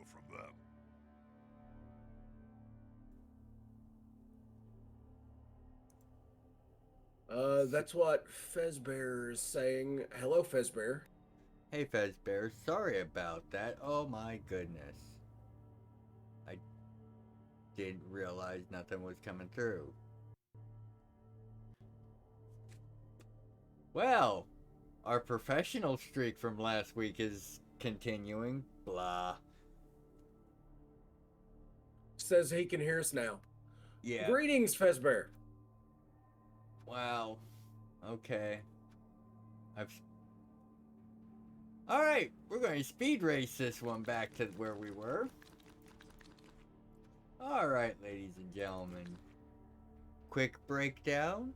steal from them. That's what Fezbear is saying. Hello, Fezbear. Hey Fezbear, sorry about that. Oh my goodness. I didn't realize nothing was coming through. Well, our professional streak from last week is continuing. Blah. Says he can hear us now. Yeah. Greetings, Fezbear. Wow. Okay. I've. Alright, we're going to speed race this one back to where we were. Alright, ladies and gentlemen. Quick breakdown.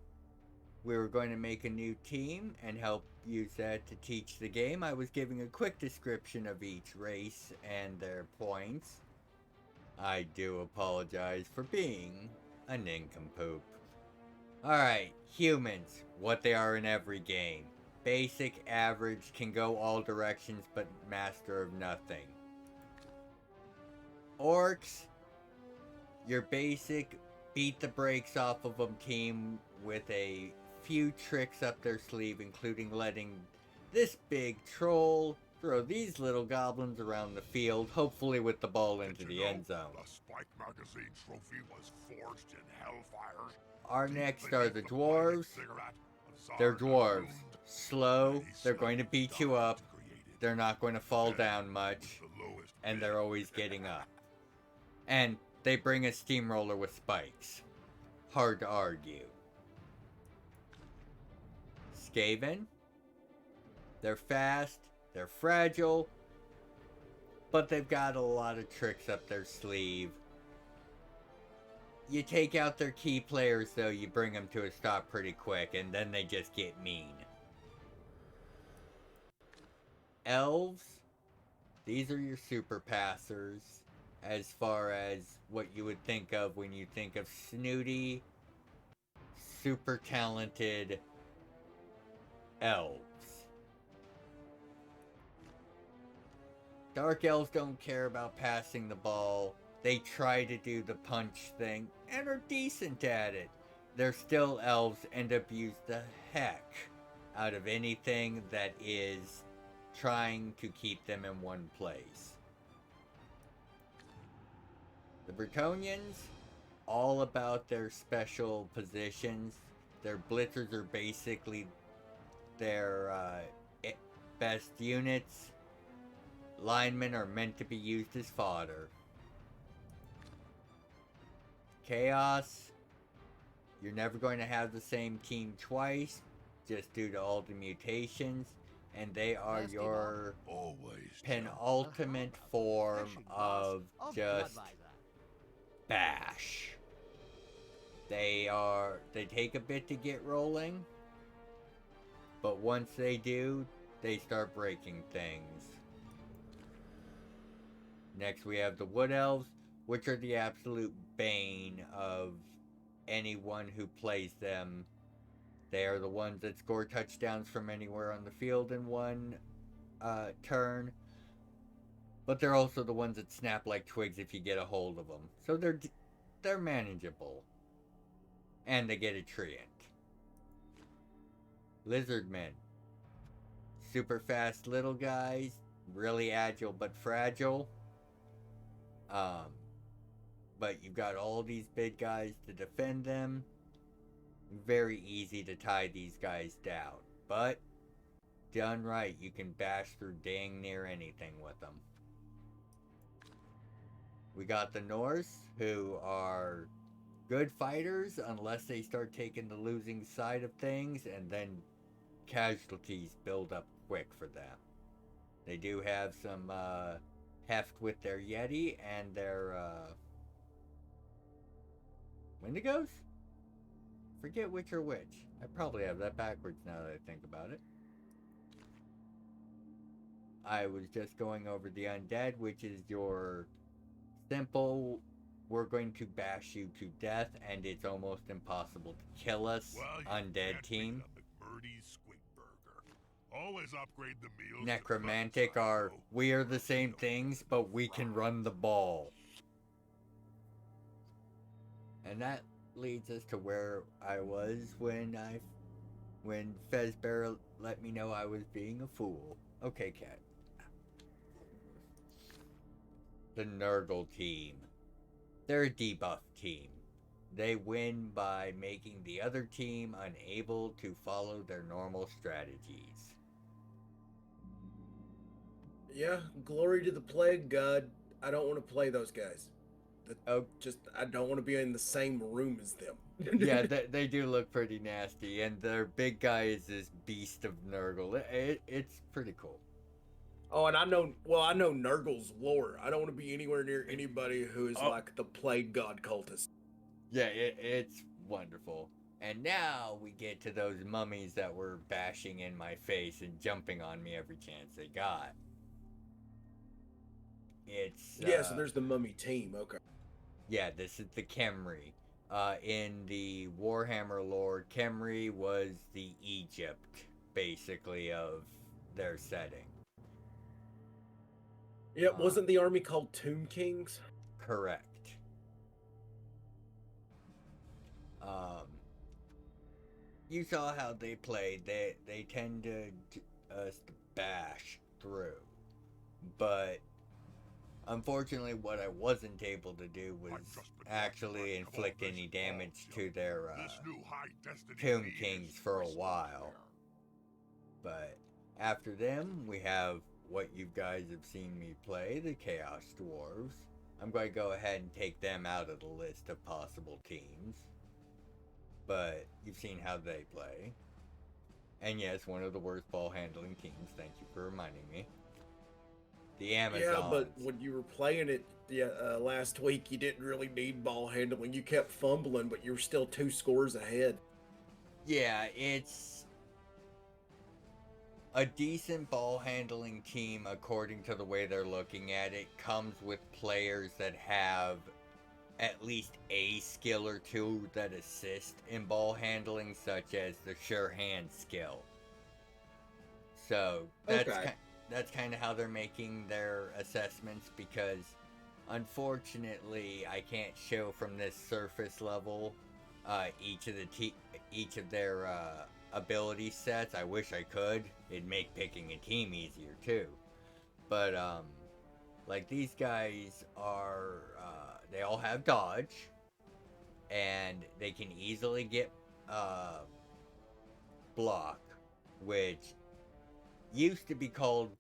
We were going to make a new team and help use that to teach the game. I was giving a quick description of each race and their points. I do apologize for being a nincompoop. Alright, humans, what they are in every game. Basic, average, can go all directions, but master of nothing. Orcs, your basic, beat the brakes off of them team with a few tricks up their sleeve, including letting this big troll throw these little goblins around the field, hopefully with the ball into the end zone. The Spike Magazine trophy was forged in hellfire. Our next are the dwarves. They're dwarves. Slow, they're going to beat you up, they're not going to fall down much, and they're always getting up. And they bring a steamroller with spikes. Hard to argue. Skaven. They're fast, they're fragile, but they've got a lot of tricks up their sleeve. You take out their key players though, you bring them to a stop pretty quick, and then they just get mean. Elves. These are your super passers, as far as what you would think of when you think of snooty, super talented elves. Dark elves don't care about passing the ball. They try to do the punch thing and are decent at it. They're still elves and abuse the heck out of anything that is trying to keep them in one place. The Bretonians, all about their special positions. Their blitzers are basically their best units. Linemen are meant to be used as fodder. Chaos, you're never going to have the same team twice, just due to all the mutations, and they are your penultimate form of just bash. They take a bit to get rolling, but once they do, they start breaking things. Next we have the Wood Elves, which are the absolute bane of anyone who plays them. They are the ones that score touchdowns from anywhere on the field in one turn. But they're also the ones that snap like twigs if you get a hold of them. So they're manageable. And they get a treant. Lizardmen. Super fast little guys. Really agile but fragile. But you've got all these big guys to defend them. Very easy to tie these guys down. But, done right, you can bash through dang near anything with them. We got the Norse, who are good fighters unless they start taking the losing side of things, and then casualties build up quick for them. They do have some heft with their Yeti and their Wendigos? Forget which are which. I probably have that backwards now that I think about it. I was just going over the undead, which is your simple, we're going to bash you to death and it's almost impossible to kill us undead team. Always upgrade the meals. Necromantic are, we are the same things, but we can run the ball. And that leads us to where I was when Fezbear let me know I was being a fool. Okay, Cat. The Nurgle team. They're a debuff team. They win by making the other team unable to follow their normal strategies. Yeah, glory to the plague god. I don't want to play those guys. Oh, I don't want to be in the same room as them. yeah, they do look pretty nasty, and their big guy is this beast of Nurgle. It's pretty cool. Oh, and I know Nurgle's lore. I don't want to be anywhere near anybody who is like the plague god cultist. Yeah, it's wonderful. And now we get to those mummies that were bashing in my face and jumping on me every chance they got. It's so there's the mummy team. Okay. Yeah, this is the Khemri. In the Warhammer lore, Khemri was the Egypt, basically, of their setting. Yep, wasn't the army called Tomb Kings? Correct. You saw how they played. They tend to bash through. But unfortunately, what I wasn't able to do was actually inflict any damage to their Tomb Kings for a while. But after them, we have what you guys have seen me play, the Chaos Dwarves. I'm going to go ahead and take them out of the list of possible teams. But you've seen how they play. And yes, one of the worst ball handling teams. Thank you for reminding me. The Amazons. Yeah, but when you were playing it last week, you didn't really need ball handling. You kept fumbling, but you were still 2 scores ahead. Yeah, it's a decent ball handling team according to the way they're looking at it. Comes with players that have at least a skill or two that assist in ball handling, such as the sure hand skill. So that's kind of how they're making their assessments, because unfortunately I can't show from this surface level each of their ability sets. I wish I could. It'd make picking a team easier too. But like these guys are they all have dodge, and they can easily get block, which used to be called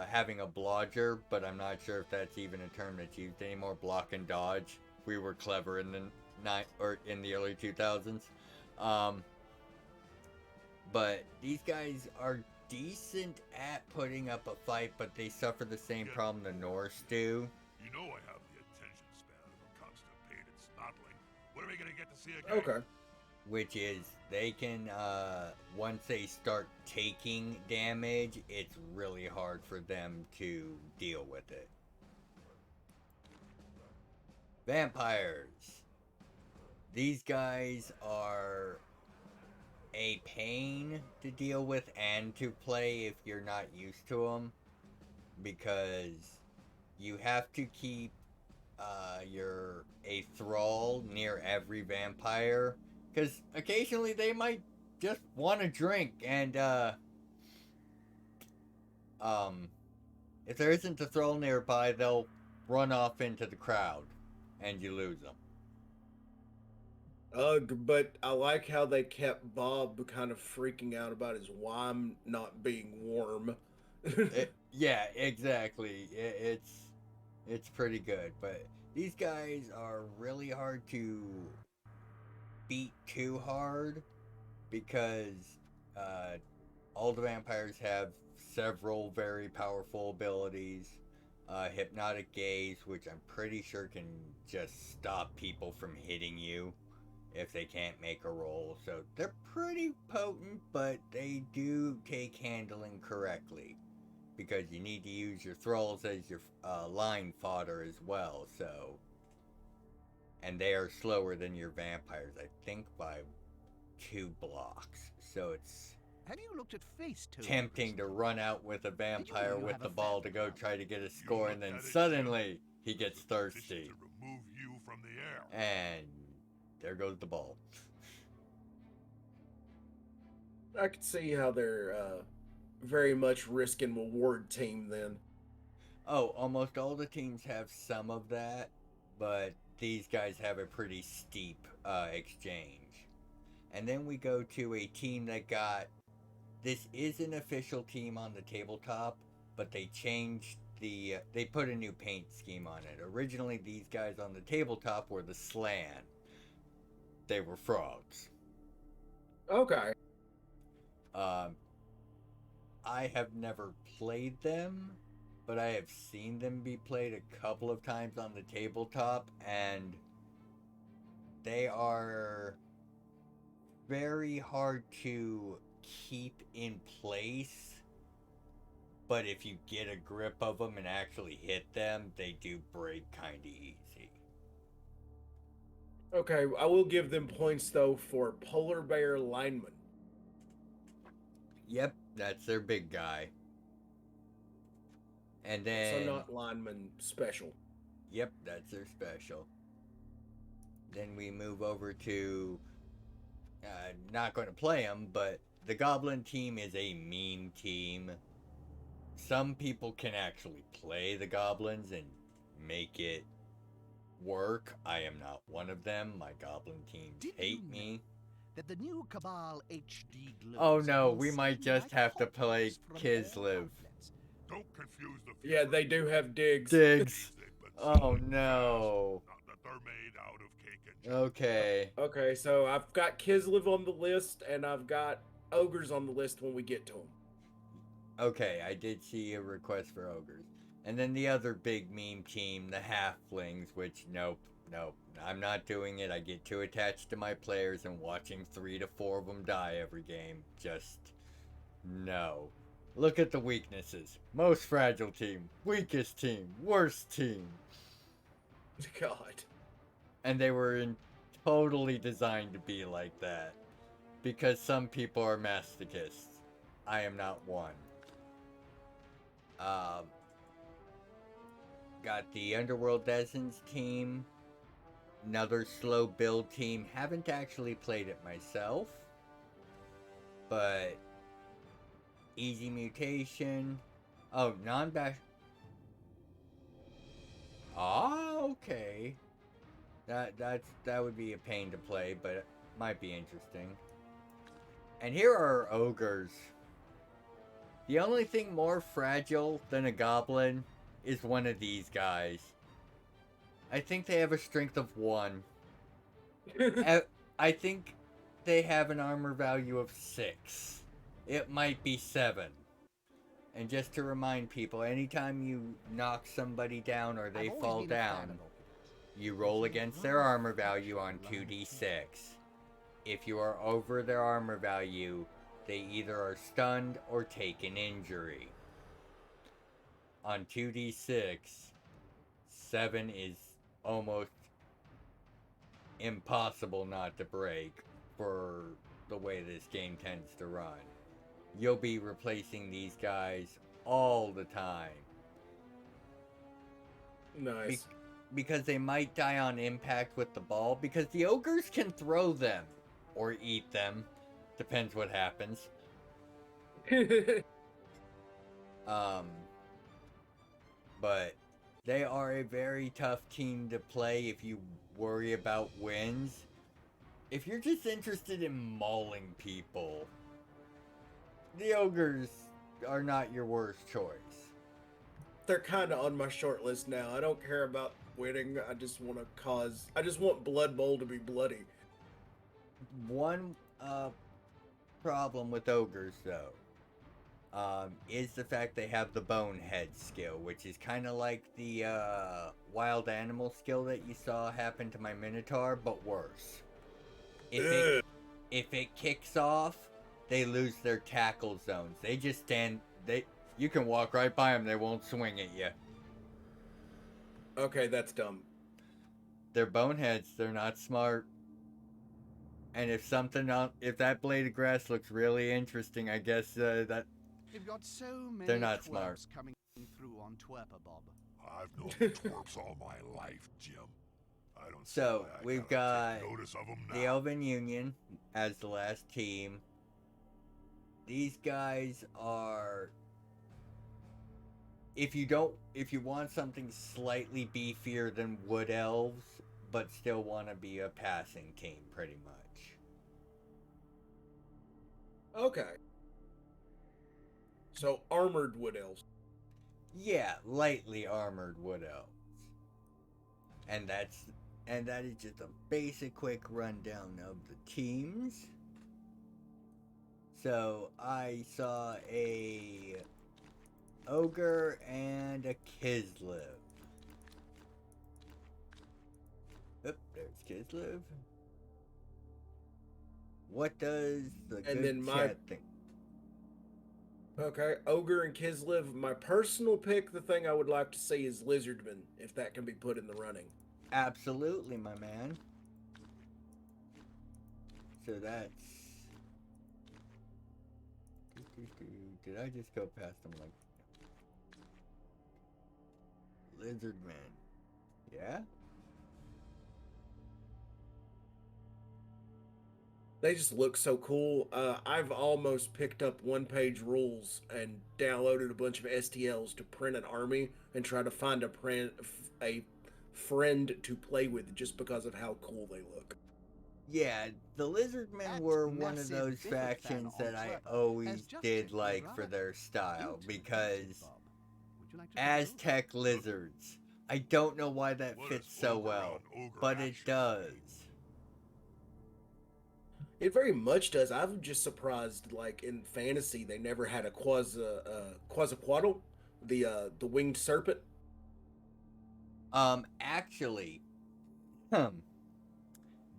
having a blodger, but I'm not sure if that's even a term that's used anymore. Block and dodge. We were clever in the early 2000s. But these guys are decent at putting up a fight, but they suffer the same problem the Norse do. You know I have the attention span of a constipated snotling. When are we gonna get to see a game? Okay. Which is, they can, once they start taking damage, it's really hard for them to deal with it. Vampires. These guys are a pain to deal with and to play if you're not used to them, because you have to keep a thrall near every vampire, because occasionally they might just want to drink, and if there isn't a thrall nearby, they'll run off into the crowd and you lose them. But I like how they kept Bob kind of freaking out about his wine not being warm. Yeah, exactly. It's pretty good, but these guys are really hard to beat too hard, because all the vampires have several very powerful abilities. Hypnotic Gaze, which I'm pretty sure can just stop people from hitting you if they can't make a roll. So they're pretty potent, but they do take handling correctly, because you need to use your thralls as your line fodder as well. So, and they are slower than your vampires, I think by 2 blocks. So it's Have you looked at face tones? tempting to run out with a vampire you with have the a ball to fan go club? try to get a score, and then looked at it, suddenly he gets It's a petition thirsty. to remove you from the air. And there goes the ball. I could see how they're very much risk and reward team then. Oh, almost all the teams have some of that, but these guys have a pretty steep exchange. And then we go to a team that got... This is an official team on the tabletop, but they changed the... they put a new paint scheme on it. Originally, these guys on the tabletop were the Slan. They were frogs. Okay. I have never played them, but I have seen them be played a couple of times on the tabletop, and they are very hard to keep in place. But if you get a grip of them and actually hit them, they do break kind of easy. Okay, I will give them points though for polar bear lineman. Yep, that's their big guy. And then... So not lineman special. Yep, that's their special. Then we move over to... not going to play them, but the Goblin team is a mean team. Some people can actually play the Goblins and make it work. I am not one of them. My Goblin teams Did hate you me. That the new Cabal HD gloves Oh have no, been we might selling just like have to play hotcakes from all Kislev. outlets. Don't confuse the Yeah, they do have digs. Diggs. They've been Oh selling no. fast, not that they're made out of cake and cheese. Okay. Okay, so I've got Kislev on the list, and I've got ogres on the list when we get to them. Okay, I did see a request for ogres. And then the other big meme team, the halflings, which nope, I'm not doing it. I get too attached to my players, and watching 3 to 4 of them die every game, just no. Look at the weaknesses. Most fragile team, weakest team, worst team. God. And they were totally designed to be like that. Because some people are masochists. I am not one. Got the Underworld Descents team. Another slow build team. Haven't actually played it myself. But easy mutation. Oh, non-bash. Ah, okay. That would be a pain to play, but it might be interesting. And here are our ogres. The only thing more fragile than a goblin is one of these guys. I think they have a strength of 1. I think they have an armor value of 6. It might be 7. And just to remind people, anytime you knock somebody down or they fall down, you roll against their armor value on 2d6. If you are over their armor value, they either are stunned or take an injury. On 2d6, 7 is almost impossible not to break for the way this game tends to run. You'll be replacing these guys all the time. Nice. Because they might die on impact with the ball, because the ogres can throw them or eat them. Depends what happens. But they are a very tough team to play if you worry about wins. If you're just interested in mauling people, the ogres are not your worst choice. They're kind of on my short list now. I don't care about winning. I just want Blood Bowl to be bloody. One problem with ogres, though, is the fact they have the bonehead skill, which is kind of like the wild animal skill that you saw happen to my minotaur, but worse. If it kicks off, they lose their tackle zones. They just stand. You can walk right by them. They won't swing at you. Okay, that's dumb. They're boneheads. They're not smart. And if if that blade of grass looks really interesting, I guess that You've got so many They're not twerps smart. coming through on Twerper Bob. I've known twerps all my life, Jim. I don't see So, why I we've gotta got take notice of them now. the Elven Union as the last team. These guys are, if you want something slightly beefier than Wood Elves, but still want to be a passing team, pretty much. Okay. So armored wood elves. Yeah, lightly armored Wood Elves. And that is just a basic quick rundown of the teams. So I saw a ogre and a Kislev. Oop, there's Kislev. What does the And good then my- chat think? Okay, ogre and Kislev. My personal pick, the thing I would like to see is Lizardman, if that can be put in the running. Absolutely, my man. So that's... Did I just go past them like... Lizardman. Yeah? They just look so cool. I've almost picked up one-page rules and downloaded a bunch of STLs to print an army and try to find a friend to play with just because of how cool they look. Yeah, the Lizardmen That were one of massive those bit of factions fan that on I Twitter always has just did hit my like for brother. their style, You too, because Bob. Would you like to take a look? Aztec lizards. I don't know why that What fits is so ogre well, on ogre but it action? does. It very much does. I'm just surprised, like in fantasy, they never had a Quetzalcoatl, the winged serpent. Actually,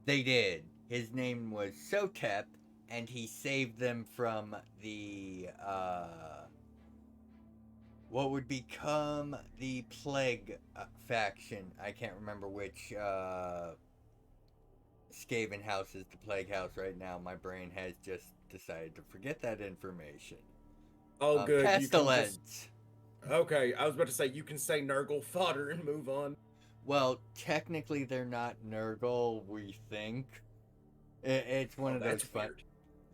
they did. His name was Sotep, and he saved them from the, what would become the Plague faction. I can't remember which, Skaven house is the Plague house right now. My brain has just decided to forget that information. Oh, good. You can Pestilence. just... Okay, I was about to say you can say Nurgle fodder and move on. Well, technically they're not Nurgle, we think. It's one Oh, of those that's fun... weird.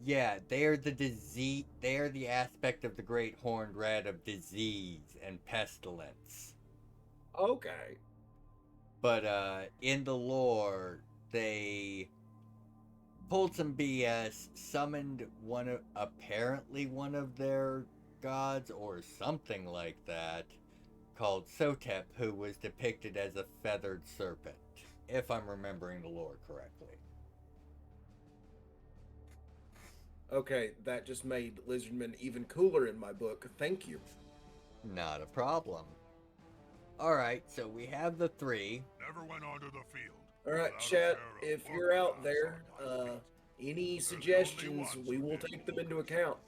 Yeah, they're the disease. They're the aspect of the Great Horned Rat of disease and pestilence. Okay. But in the lore, they pulled some BS, summoned apparently one of their gods or something like that, called Sotep, who was depicted as a feathered serpent, if I'm remembering the lore correctly. Okay, that just made Lizardman even cooler in my book. Thank you. Not a problem. Alright, so we have the three. Never went onto the field. All right, without a chat. pair of If you're out buckeyes there, on my feet. any They're the only suggestions, ones we who will didn't take them look into as account. healthy.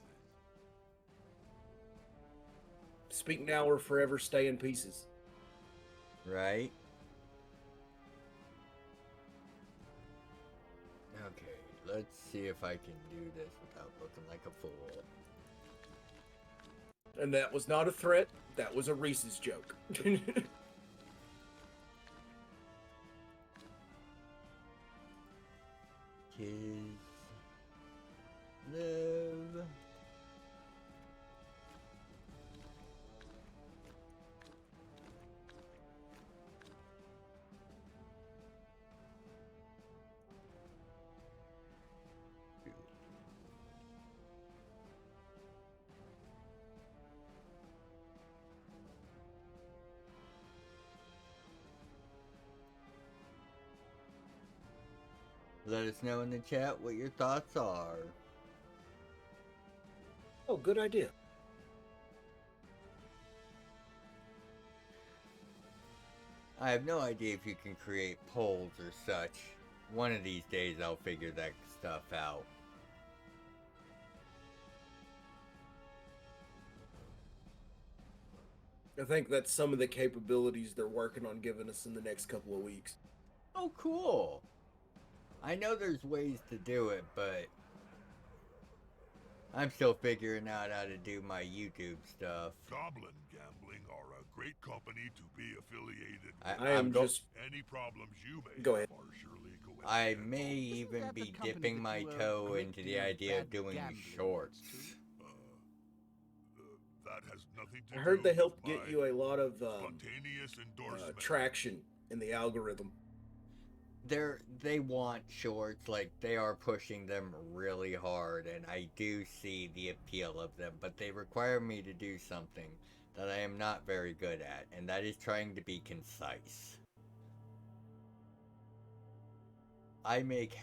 Speak now or forever stay in pieces. Right? Okay, let's see if I can do this without looking like a fool. And that was not a threat. That was a Reese's joke. Kids live. Let us know in the chat what your thoughts are. Oh, good idea. I have no idea if you can create polls or such. One of these days I'll figure that stuff out. I think that's some of the capabilities they're working on giving us in the next couple of weeks. Oh, cool. I know there's ways to do it, but I'm still figuring out how to do my YouTube stuff. Goblin Gambling are a great company to be affiliated with. I am just. Any problems you may Go ahead. have are surely I coincidental. may Isn't even that the be company dipping that my you owe a toe great into the deal of idea of bad doing gambling shorts. to? That has nothing to I heard do they help with get my you a lot of spontaneous endorsement. traction in the algorithm. They want shorts, like they are pushing them really hard, and I do see the appeal of them, but they require me to do something that I am not very good at, and that is trying to be concise. I make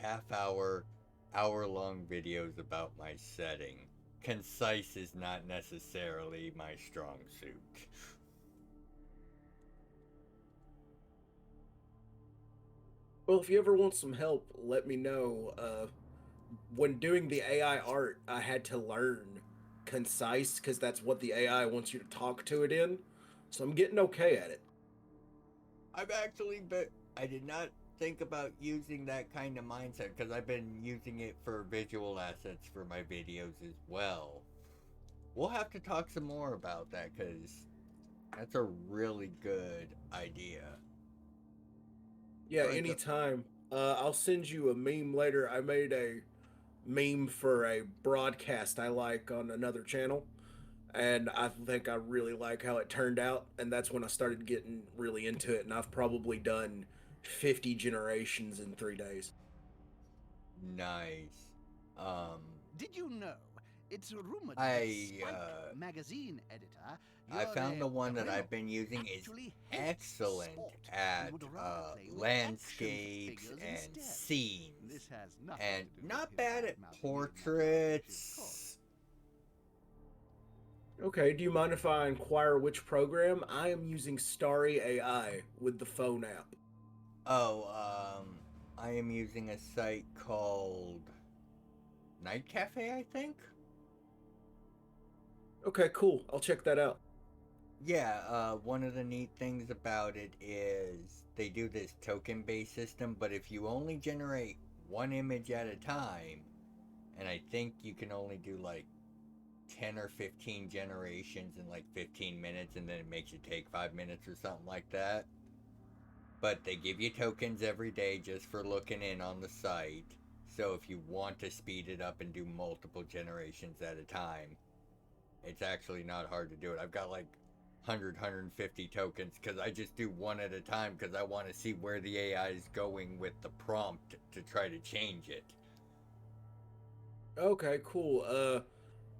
hour-long videos about my setting. Concise is not necessarily my strong suit. Well, if you ever want some help, let me know. When doing the AI art, I had to learn concise because that's what the AI wants you to talk to it in. So I'm getting okay at it. I did not think about using that kind of mindset because I've been using it for visual assets for my videos as well. We'll have to talk some more about that because that's a really good idea. Yeah, Like, anytime. I'll send you a meme later. I made a meme for a broadcast I like on another channel, and I think I really like how it turned out, and that's when I started getting really into it, and I've probably done 50 generations in 3 days. Nice. Did you know? It's rumored that I Spike magazine editor. I you're found a the one that criminal, I've been using is actually hates excellent sport at and would rather play with landscapes action and figures instead. scenes, This has nothing and to do not with bad his at bad-mouthing Neil Mackey, portraits. Okay, do you mind if I inquire which program? I am using Starry AI with the phone app. Oh, I am using a site called Night Cafe, I think. Okay, cool. I'll check that out. Yeah, one of the neat things about it is they do this token-based system, but if you only generate one image at a time, and I think you can only do like 10 or 15 generations in like 15 minutes, and then it makes you take 5 minutes or something like that. But they give you tokens every day just for looking in on the site. So if you want to speed it up and do multiple generations at a time, it's actually not hard to do it. I've got like 150 tokens because I just do one at a time because I want to see where the AI is going with the prompt to try to change it. Okay, cool.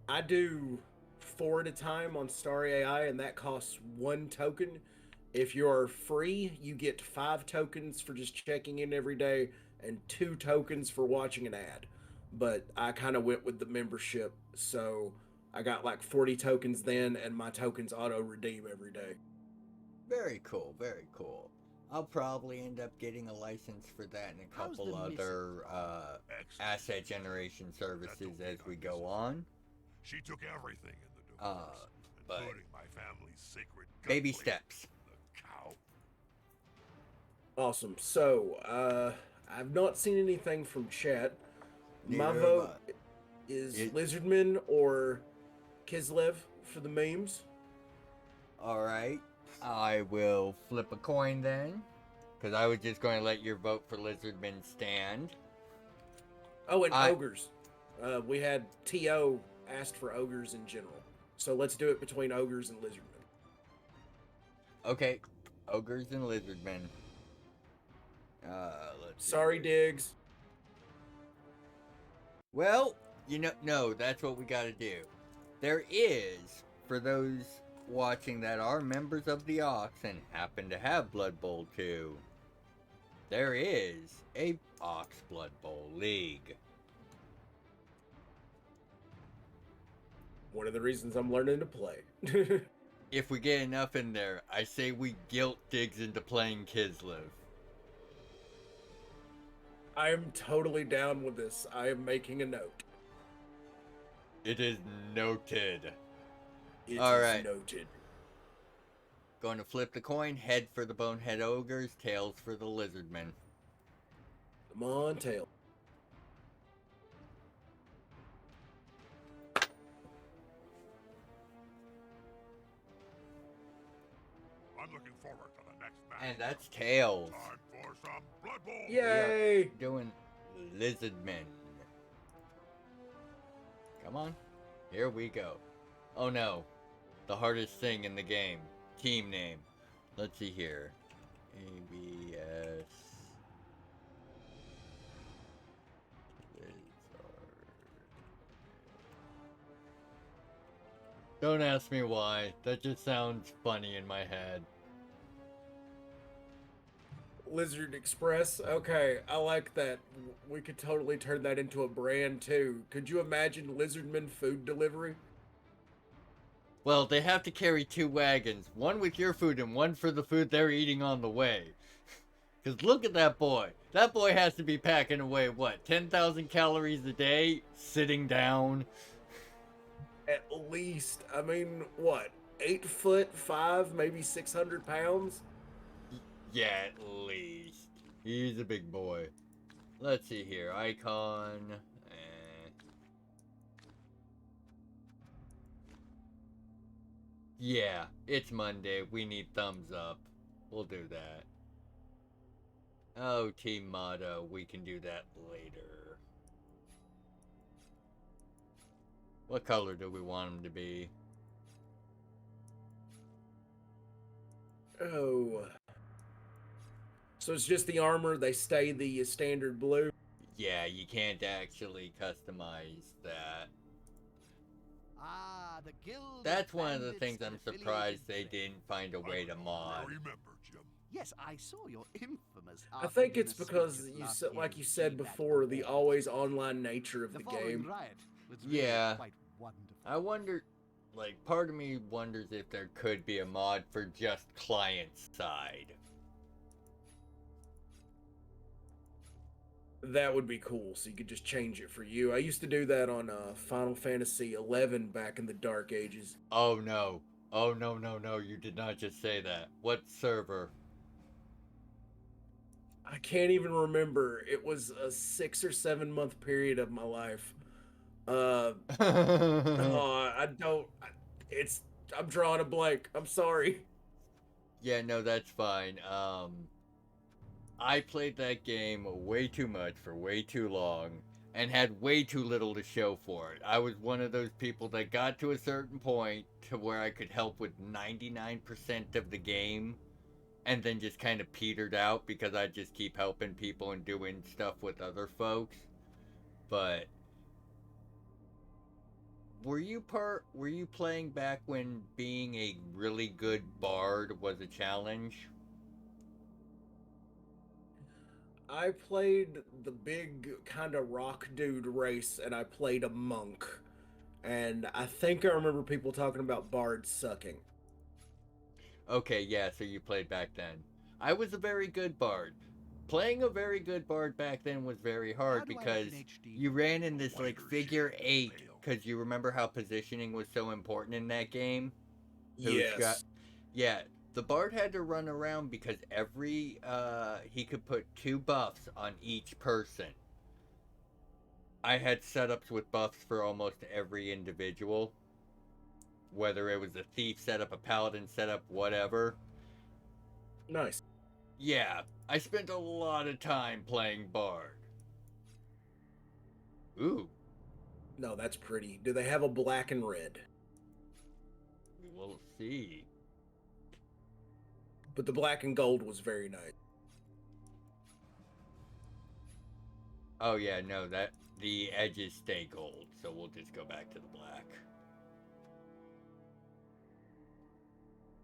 I do 4 at a time on Starry AI, and that costs 1 token. If you're free, you get 5 tokens for just checking in every day, and 2 tokens for watching an ad. But I kind of went with the membership, so I got like 40 tokens then, and my tokens auto redeem every day. Very cool, very cool. I'll probably end up getting a license for that and a How's couple the other Excellent. asset generation services That's as okay, we go on. She took everything in the divorce, but including my family's sacred baby gun plate, steps. the cow. Awesome. So, I've not seen anything from chat. My Neither vote have is It- Lizardman or Kislev for the memes. Alright, I will flip a coin then. Because I was just going to let your vote for Lizardman stand. Oh, and ogres. We had T.O. asked for ogres in general. So let's do it between ogres and lizardmen. Okay, ogres and lizardmen. Let's see Sorry, here. Diggs. Well, no, that's what we gotta do. There is, for those watching that are members of the Ox and happen to have Blood Bowl 2, there is a Ox Blood Bowl League. One of the reasons I'm learning to play. If we get enough in there, I say we guilt Diggs into playing Kislev. I am totally down with this. I am making a note. It is noted. It All is right. noted. Going to flip the coin, head for the Bonehead Ogres, tails for the Lizardmen. The Come on, tail. I'm looking forward to the next match. And that's Tails. Time for some Blood Bowl. Yay! Doing Lizardmen. Come on. Here we go. Oh no. The hardest thing in the game. Team name. Let's see here. ABS. Don't ask me why. That just sounds funny in my head. Lizard Express. Okay, I like that. We could totally turn that into a brand too. Could you imagine Lizardman food delivery? Well, they have to carry 2 wagons. One with your food and one for the food they're eating on the way. Because look at that boy. That boy has to be packing away, what, 10,000 calories a day? Sitting down? At least, I mean, what, 8'5", maybe 600 pounds? Yeah, at least. He's a big boy. Let's see here. Icon. Yeah, it's Monday. We need thumbs up. We'll do that. Oh, team motto. We can do that later. What color do we want him to be? Oh. So it's just the armor, they stay the standard blue? Yeah, you can't actually customize that. Ah, the guild. That's one of the bandits things and I'm surprised they affiliated didn't find a way to mod. I remember, Jim. Yes, I saw your infamous. I think afternoon it's because speech at you last said, like you year's said GBAT before, the Awards. always online nature of the following game. riot was really Yeah. quite wonderful. I wonder, like, part of me wonders if there could be a mod for just client side. That would be cool, so you could just change it for you. I used to do that on Final Fantasy 11 back in the Dark Ages. Oh no. Oh no, no, no, you did not just say that. What server? I can't even remember. It was a 6 or 7 month period of my life. Oh, I don't. I'm drawing a blank. I'm sorry. Yeah, no, that's fine. I played that game way too much for way too long and had way too little to show for it. I was one of those people that got to a certain point to where I could help with 99% of the game and then just kind of petered out because I just keep helping people and doing stuff with other folks. But were you playing back when being a really good bard was a challenge? I played the big kind of rock dude race, and I played a monk. And I think I remember people talking about bards sucking. Okay, yeah, so you played back then. I was a very good bard. Playing a very good bard back then was very hard How do I because make an HD? you ran in this like Wider figure shape, 8 male. because you remember how positioning was so important in that game? Who's Yes. got- Yeah, the bard had to run around because he could put 2 buffs on each person. I had setups with buffs for almost every individual. Whether it was a thief setup, a paladin setup, whatever. Nice. Yeah, I spent a lot of time playing bard. Ooh, No, that's pretty. Do they have a black and red? we will see. But the black and gold was very nice. Oh yeah, no, that the edges stay gold, so we'll just go back to the black.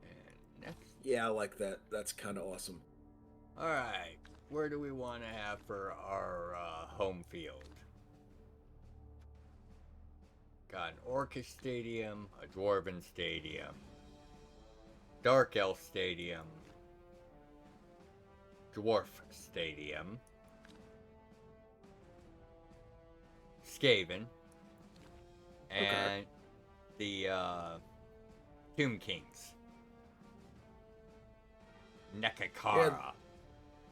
And next. Yeah, I like that. That's kind of awesome. Alright, where do we want to have for our home field? Got an Orcish Stadium, a Dwarven Stadium, Dark Elf Stadium, Dwarf Stadium, Skaven, and the Tomb Kings. Nekakara.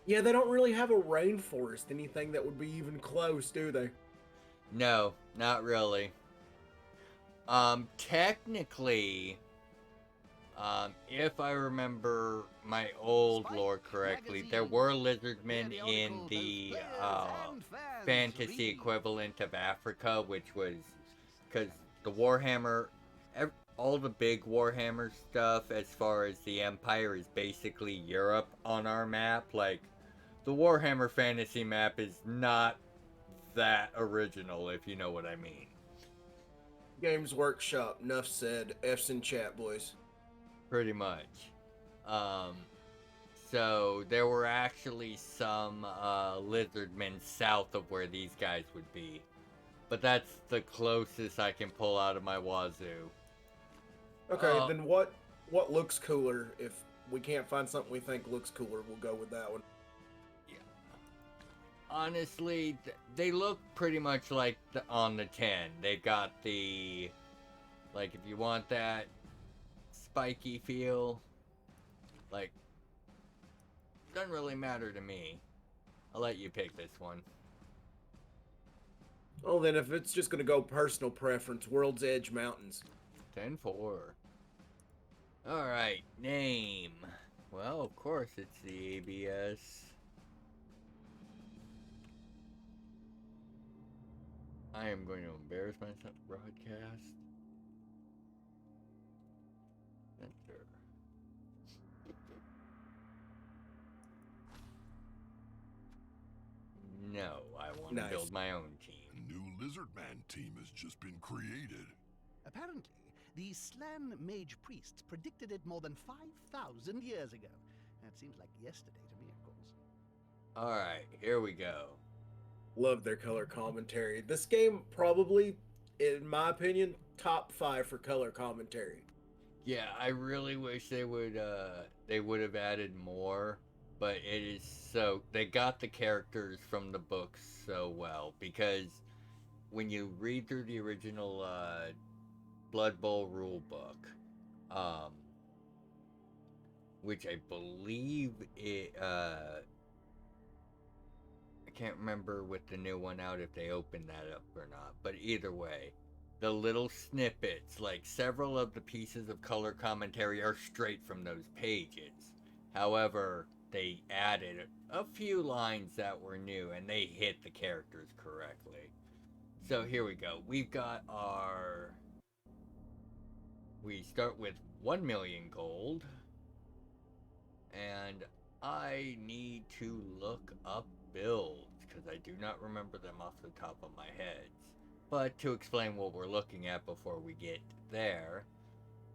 Yeah, they don't really have a rainforest, anything that would be even close, do they? No, not really. Technically, if I remember my old Spike lore correctly, there magazine. were Hear lizardmen the in article the both players and fans fantasy read. equivalent of Africa, which was because the Warhammer, all the big Warhammer stuff, as far as the Empire, is basically Europe on our map. Like, the Warhammer fantasy map is not that original, if you know what I mean. Games Workshop, enough said. F's in chat, boys. Pretty much. So there were actually some lizardmen south of where these guys would be. But that's the closest I can pull out of my wazoo. Okay, then what looks cooler? If we can't find something we think looks cooler, we'll go with that one. Yeah. Honestly, they look pretty much like on the 10. They've got the, like, if you want that spiky feel, like, doesn't really matter to me. I'll let you pick this one. Oh, then if it's just gonna go personal preference, World's Edge Mountains. 10-4. Alright, name. Well, of course, it's the ABS. I am going to embarrass myself. Broadcast. Enter. No, I want to Nice. build my own A team. new Lizardman team has just been created. Apparently, the Slan Mage Priests predicted it more than 5,000 years ago. That seems like yesterday to me, of course. Alright, here we go. Love their color commentary. This game probably, in my opinion, top 5 for color commentary. Yeah, I really wish they would have added more, but it is so they got the characters from the books so well, because when you read through the original Blood Bowl rule book, which I believe it I can't remember with the new one out if they opened that up or not, but either way, the little snippets, like several of the pieces of color commentary, are straight from those pages. However, they added a few lines that were new and they hit the characters correctly. So here we go. We've got our... We start with 1 million gold. And I need to look up builds, because I do not remember them off the top of my head. But to explain what we're looking at before we get there,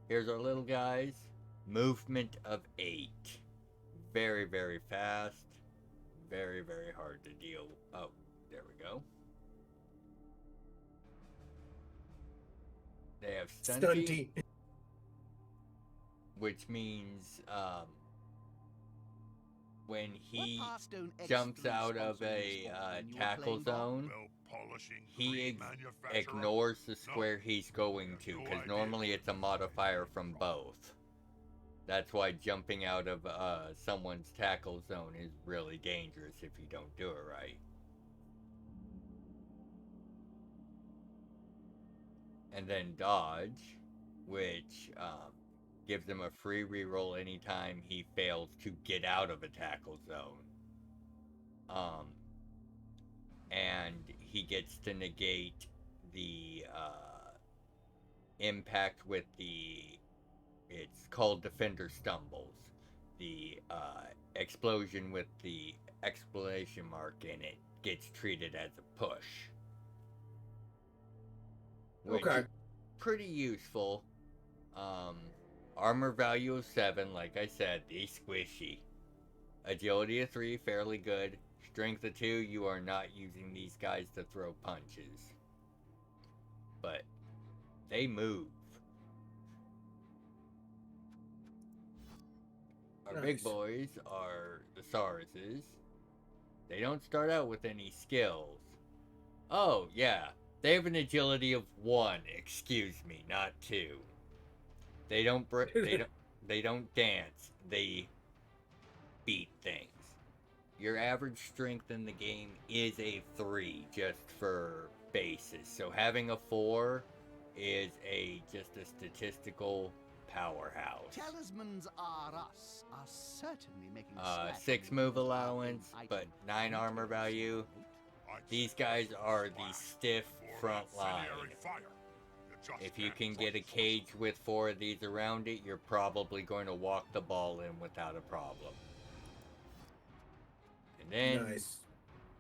here's our little guys. Movement of 8. Very, very fast. Very, very hard to deal. Oh, there we go. They have stunty, which means when he jumps out of a tackle zone, he ignores the square he's going to, because normally it's a modifier from both. That's why jumping out of someone's tackle zone is really dangerous if you don't do it right. And then dodge, which gives him a free reroll anytime he fails to get out of a tackle zone. And he gets to negate the impact with the... It's called Defender Stumbles. The explosion with the exclamation mark in it gets treated as a push. Okay. Pretty useful. Armor value of 7, like I said, the squishy. Agility of 3, fairly good. Strength of 2, you are not using these guys to throw punches. But they move. Our big boys are the Sarses. They don't start out with any skills. Oh, yeah. They have an agility of 1, excuse me, not 2. They don't they don't dance. They beat things. your average strength in the game is a 3 just for bases. So having a 4 is just a statistical powerhouse. Talismans are certainly making 6 move allowance, but 9 armor value. These guys are the stiff front line. If you can get a cage with 4 of these around it, you're probably going to walk the ball in without a problem. And then Nice.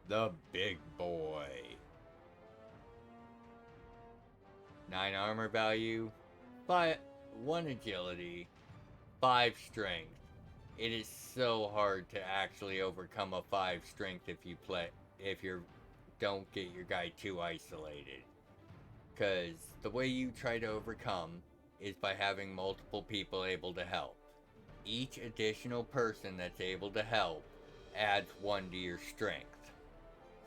the big boy. 9 armor value, 1 agility, 5 strength. It is so hard to actually overcome a 5 strength if you don't get your guy too isolated. Because the way you try to overcome is by having multiple people able to help. Each additional person that's able to help adds 1 to your strength.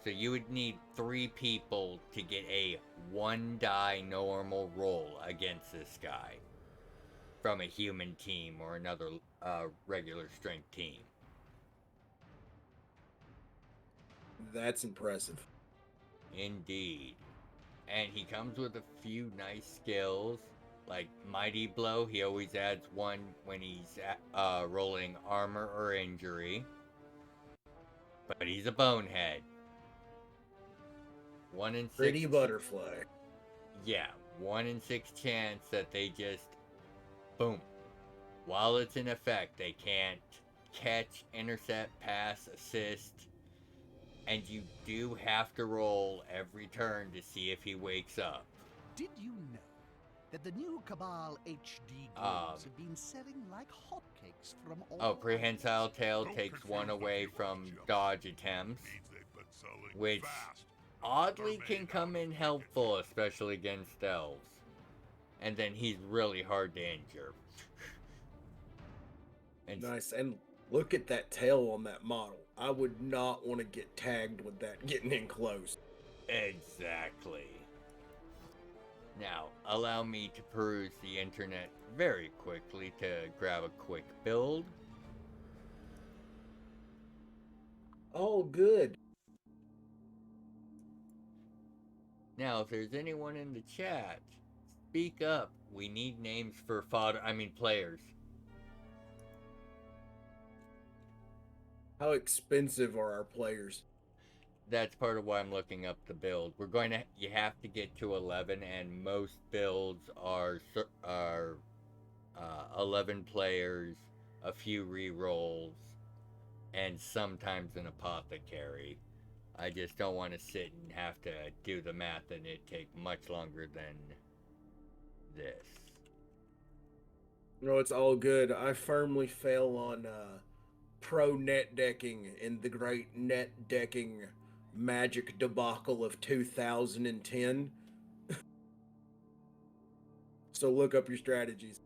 So you would need 3 people to get a 1 die normal roll against this guy from a human team or another regular strength team. That's impressive. Indeed. And he comes with a few nice skills, like Mighty Blow. He always adds 1 when he's rolling armor or injury. But he's a bonehead. 1 in 6. Pretty butterfly. Yeah, 1 in 6 chance that they just boom. While it's in effect, they can't catch, intercept, pass, assist. And you do have to roll every turn to see if he wakes up. Did you know that the new Cabal HD gloves have been selling like hotcakes from all... Prehensile Tail takes 1 away from dodge attempts, which oddly can come in helpful, especially against elves. And then he's really hard to injure. And Nice. And look at that tail on that model. I would not want to get tagged with that getting in close. Exactly. Now, allow me to peruse the internet very quickly to grab a quick build. Oh, good. Now, if there's anyone in the chat, speak up. We need names for players. How expensive are our players? That's part of why I'm looking up the build. You have to get to 11, and most builds are 11 players, a few re-rolls, and sometimes an apothecary. I just don't want to sit and have to do the math and it take much longer than this. No, it's all good. I firmly fail on pro net decking in the great net decking magic debacle of 2010. So look up your strategies.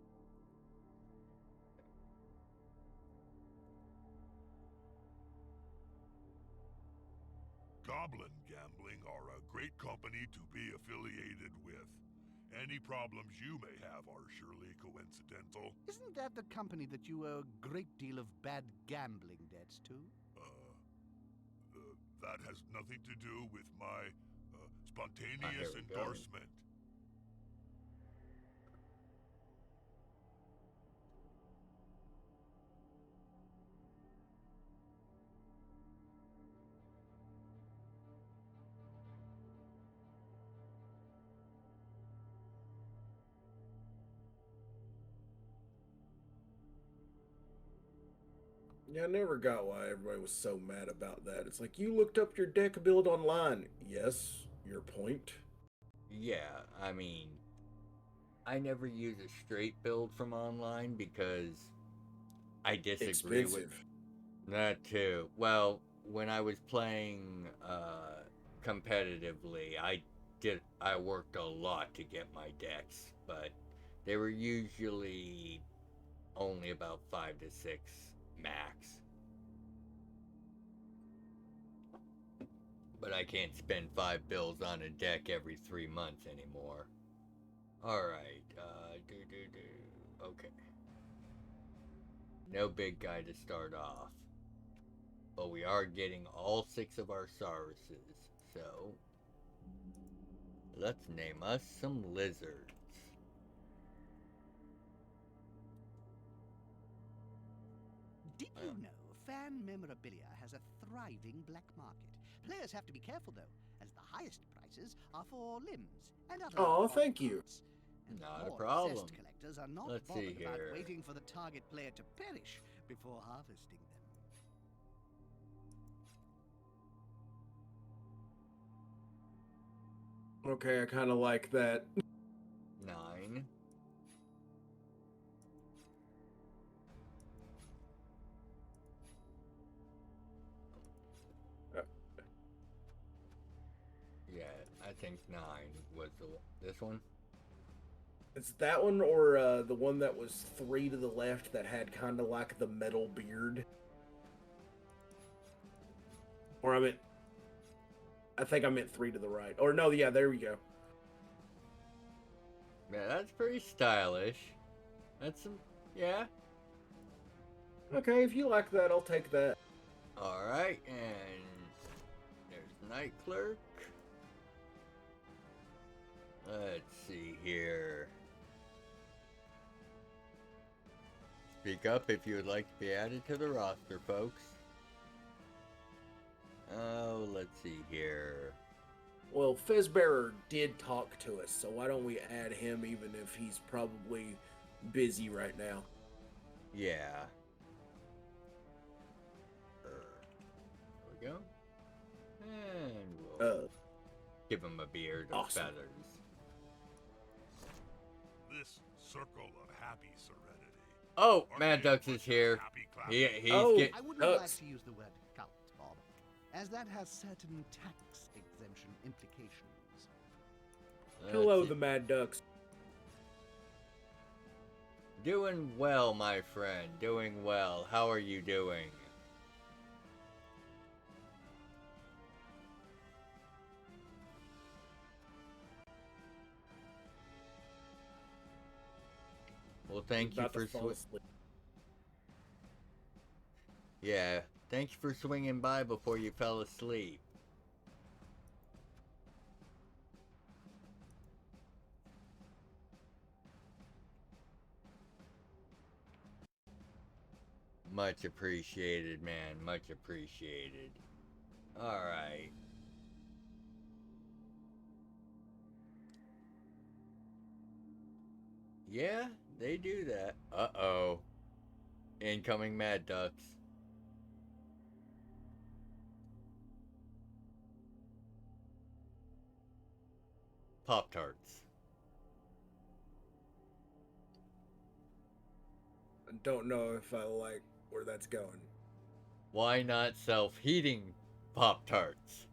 Goblin Gambling are a great company to be affiliated with. Any problems you may have are surely coincidental. Isn't that the company that you owe a great deal of bad gambling debts to? That has nothing to do with my spontaneous Here we go. endorsement. Yeah, I never got why everybody was so mad about that. It's like, you looked up your deck build online. Yes, your point. Yeah, I never use a straight build from online because I disagree with Expensive. that too. Well, when I was playing competitively, I worked a lot to get my decks, but they were usually only about 5 to 6 max. But I can't spend 5 bills on a deck every 3 months anymore. Alright, okay. No big guy to start off. But we are getting all 6 of our Sauruses, so let's name us some lizards. Did you know fan memorabilia has a thriving black market? Players have to be careful, though, as the highest prices are for limbs and other Oh, odd thank you. parts. And Not a more problem. obsessed collectors are not Let's see bothered about here. waiting for the target player to perish before harvesting them. Okay, I kind of like that. 9. Yeah, I think 9 was this one. It's that one or the one that was 3 to the left that had kind of like the metal beard? Or I think I meant 3 to the right. Or no, yeah, there we go. Yeah, that's pretty stylish. That's some, yeah. Okay, if you like that, I'll take that. Alright, and there's Night Clerk. Let's see here. Speak up if you would like to be added to the roster, folks. Oh, let's see here. Well, Fizzbearer did talk to us, so why don't we add him even if he's probably busy right now? Yeah. There we go. And we'll give him a beard of awesome. feathers. This circle of happy serenity. Oh, Mad Ducks is here. He's Oh. get. I wouldn't Ducks. like to use the word cult, Bob, as that has certain tax exemption implications. Hello, let's the see. Mad Ducks. Doing well, my friend. Doing well. How are you doing? Well, thank you About to for fall asleep. yeah. Thank you for swinging by before you fell asleep. Much appreciated, man. Much appreciated. Alright. Yeah, they do that. Uh-oh. Incoming Mad Ducks. Pop-Tarts. I don't know if I like where that's going. Why not self-heating Pop-Tarts?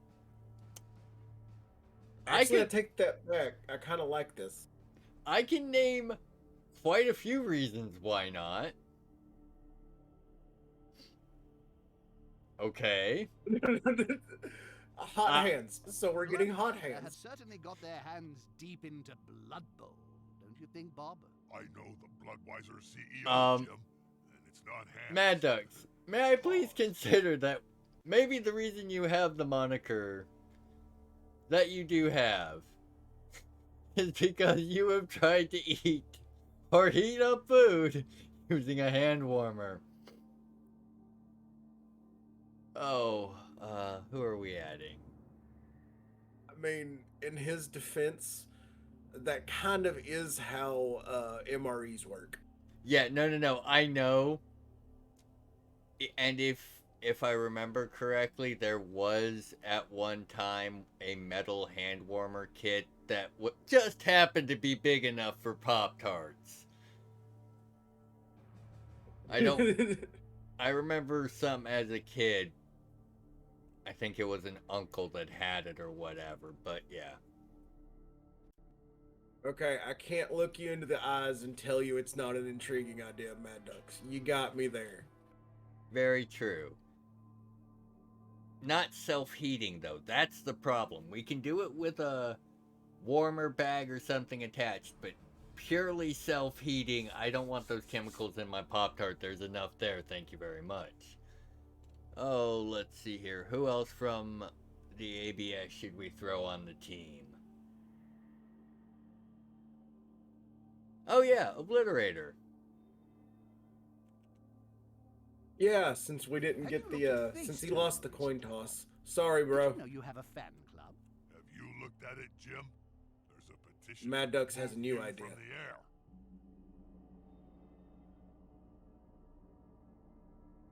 Actually, I take that back. I kind of like this. I can name quite a few reasons why not. Hot Okay. hands. So we're getting hot Bloodbath have hands. certainly got their hands deep into Blood Bowl, don't you think, Bob? I know the Bloodweiser CEO, Um, Jim, and it's not hands. Mad Ducks, may I please consider that maybe the reason you have the moniker that you do have is because you have tried to eat or heat up food using a hand warmer. Oh, who are we adding? I mean, in his defense, that kind of is how MREs work. Yeah, no, I know. And if I remember correctly, there was at one time a metal hand warmer kit that just happened to be big enough for Pop-Tarts. I remember some as a kid. I think it was an uncle that had it or whatever, but yeah. Okay, I can't look you into the eyes and tell you it's not an intriguing idea, Mad Ducks. You got me there. Very true. Not self-heating, though. That's the problem. We can do it with a warmer bag or something attached, but purely self-heating, I don't want those chemicals in my Pop-Tart. There's enough there. Thank you very much. Oh, let's see here. Who else from the ABS should we throw on the team? Oh yeah, Obliterator. Yeah, since we didn't Have get you looked the at since he face lost the tattoos? coin toss. Sorry, Did bro. you know you have a fan club? Have you looked at it, Jim? There's a petition. Mad to Ducks has a remove new you idea. From the air.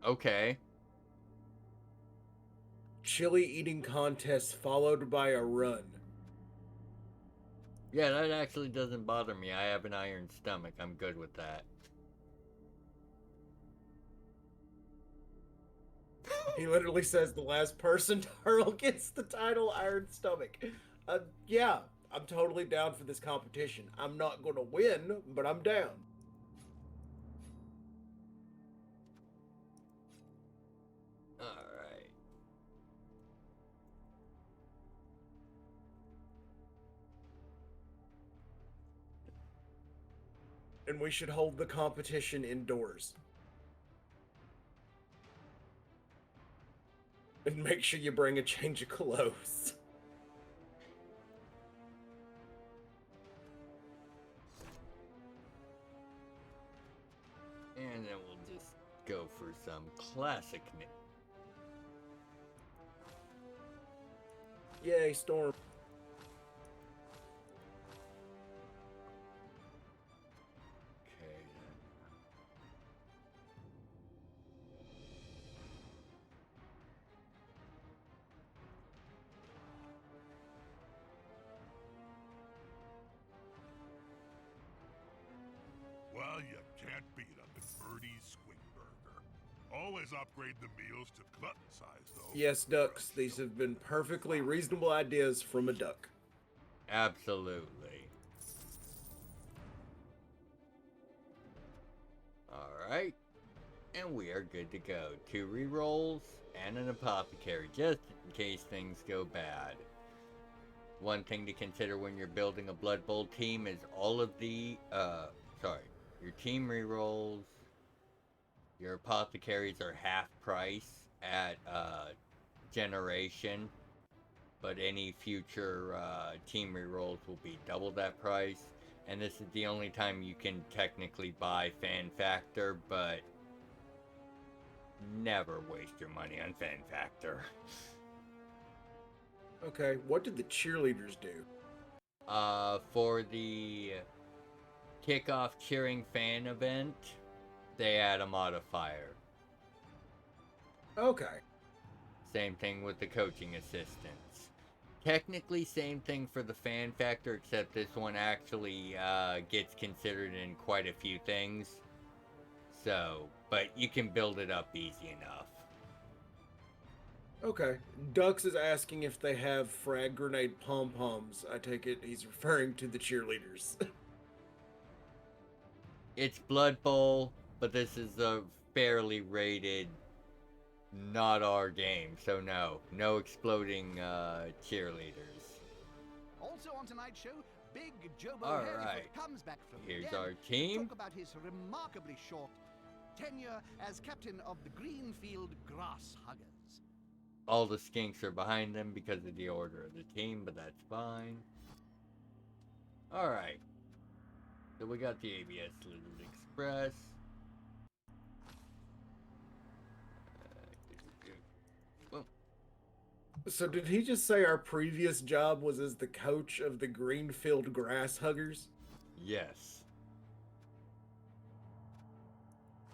Okay. Chili eating contest followed by a run. Yeah, that actually doesn't bother me. I have an iron stomach. I'm good with that. He literally says the last person to hurl gets the title Iron Stomach. Yeah, I'm totally down for this competition. I'm not going to win, but I'm down. Alright. And we should hold the competition indoors. And make sure you bring a change of clothes. And then we'll just go for some classic. Yay, Storm. Okay, then. Well, you can't beat them at Birdie's Swingburger. Always upgrade the meals to glutton size, though. Yes, ducks. These have been perfectly reasonable ideas from a duck. Absolutely. Alright. And we are good to go. 2 rerolls and an apothecary, just in case things go bad. One thing to consider when you're building a Blood Bowl team is all of the, your team rerolls, your apothecaries are half price at, generation, but any future, team rerolls will be double that price. And this is the only time you can technically buy Fan Factor, but never waste your money on Fan Factor. Okay, what did the cheerleaders do? For the kickoff cheering fan event, they add a modifier. Okay. Same thing with the coaching assistants. Technically, same thing for the fan factor, except this one actually gets considered in quite a few things. So, but you can build it up easy enough. Okay. Ducks is asking if they have frag grenade pom-poms. I take it he's referring to the cheerleaders. It's Blood Bowl, but this is a fairly rated, not our game, so no exploding cheerleaders. Also on tonight's show, Big Jobo All Harryfoot right. comes back from the Here's dead our to team. talk about his remarkably short tenure as captain of the Greenfield Grass Huggers. All the skinks are behind them because of the order of the team, but that's fine. Alright. So we got the ABS Lizard Express. Boom. So did he just say our previous job was as the coach of the Greenfield Grass Huggers? Yes.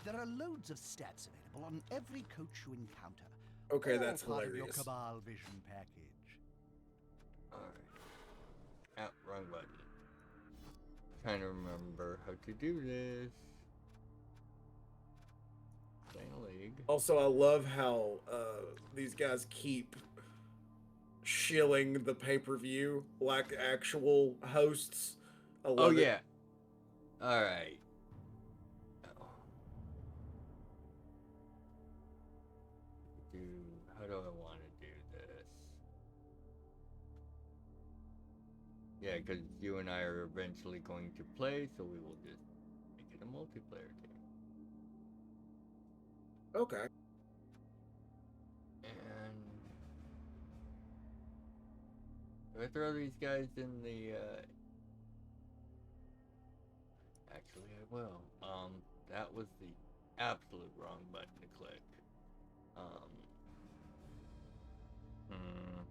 There are loads of stats available on every coach you encounter. Okay, all that's part hilarious. of your Cabal Vision package. Alright. Wrong button. Trying to remember how to do this. Playing a league. Also, I love how these guys keep shilling the pay-per-view like actual hosts. I love Oh it. yeah. Alright. How do I want to do this? Yeah, because you and I are eventually going to play, so we will just make it a multiplayer game. Okay. Do I throw these guys in the, Actually, I will. That was the absolute wrong button to click. Hmm.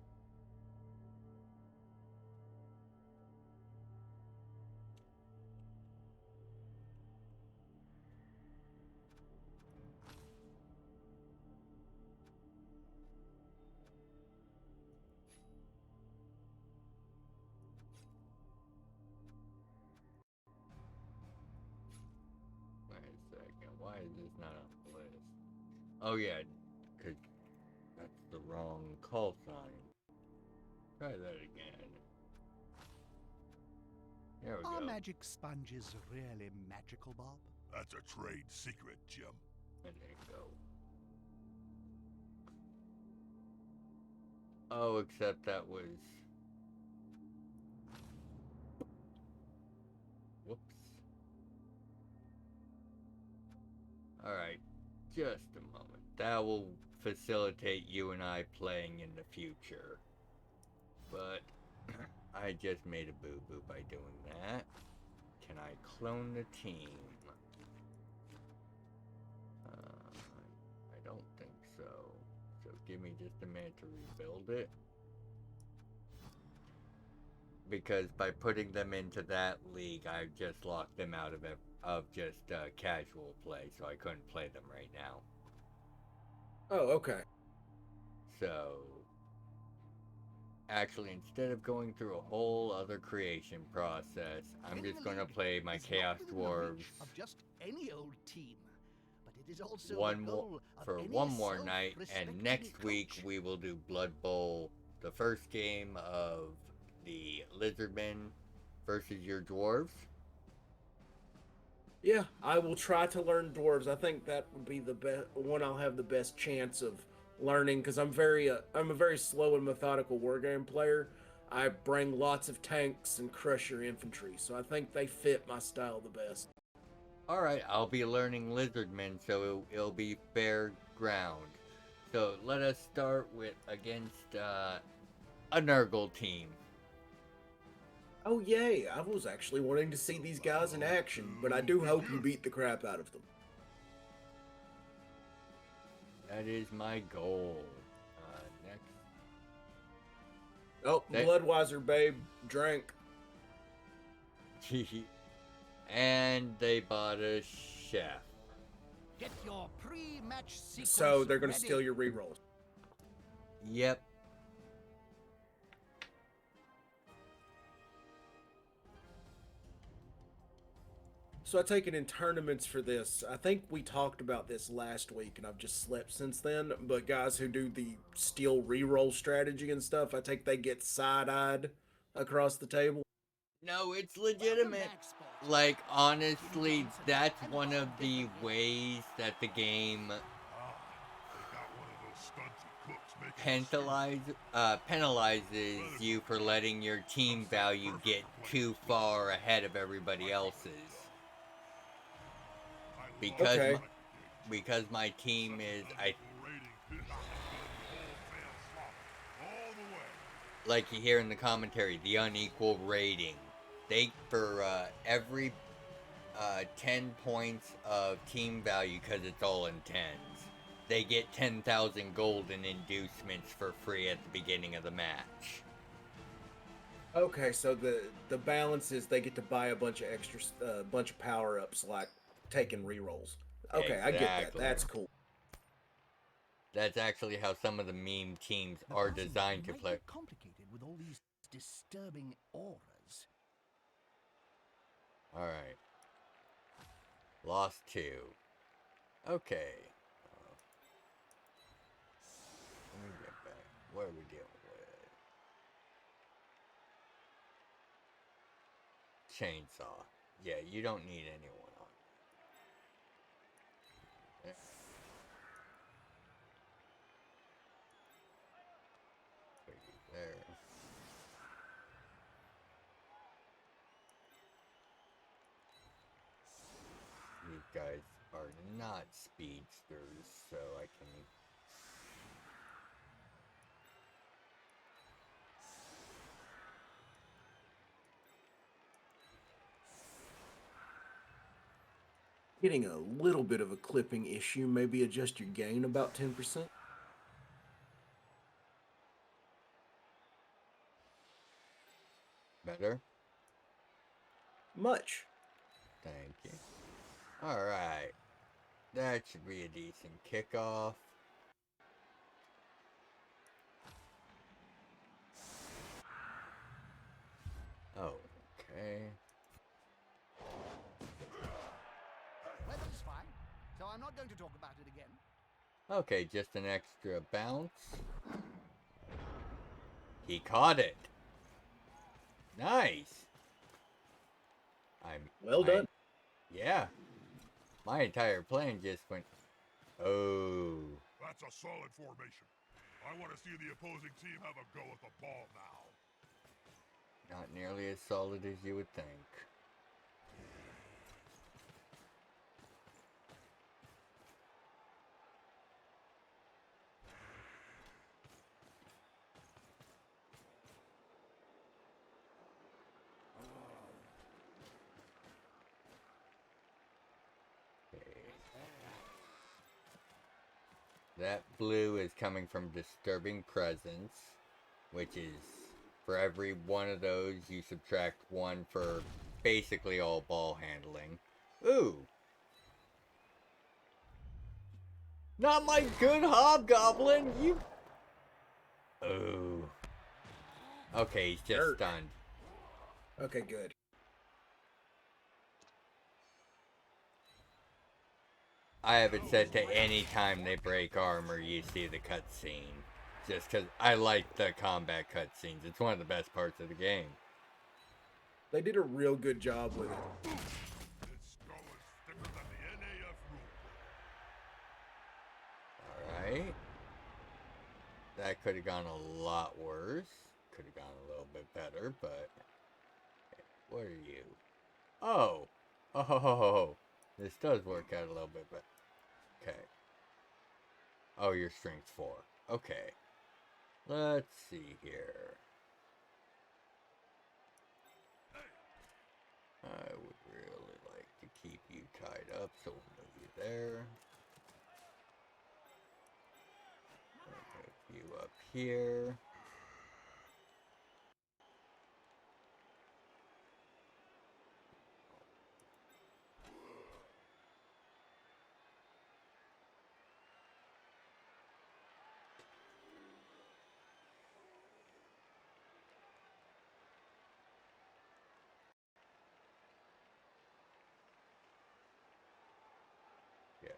Wait a second. Why is this not on the list? Oh yeah, because that's the wrong call sign. Try that again. There we Are go. magic sponges really magical, Bob? That's a trade secret, Jim. And there you go. Oh, except that was... Whoops. Alright, just a moment. That will facilitate you and I playing in the future. But I just made a boo-boo by doing that. Can I clone the team? I don't think so. So give me just a minute to rebuild it. Because by putting them into that league, I've just locked them out of just casual play, so I couldn't play them right now. Oh, okay. So, actually, instead of going through a whole other creation process, I'm Winning just the going to league play my is Chaos not within the Dwarves reach of just any old team, but it is also one the more goal of for any one more night, and self-respecting next week coach. we will do Blood Bowl, the first game of the Lizardmen versus your dwarves. Yeah, I will try to learn dwarves. I think that would be the best one. I'll have the best chance of learning because I'm a very slow and methodical wargame player. I bring lots of tanks and crusher infantry, so I think they fit my style the best. Alright, I'll be learning Lizardmen, so it'll be fair ground. So let us start with against a Nurgle team. Oh yay! I was actually wanting to see these guys in action, but I do hope you beat the crap out of them. That is my goal. Next. Oh, Bloodweiser, babe, drank. And they bought a chef. Get your pre-match sequence So they're gonna ready. steal your rerolls. Yep. So I take it in tournaments for this. I think we talked about this last week, and I've just slept since then. But guys who do the steal reroll strategy and stuff, I take they get side-eyed across the table. No, it's legitimate. Like, honestly, that's one of the ways that the game penalizes you for letting your team value get too far ahead of everybody else's. Because Okay. because my team is, like you hear in the commentary, the unequal rating. They, for every 10 points of team value, because it's all in tens, they get 10,000 gold in inducements for free at the beginning of the match. Okay, so the balance is they get to buy a bunch of extra, bunch of power ups like taking rerolls. Okay, I get that. Exactly. That's cool. That's actually how some of the meme teams The are puzzle designed to might play. get complicated with all these disturbing auras. Alright. Lost 2. Okay. Let me get back. What are we dealing with? Chainsaw. Yeah, you don't need anyone on. There. Put you there. These guys are not speedsters, so I can... Getting a little bit of a clipping issue. Maybe adjust your gain about 10%. Better? Much. Thank you. Alright. That should be a decent kickoff. Oh, okay. Weather's fine, so I'm not going to talk about it again. Okay, just an extra bounce. He caught it. Nice. Well done. Yeah. My entire plan just went... Oh. That's a solid formation. I want to see the opposing team have a go at the ball now. Not nearly as solid as you would think. That blue is coming from Disturbing Presence, which is, for every one of those, you subtract one for basically all ball handling. Ooh! Not my good Hobgoblin! You... Ooh. Okay, he's just Dirt. stunned. Okay, good. I have it set to any time they break armor, you see the cutscene. Just because I like the combat cutscenes. It's one of the best parts of the game. They did a real good job with it. This skull is thicker than the NAF rule. Alright. That could have gone a lot worse. Could have gone a little bit better, but... What are you? Oh! Oh! This does work out a little bit better. Okay. Oh, you're strength 4. Okay. Let's see here. I would really like to keep you tied up, so we'll move you there. I'll move you up here. Yes.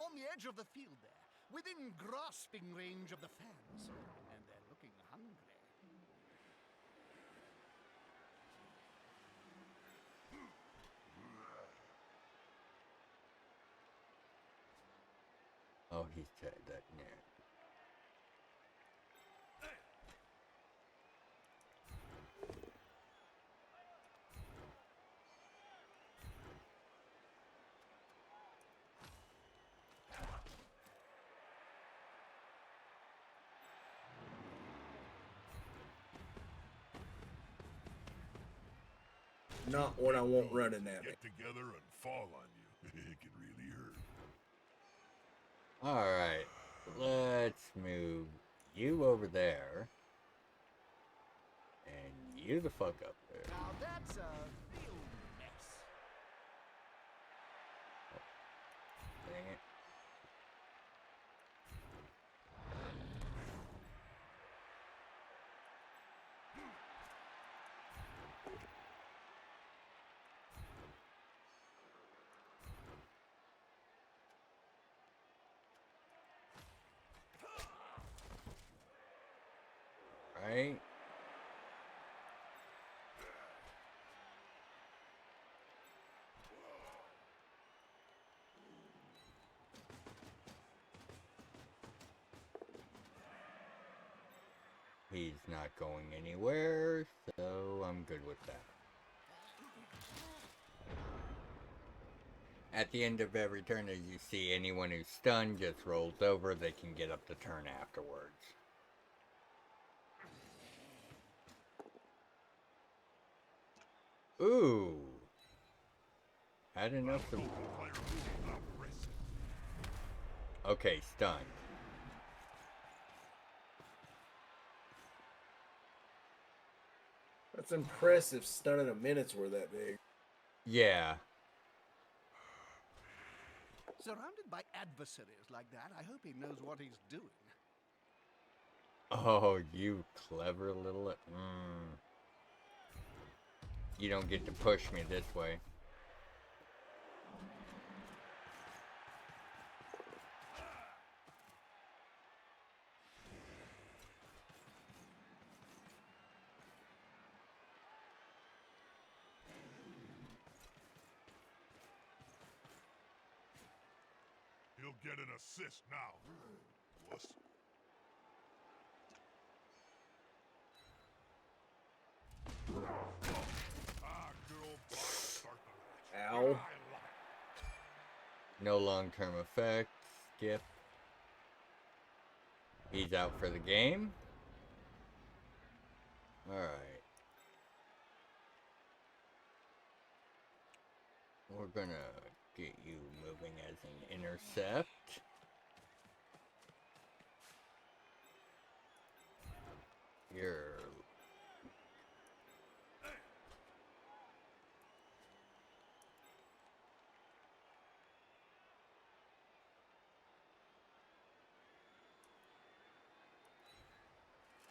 On the edge of the field there, within grasping range of the fans. And they're looking hungry. Oh, he's dead. That yeah. Not what I want running at me. Get together and fall on you. It can really hurt. Alright. Let's move you over there. And you the fuck up there. Now that's a real mess. Dang it. Right? He's not going anywhere, so I'm good with that. At the end of every turn, as you see, anyone who's stunned just rolls over, they can get up the turn afterwards. Ooh. Had enough to... Okay, stunned. That's impressive. Stunning a minute's were that big. Yeah. Surrounded by adversaries like that, I hope he knows what he's doing. Oh, you clever little... You don't get to push me this way. He'll get an assist now. Wuss. Good old Bart start the match. Ow. No long-term effect. Skip. He's out for the game. Alright. We're gonna get you moving as an intercept. You're...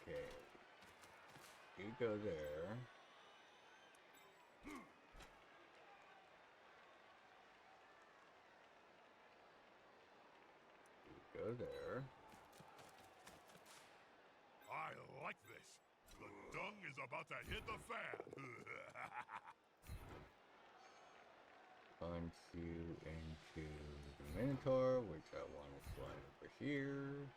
Okay. You go there. You go there. I like this. The dung is about to hit the fan. Punch you into the Minotaur, which I want to slide over here.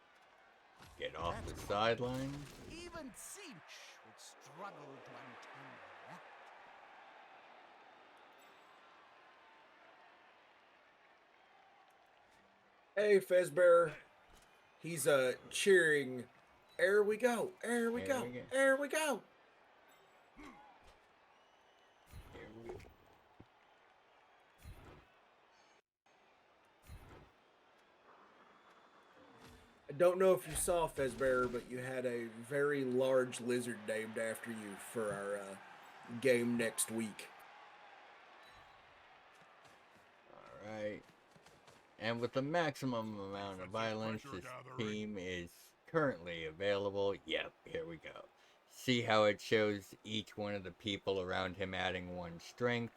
Get off the sideline. Even Cinch would struggle to untangle that. Hey, Fezbear. He's cheering. There we go. There we go. There we go. Here we go. I don't know if you saw Fezbear, but you had a very large lizard named after you for our game next week. Alright. And with the maximum amount of violence, this team is currently available. Yep, here we go. See how it shows each one of the people around him adding 1 strength?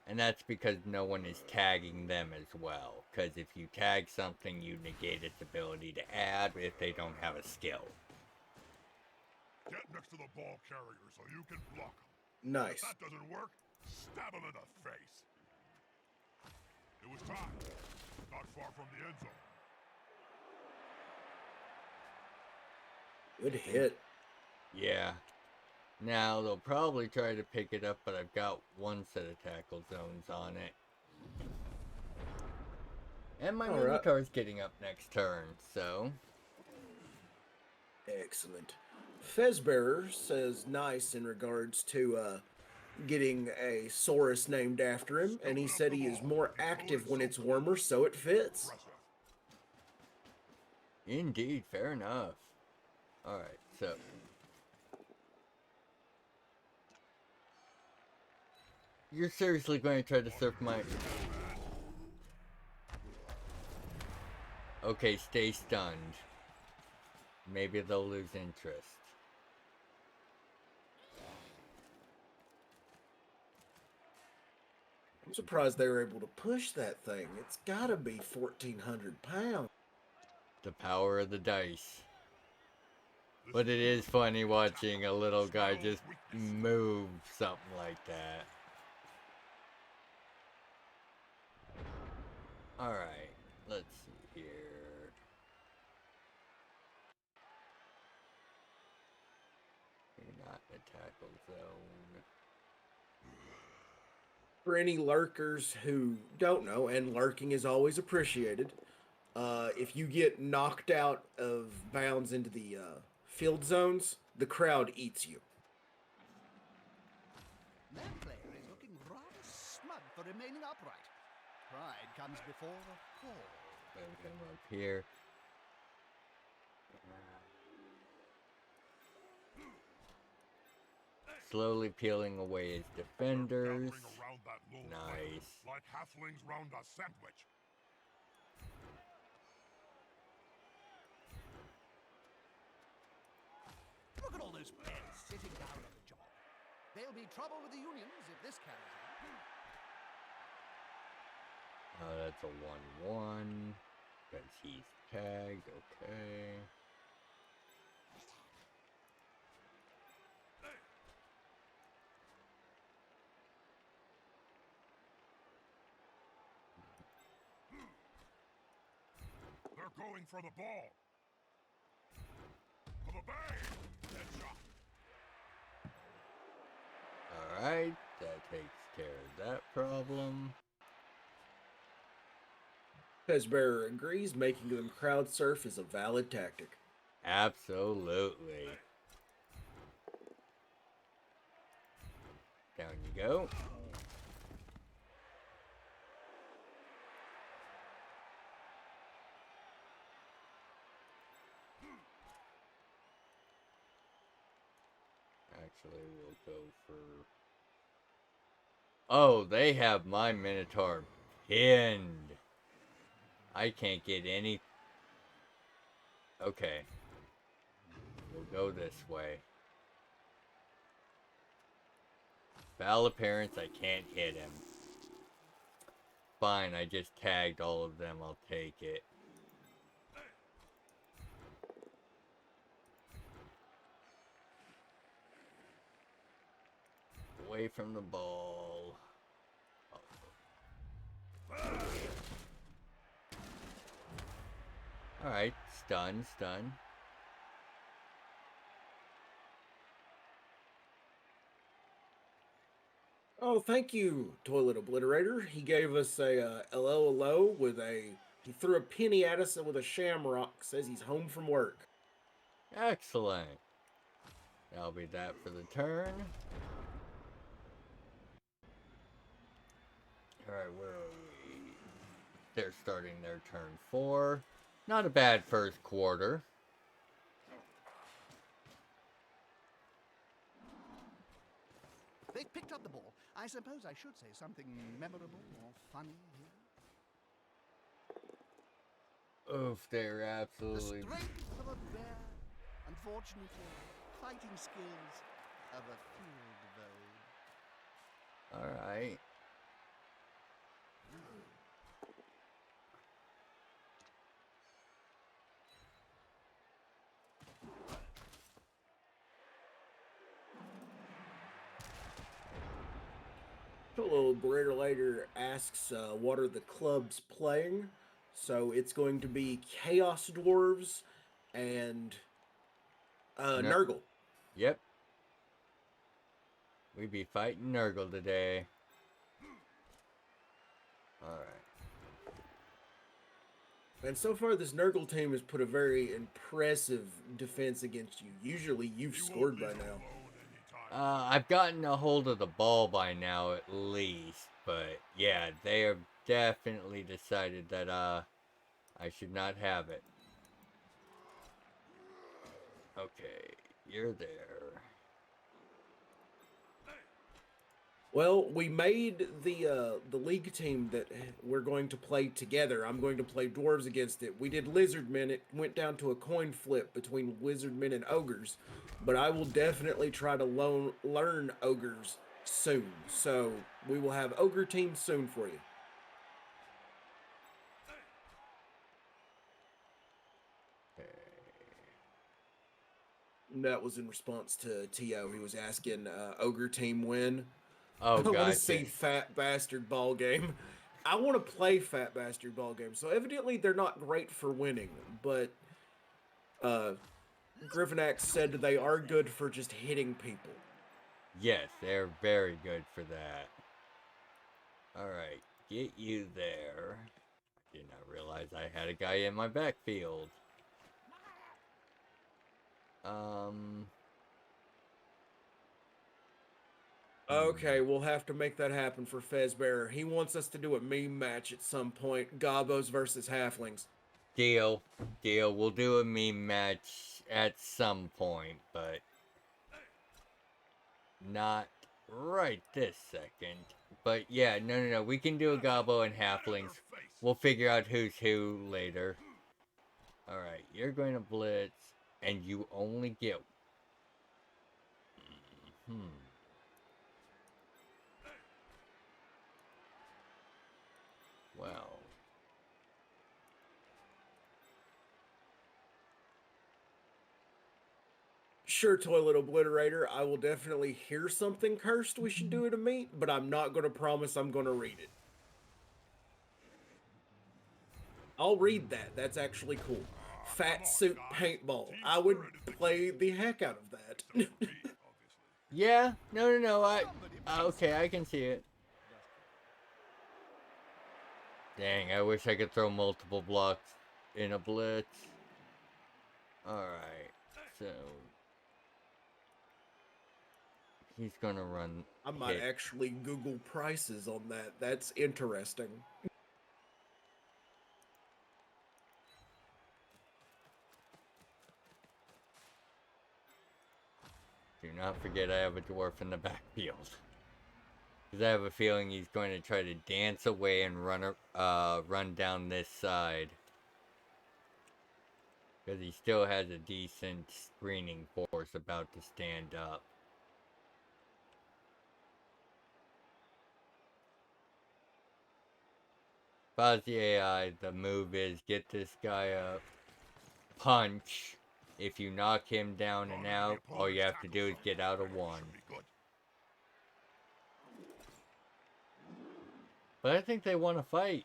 And that's because no one is tagging them as well. Because if you tag something, you negate its ability to add if they don't have a skill. Get next to the ball carrier so you can block him. Nice. If that doesn't work, stab him in the face. It was time. Not far from the end zone. Good hit. Yeah. Now, they'll probably try to pick it up, but I've got 1 set of tackle zones on it. And my Minotaur's getting up next turn, so... Excellent. Fezbearer says nice in regards to getting a Saurus named after him, and he said he is more active when it's warmer, so it fits. Indeed, fair enough. Alright, so... You're seriously going to try to surf my... Okay, stay stunned. Maybe they'll lose interest. I'm surprised they were able to push that thing. It's gotta be 1,400 pounds. The power of the dice. But it is funny watching a little guy just move something like that. Alright, let's see here. You're not in the tackle zone. For any lurkers who don't know, and lurking is always appreciated, if you get knocked out of bounds into the field zones, the crowd eats you. That player is looking remaining upright. Pride comes before a fall. Move him up here. Slowly peeling away his defenders. Gathering around that lone Nice. player, like halflings round a sandwich. Look at all those players sitting down on the job. There'll be trouble with the unions if this carries on. Oh, that's a 1-1. Because he's tagged. Okay. They're going for the ball. For the bang! Headshot. Alright, that takes care of that problem. Pesbearer agrees, making them crowd surf is a valid tactic. Absolutely. Down you go. Actually, we'll go for... Oh, they have my Minotaur pinned. I can't get any... Okay. We'll go this way. Foul appearance, I can't hit him. Fine, I just tagged all of them, I'll take it. Away from the ball. Alright, stun. Oh, thank you, Toilet Obliterator. He gave us a hello with a... He threw a penny at us with a shamrock. Says he's home from work. Excellent. That'll be that for the turn. Alright, where are we? They're starting their turn 4. Not a bad first quarter. They've picked up the ball. I suppose I should say something memorable or funny here. Oof, they're The absolutely... strength of a bear, unfortunately, fighting skills of a field bow. Alright. Toilet Obliterator asks, what are the clubs playing? So it's going to be Chaos Dwarves and Nurgle. Yep. We be fighting Nurgle today. Alright. And so far, this Nurgle team has put a very impressive defense against you. Usually, you've scored by now. I've gotten a hold of the ball by now at least, but yeah, they have definitely decided that I should not have it. Okay, you're there. Well, we made the league team that we're going to play together. I'm going to play dwarves against it. We did lizardmen. It went down to a coin flip between wizardmen and ogres, but I will definitely try to learn ogres soon. So we will have ogre team soon for you. That was in response to T.O. He was asking, ogre team win. Oh, I want gotcha. to see Fat Bastard Ball Game. I want to play Fat Bastard Ball Game. So evidently they're not great for winning, but Griffinax said they are good for just hitting people. Yes, they're very good for that. Alright, get you there. I did not realize I had a guy in my backfield. Okay, we'll have to make that happen for Fezbearer. He wants us to do a meme match at some point. Gobos versus Halflings. Deal. Deal. We'll do a meme match at some point, but not right this second. But yeah, no. We can do a Gobbo and Halflings. We'll figure out who's who later. Alright, you're going to blitz, and you only get... Well... Sure, Toilet Obliterator, I will definitely hear something cursed we should do at a meet, but I'm not going to promise I'm going to read it. I'll read that. That's actually cool. Fat Suit Paintball. I would play the heck out of that. Yeah, no. Okay, I can see it. Dang, I wish I could throw multiple blocks in a blitz. Alright, so... He's gonna run... I might actually Google prices on that. That's interesting. Do not forget I have a dwarf in the backfield. Because I have a feeling he's going to try to dance away and run down this side. Because he still has a decent screening force about to stand up. Pause the AI, the move is get this guy up, punch. If you knock him down and out, all you have to do is get out of one. But I think they want to fight.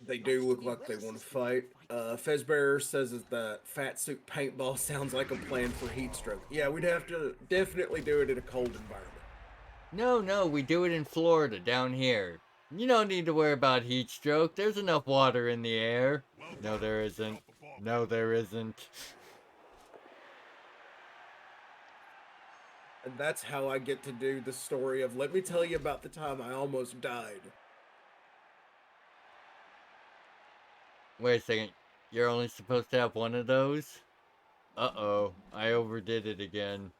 They do look like they want to fight. Fezbearer says that Fat Suit Paintball sounds like a plan for heat stroke. Yeah, we'd have to definitely do it in a cold environment. No, we do it in Florida, down here. You don't need to worry about heat stroke. There's enough water in the air. No, there isn't. No, there isn't. And that's how I get to do the story of, let me tell you about the time I almost died. Wait a second. You're only supposed to have one of those? Uh-oh. I overdid it again.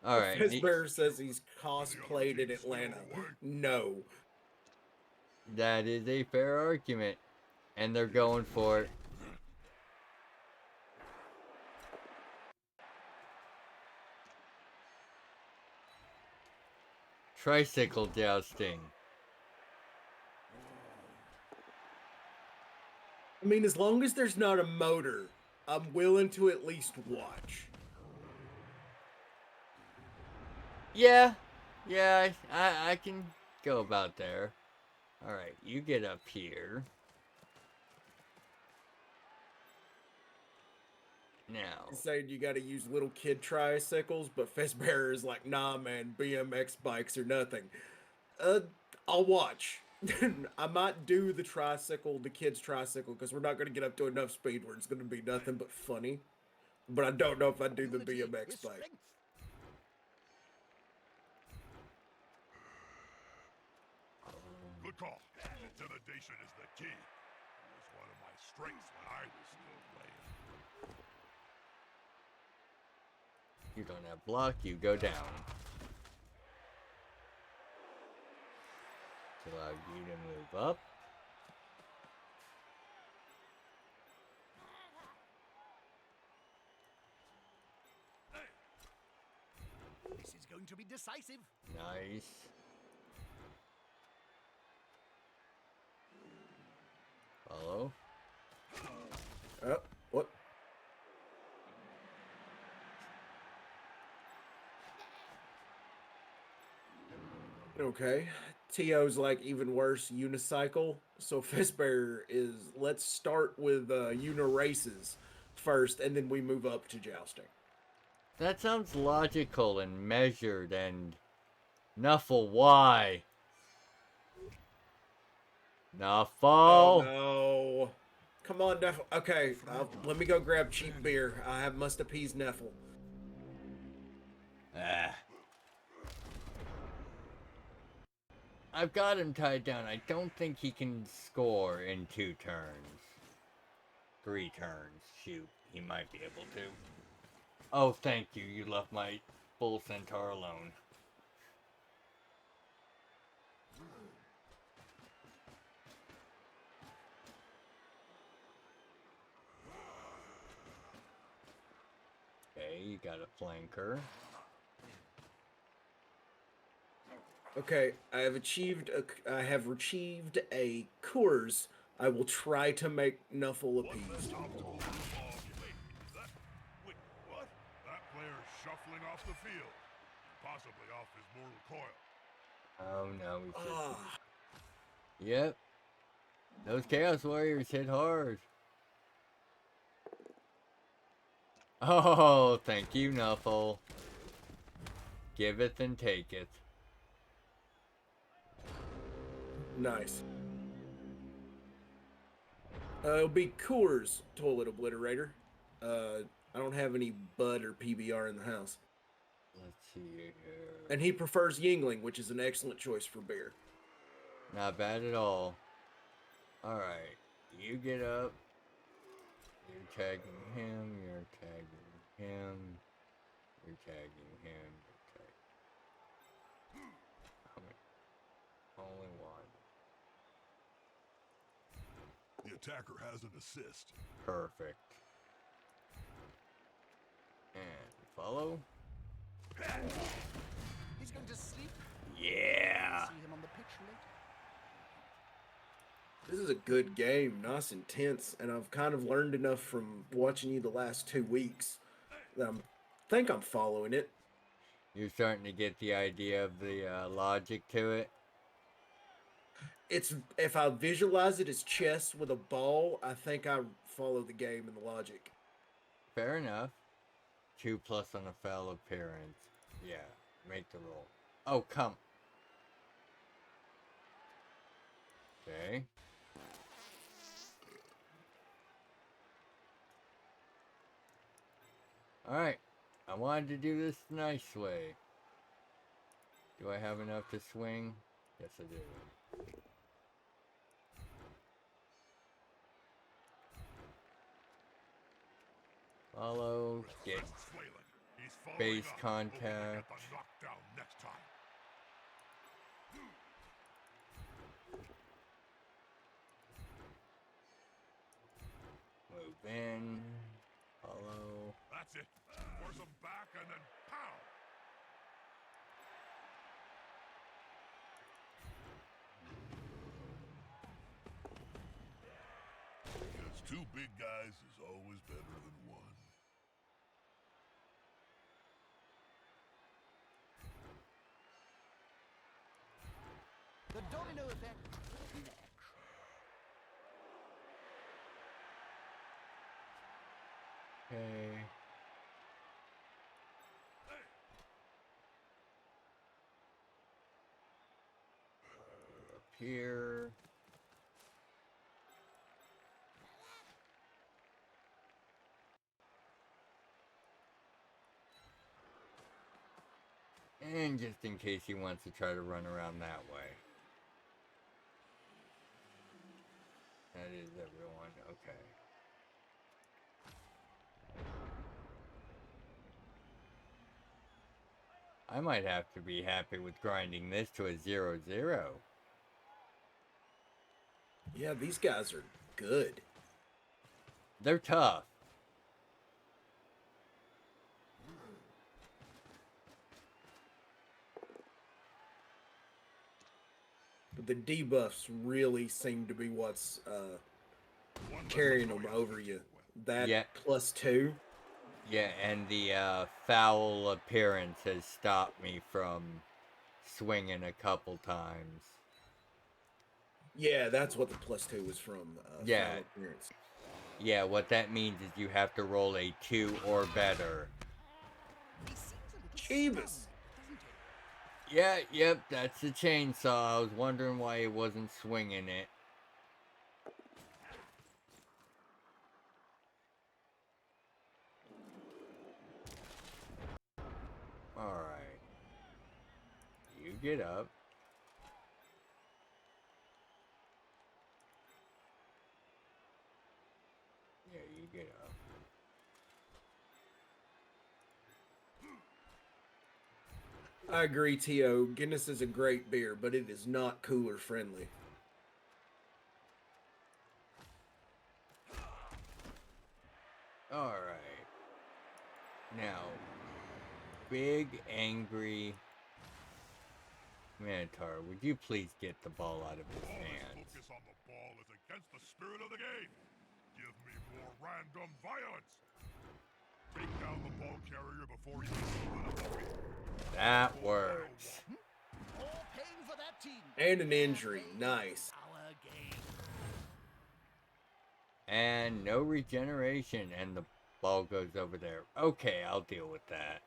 Alright. Fizbear says he's cosplayed in Atlanta. No. That is a fair argument. And they're going for it. Tricycle jousting. I mean, as long as there's not a motor, I'm willing to at least watch. Yeah, I can go about there. Alright, you get up here. Now. Saying you gotta use little kid tricycles, but Fezbearer is like, nah man, BMX bikes or nothing. I'll watch. I might do the kid's tricycle, because we're not gonna get up to enough speed where it's gonna be nothing but funny. But I don't know if I do the BMX bike. Good call. Intimidation is the key. It was one of my strengths when I was still playing. You don't have block, you go down. To allow you to move up. This is going to be decisive. Nice. Follow. What? Okay. TO's like even worse, unicycle. So Fistbearer is, let's start with races first, and then we move up to jousting. That sounds logical and measured and... Nuffle, why? Nuffle! Oh no. Come on, Neffel. Okay, let me go grab cheap beer. Must appease Neffel. Ah. I've got him tied down. I don't think he can score in 2 turns. 3 turns. Shoot, he might be able to. Oh, thank you. You left my bull centaur alone. Okay, you got a flanker. Okay, I have achieved a Coors. I will try to make Nuffle appeased. Wait, what? That player's shuffling off the field. Possibly off his mortal coil. Oh no, we should. Yep. Those Chaos Warriors hit hard. Oh, thank you, Nuffle. Giveth and taketh. Nice. It'll be Coors Toilet Obliterator. I don't have any Bud or PBR in the house. Let's see here. And he prefers Yingling, which is an excellent choice for beer. Not bad at all. Alright, you get up. You're tagging him, you're tagging him, you're tagging him, you're tagging... Only one. The attacker has an assist. Perfect. And follow. He's going to sleep. Yeah! See him on the pitch later. This is a good game, nice and tense, and I've kind of learned enough from watching you the last 2 weeks that I think I'm following it. You're starting to get the idea of the logic to it. It's if I visualize it as chess with a ball, I think I follow the game and the logic. Fair enough. 2+ on a foul appearance. Yeah, make the roll. Oh, come. Okay. Alright. I wanted to do this the nice way. Do I have enough to swing? Yes, I do. Follow, get base contact. Move in, follow. That's it. Force him back and then pow. Because 2 big guys is always better than 1. The domino effect in action. Okay. Up here. And just in case he wants to try to run around that way. That is everyone. Okay. I might have to be happy with grinding this to a 0-0. Yeah, these guys are good. They're tough. But the debuffs really seem to be what's carrying them over you. That Yeah. +2. Yeah, and the foul appearance has stopped me from swinging a couple times. Yeah, that's what the +2 was from. Yeah. Foul appearance. Yeah, what that means is you have to roll a 2 or better. He seems a little Jeebus. stunned, doesn't he? Yeah, yep, that's the chainsaw. I was wondering why he wasn't swinging it. Alright. You get up. Yeah, you get up. I agree, T.O. Guinness is a great beer, but it is not cooler friendly. Alright. Now, big, angry Minotaur, would you please get the ball out of his All this hands? focus on the ball is against the spirit of the game. Give me more random violence. Take down the ball carrier before you split up the field. That works. All pain for that team. And an injury. Nice. Our game. And no regeneration, and the ball goes over there. Okay, I'll deal with that.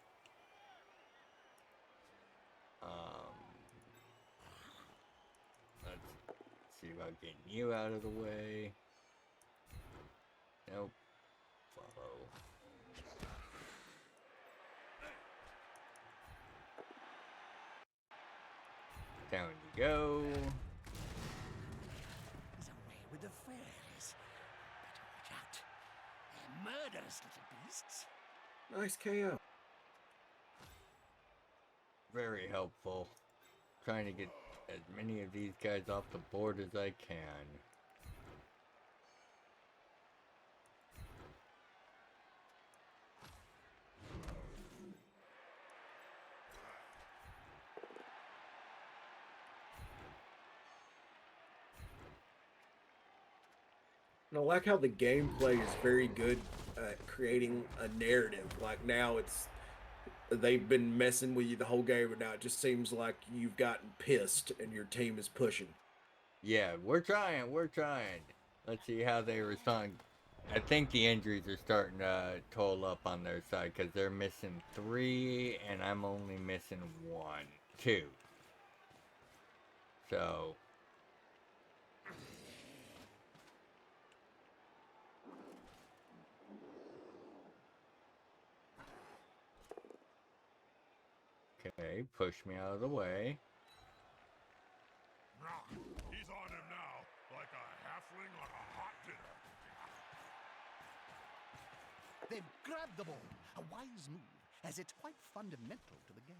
Let's see about getting you out of the way. Nope. Follow. Down you go. He's away with the fairies. Better watch out. They're murderous little beasts. Nice KO. Very helpful. Trying to get as many of these guys off the board as I can. And I like how the gameplay is very good at creating a narrative. Like now they've been messing with you the whole game, but now it just seems like you've gotten pissed and your team is pushing. Yeah, we're trying. Let's see how they respond. I think the injuries are starting to toll up on their side because they're missing 3 and I'm only missing 2. So... Okay, push me out of the way. He's on him now, like a halfling on a hot dinner. They've grabbed the ball. A wise move, as it's quite fundamental to the game.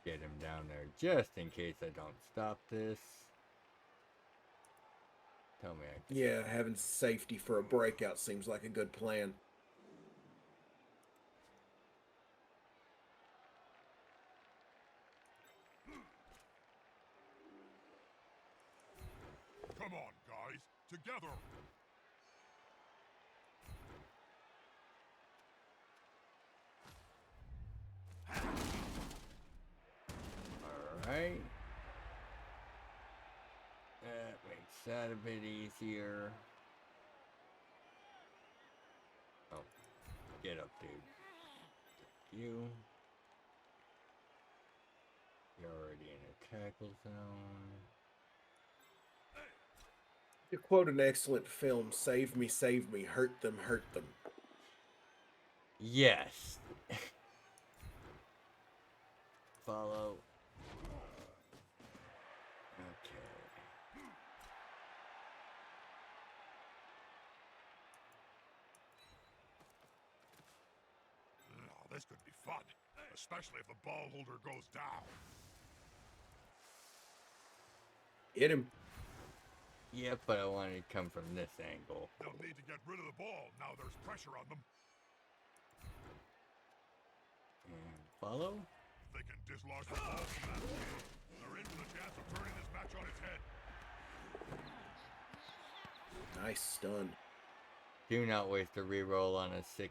Get him down there just in case I don't stop this. Tell me I can. Yeah, having safety for a breakout seems like a good plan. Come on, guys, together. Alright. That makes that a bit easier. Oh, get up, dude. You. You're already in a tackle zone. To quote an excellent film, save me, hurt them, hurt them. Yes. Follow. Okay. Oh, this could be fun, especially if the ball holder goes down. Hit him. Yep, but I wanted to come from this angle. They'll need to get rid of the ball. Now there's pressure on them. And follow. If they can dislodge the ball from that field, they're in for the chance of turning this match on its head. Nice stun. Do not waste a reroll on a 6+.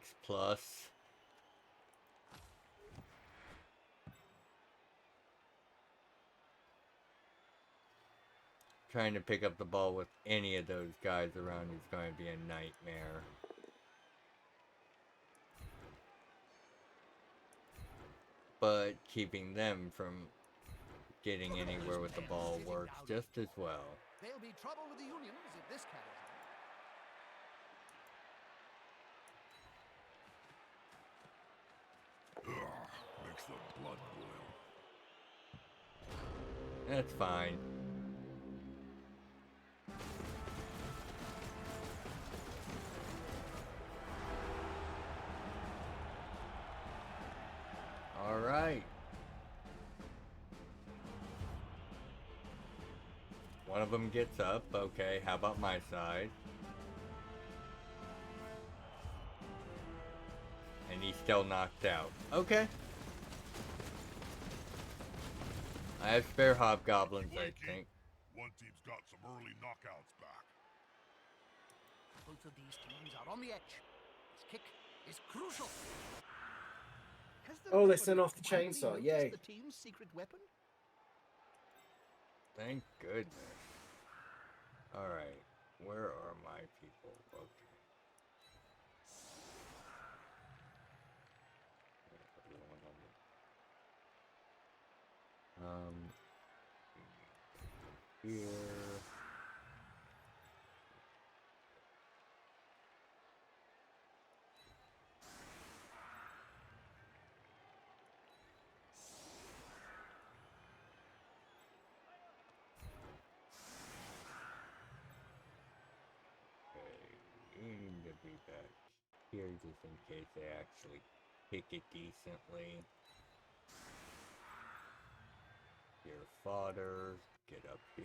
Trying to pick up the ball with any of those guys around is going to be a nightmare. But keeping them from getting anywhere with the ball works just as well. There'll be trouble with the unions if this carries on. Makes the blood boil. That's fine. All right. One of them gets up. Okay, how about my side? And he's still knocked out. Okay. I have spare hobgoblins, I think. One team's got some early knockouts back. Both of these teams are on the edge. This kick is crucial. Has the Oh, they referee sent off the finally chainsaw, noticed yay. The team's secret weapon? Thank goodness. Alright, where are my people? Okay. Here. Aim to be back here just in case they actually pick it decently. Your fodder, get up here.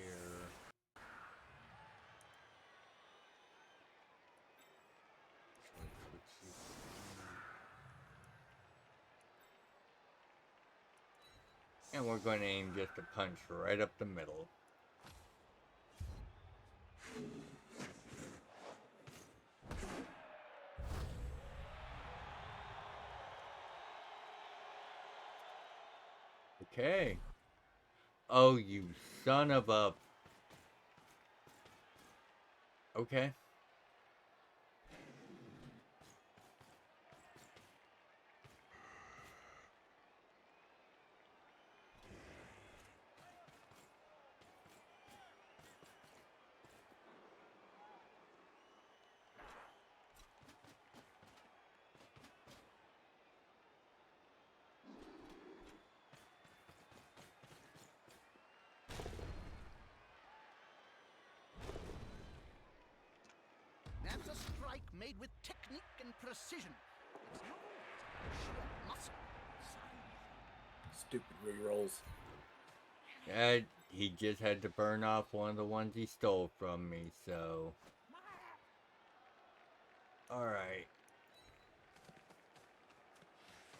And we're going to aim just a punch right up the middle. Okay. Oh, you son of a... Okay. That's a strike made with technique and precision. It's not always sheer muscle. Stupid re-rolls. He just had to burn off one of the ones he stole from me, so... Alright.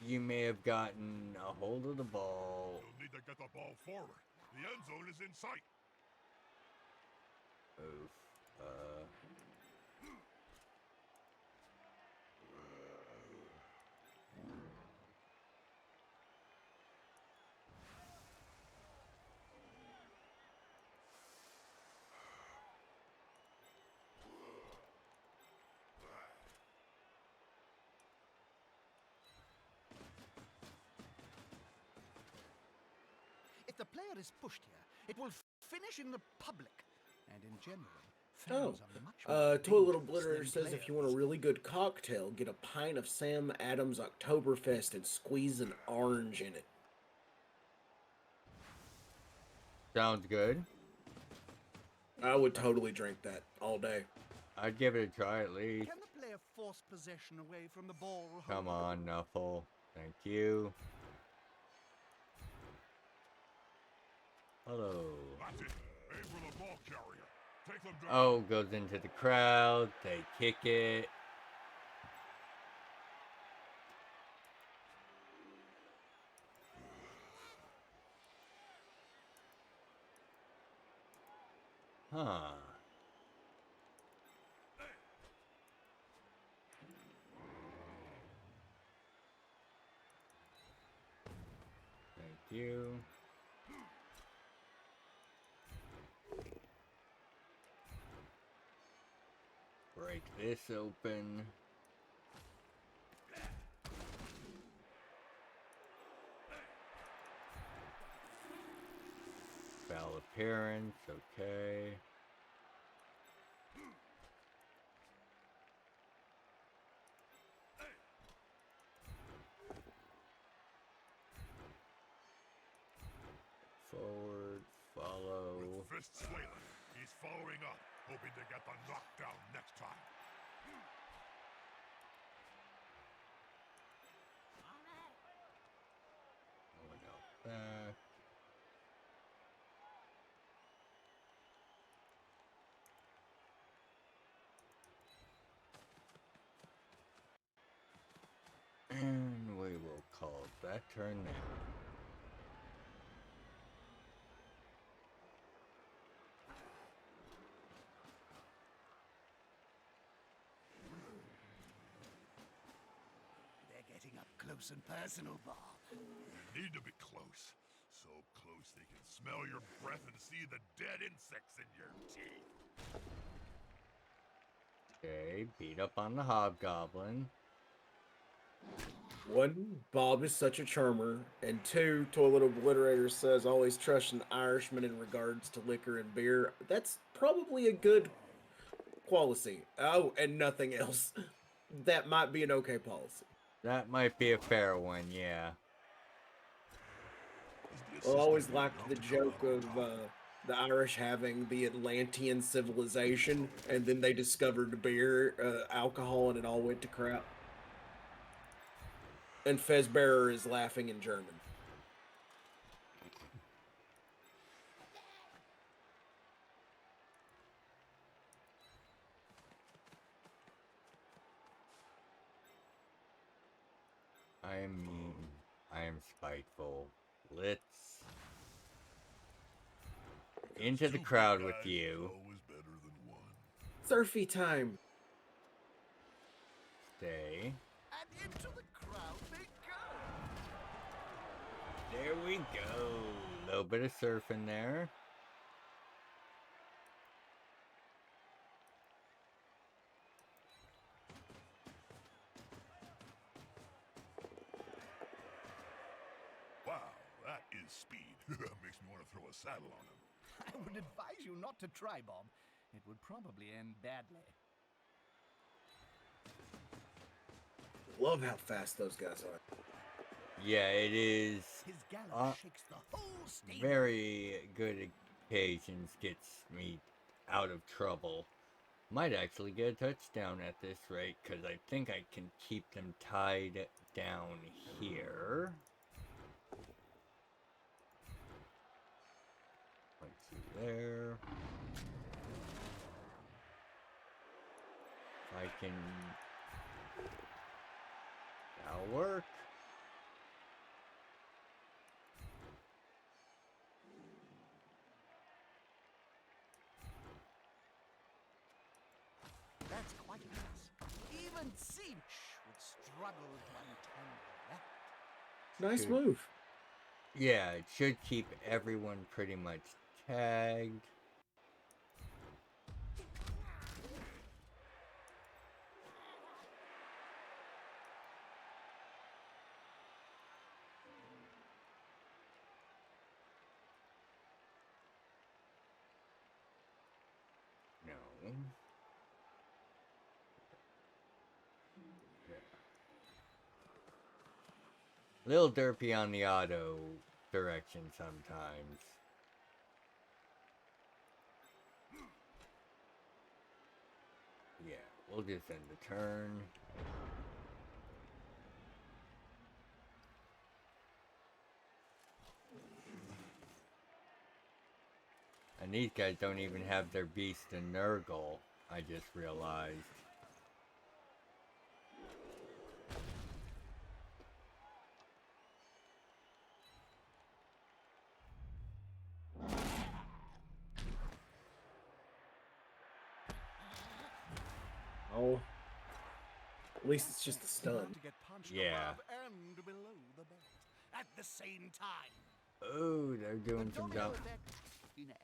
You may have gotten a hold of the ball. You'll need to get the ball forward. The end zone is in sight. Oof. If the player is pushed here, it will finish in the public. And in general, Oh, fans are much more Toy Little dangerous Blitter than says if you want a players. really good cocktail, get a pint of Sam Adams Oktoberfest and squeeze an orange in it. Sounds good. I would totally drink that all day. I'd give it a try at least. Can the player force possession away from the ball? Come holder? on, Nuffle. Thank you. Hello. That's it. Aim for the ball carrier. Take them down. Oh, goes into the crowd. They kick it. Huh. Thank you. break this open. Foul appearance, okay. Forward, follow. With fists flailing, he's following up, hoping to get the knockdown next time. Going out back. And we will call that turn there. They're getting up close and personal, Bob. Need to be close. So close they can smell your breath and see the dead insects in your teeth. Okay, beat up on the hobgoblin. One, Bob is such a charmer, and two, Toilet Obliterator says always trust an Irishman in regards to liquor and beer. That's probably a good policy. Oh, and nothing else. That might be an okay policy. That might be a fair one, yeah. I always liked the joke of the Irish having the Atlantean civilization, and then they discovered beer, alcohol, and it all went to crap. And Fezbearer is laughing in German. I am mean. I am spiteful. Let's into the Two crowd good with guys you. is always better than one. Surfy time. Stay. And into the crowd they go. There we go. A little bit of surfing there. Wow, that is speed. Makes me want to throw a saddle on him. I would advise you not to try, Bob. It would probably end badly. Love how fast those guys are. Yeah, it is. His gallop shakes the whole stadium. Very good occasions gets me out of trouble. Might actually get a touchdown at this rate, because I think I can keep them tied down here. 1, 2 there. If I can... That'll work. That's quite a mess. Even Cinch would struggle to untangle that. Nice Good. move. Yeah, it should keep everyone pretty much tagged. No. Little derpy on the auto direction sometimes. Yeah, we'll just end the turn. And these guys don't even have their beast and Nurgle, I just realized. Oh. At least it's just a stun. To get punched Yeah. above and below the belt at the same time. Oh, they're doing The some domino dumb. effect in action.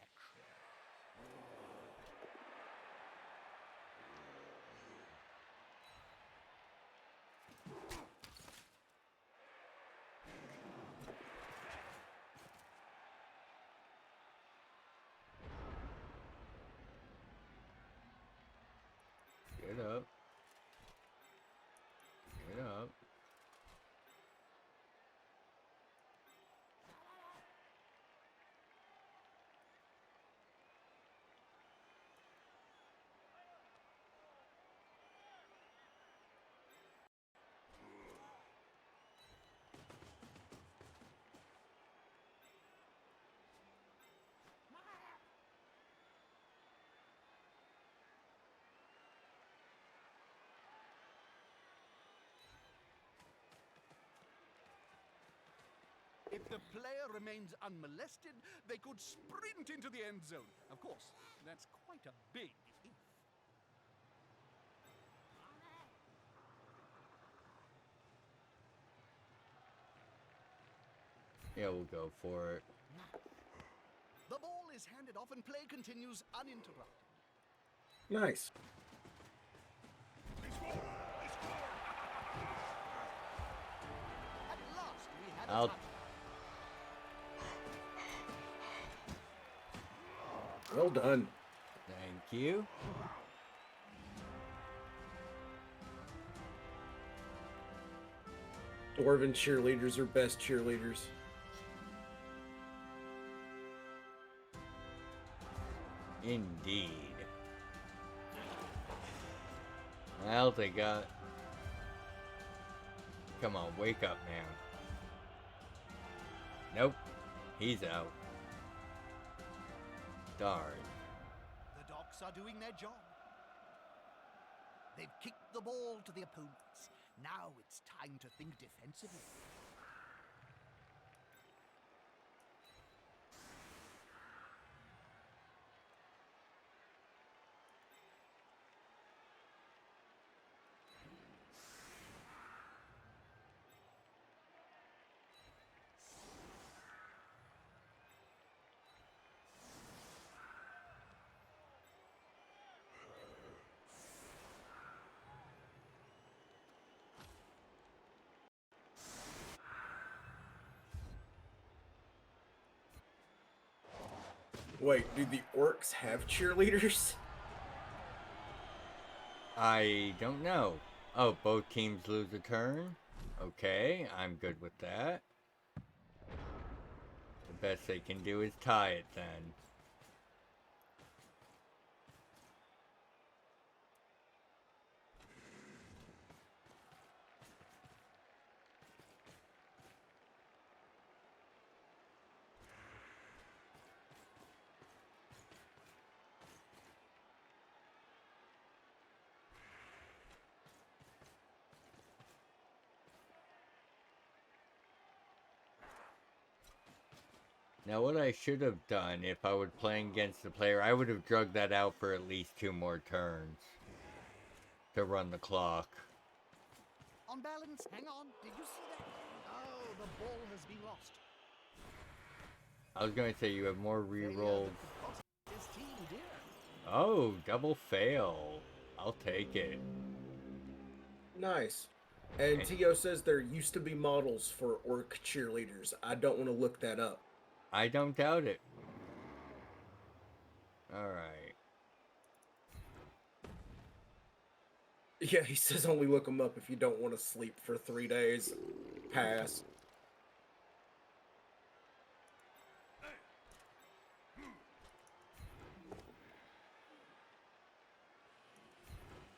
If the player remains unmolested, they could sprint into the end zone. Of course, that's quite a big if. Yeah, we'll go for it. The ball is handed off and play continues uninterrupted. Nice. At last, we had a I'll- touch. Well done. Thank you. Dwarven cheerleaders are best cheerleaders. Indeed. Well, they got... Come on, wake up, man. Nope. He's out. Darn. The Docs are doing their job. They've kicked the ball to the opponents. Now it's time to think defensively. Wait, do the orcs have cheerleaders? I don't know. Oh, both teams lose a turn? Okay, I'm good with that. The best they can do is tie it then. Now what I should have done if I was playing against the player, I would have drugged that out for at least 2 more turns to run the clock. On balance, hang on. Did you see that? Oh, the ball has been lost. I was going to say you have more rerolls. This team, dear. Oh, double fail. I'll take it. Nice. And Tio says there used to be models for orc cheerleaders. I don't want to look that up. I don't doubt it. Alright. Yeah, he says only look them up if you don't want to sleep for 3 days. Pass.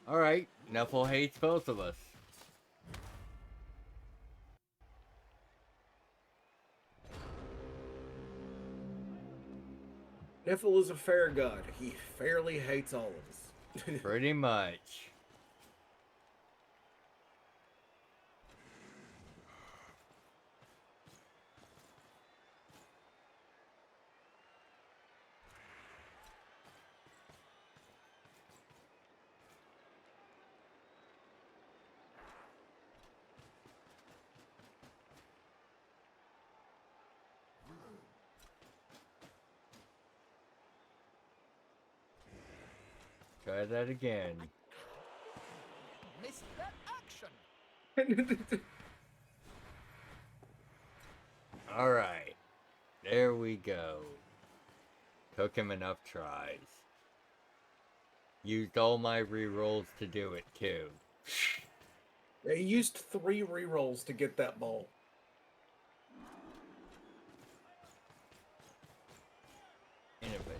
Alright, Nuffle hates both of us. Niffle is a fair god. He fairly hates all of us. Pretty much. Try that again. Missed that action. Alright. There we go. Took him enough tries. Used all my rerolls to do it too. Yeah, he used 3 rerolls to get that ball. Innovate.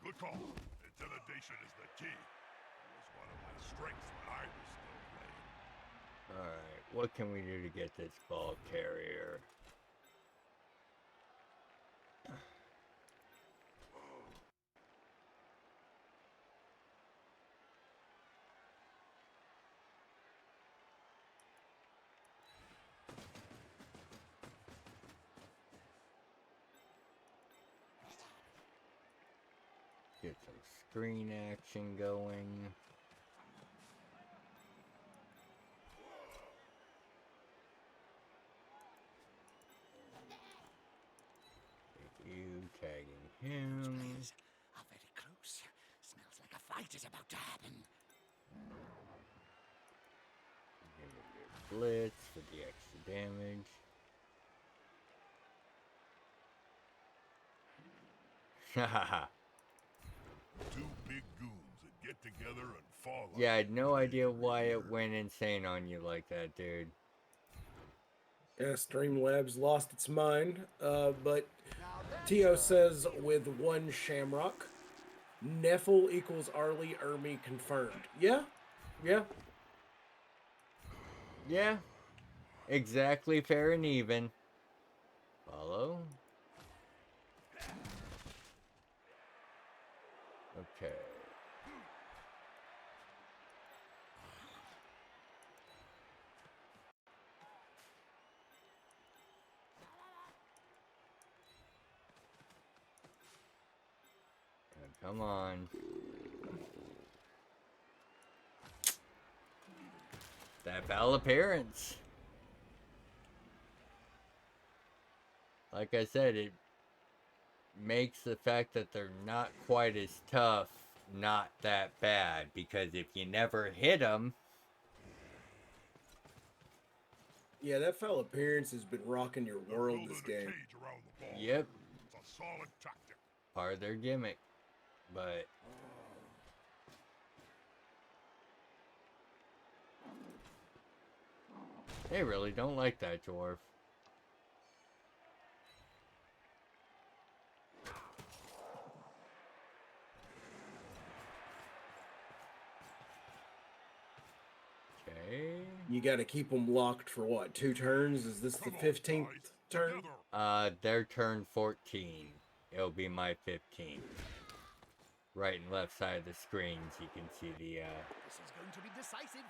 Good call. Intimidation is the key. one of my strengths when I was still playing. Alright, what can we do to get this ball carrier? Get some screen action going. You tagging him. Players are very close. Smells like a fight is about to happen. Give me your blitz for the extra damage. Hahaha. Two big goons that get together and fall. Yeah, I had no idea why it went insane on you like that, dude. Yeah, Streamlabs lost its mind, but Tio says with one Shamrock, Neffel equals Arlie Ermy confirmed. Yeah, yeah. Yeah. Exactly fair and even. Follow. Okay. Come on. That foul appearance. Like I said, it makes the fact that they're not quite as tough not that bad. Because if you never hit them... Yeah, that foul appearance has been rocking your They're world building this a game. cage around the ball. Yep. It's a solid tactic. Part of their gimmick. But... they really don't like that dwarf. Okay. You got to keep them locked for what, 2 turns? Is this the Come on, 15th guys, turn? together. Their turn 14. It'll be my 15. Right and left side of the screens, you can see the This is going to be decisive.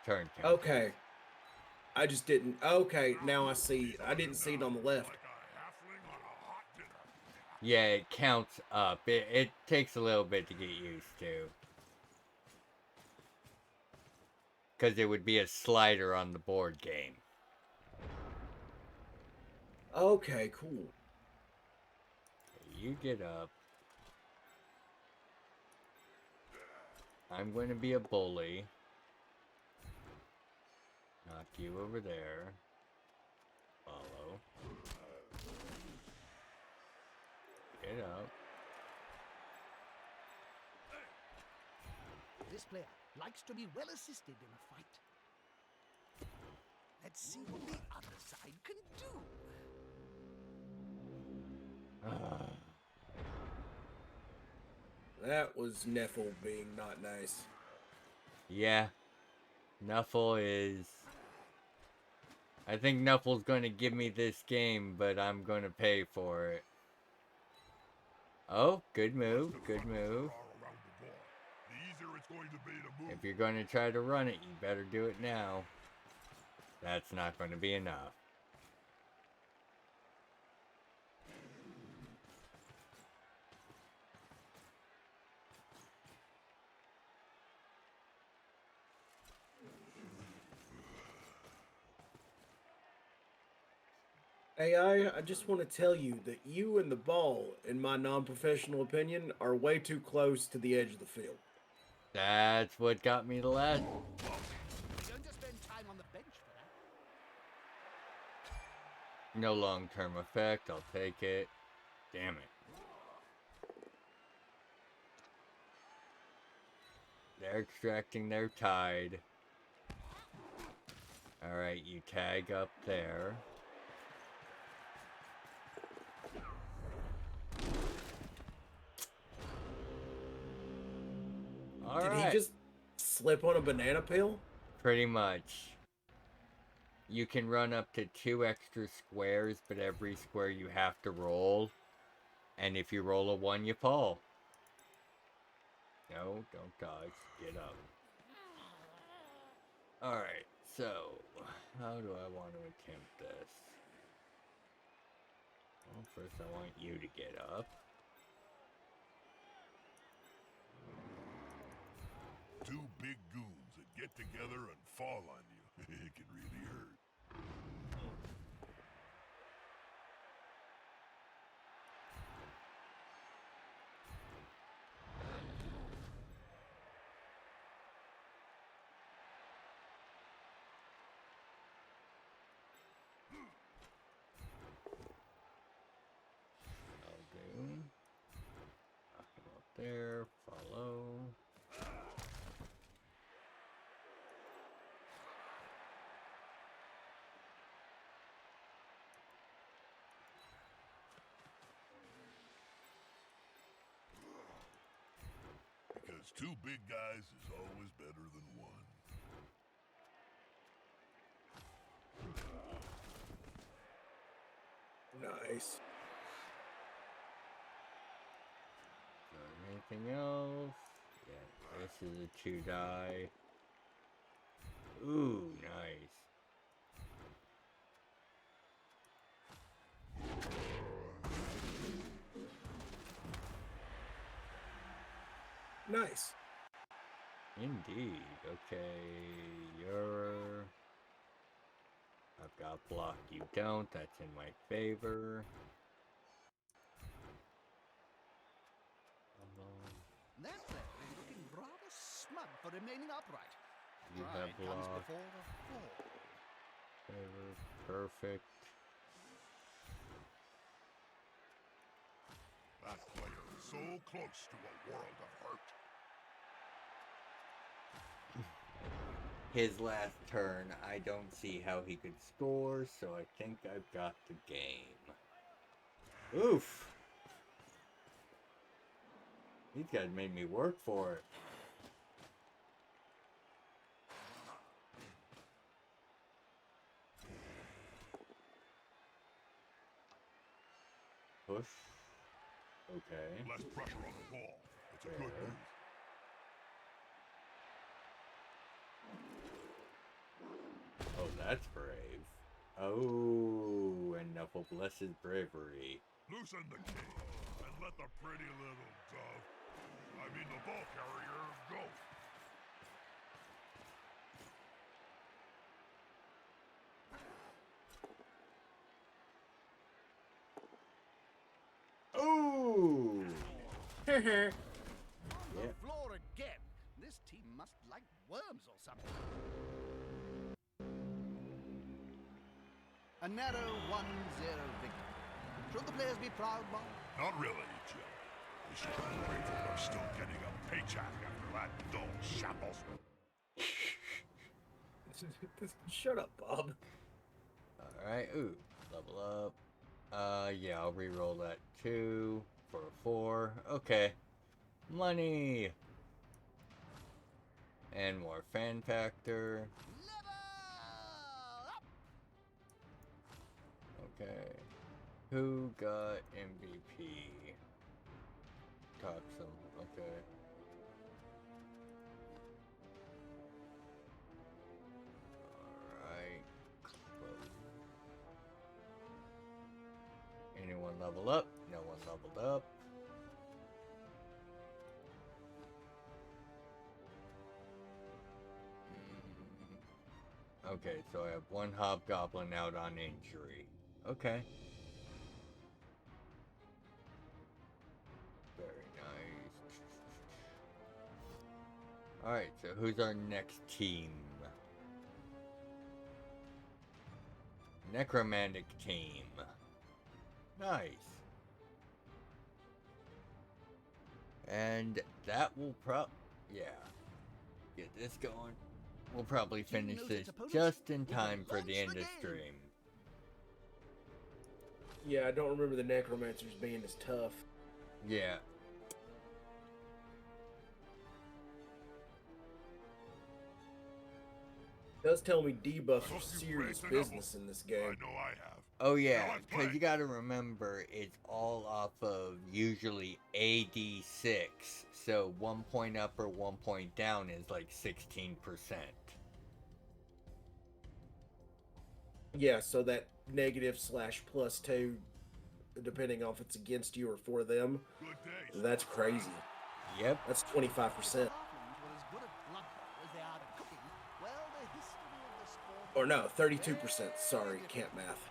turn count. Okay. I just didn't. Okay, now I see. I didn't see it on the left. Like a halfling on a hot dinner. Yeah, it counts up. It takes a little bit to get used to. Because it would be a slider on the board game. Okay, cool. You get up. I'm going to be a bully. Knock you over there. Follow. Get up. This player likes to be well assisted in a fight. Let's see what the other side can do. That was Neffel being not nice. Yeah. Nuffle is... I think Nuffle's going to give me this game, but I'm going to pay for it. Oh, good move, good move. Around the ball. The easier it's going to be to move. If you're going to try to run it, you better do it now. That's not going to be enough. AI, I just want to tell you that you and the ball, in my non-professional opinion, are way too close to the edge of the field. That's what got me the last. You're going to spend time on the bench for that. No long-term effect. I'll take it. Damn it. They're extracting their tide. Alright, you tag up there. Did he Alright. just flip on a banana peel? Pretty much. You can run up to 2 extra squares, but every square you have to roll. And if you roll a 1, you fall. No, don't dodge. Get up. Alright, so how do I want to attempt this? Well, first I want you to get up. Two big goons that get together and fall on you. It can really hurt. I'll do. Knock him up there. Follow. Because two big guys is always better than one. Nice. Anything else? Yeah, this is a 2 die. Ooh, nice. Nice. Indeed. Okay, you're... I've got block, you don't. That's in my favor. That player is looking rather smug for remaining upright. You Pride have comes block. before a fall. Favor. Perfect. That player is so close to a world of hurt. His last turn, I don't see how he could score, so I think I've got the game. Oof! These guys made me work for it. Push. Okay. Less pressure on the ball. It's a good move. Oh, that's brave. Oh, and Nuffle bless his bravery. Loosen the cage and let the pretty little dove, I mean the ball carrier, go. Ooh! On the Yeah. floor again. This team must like worms or something. A narrow 1-0 victory. Should the players be proud, Bob? Not really, Jim. We should be grateful we're still getting a paycheck after that dull shambles. Shut up, Bob. Alright, ooh, level up. Yeah, I'll re-roll that 2 for a 4. Okay. Money! And more fan factor. Level up! Okay. Who got MVP? Toxum, okay. Alright. Anyone level up? No one leveled up. Okay, so I have 1 hobgoblin out on injury. Okay. Very nice. Alright, so who's our next team? Necromantic team. Nice. And that will yeah. Get this going. We'll probably finish this just in time for the end of stream. Yeah, I don't remember the necromancers being as tough. Yeah. does tell me debuffs Hope are you serious praised enough. business in this I game. know I have. Oh yeah, Now let's because play. you gotta remember it's all off of usually AD6, so 1 point up or 1 point down is like 16%. Yeah, so that -/+2, depending on if it's against you or for them, Good day. that's crazy. Yep, That's If 25%. the Halflings were as good at BloodBowl as they are at cooking, well, the history of the sport... Or no, 32%. Sorry, can't math.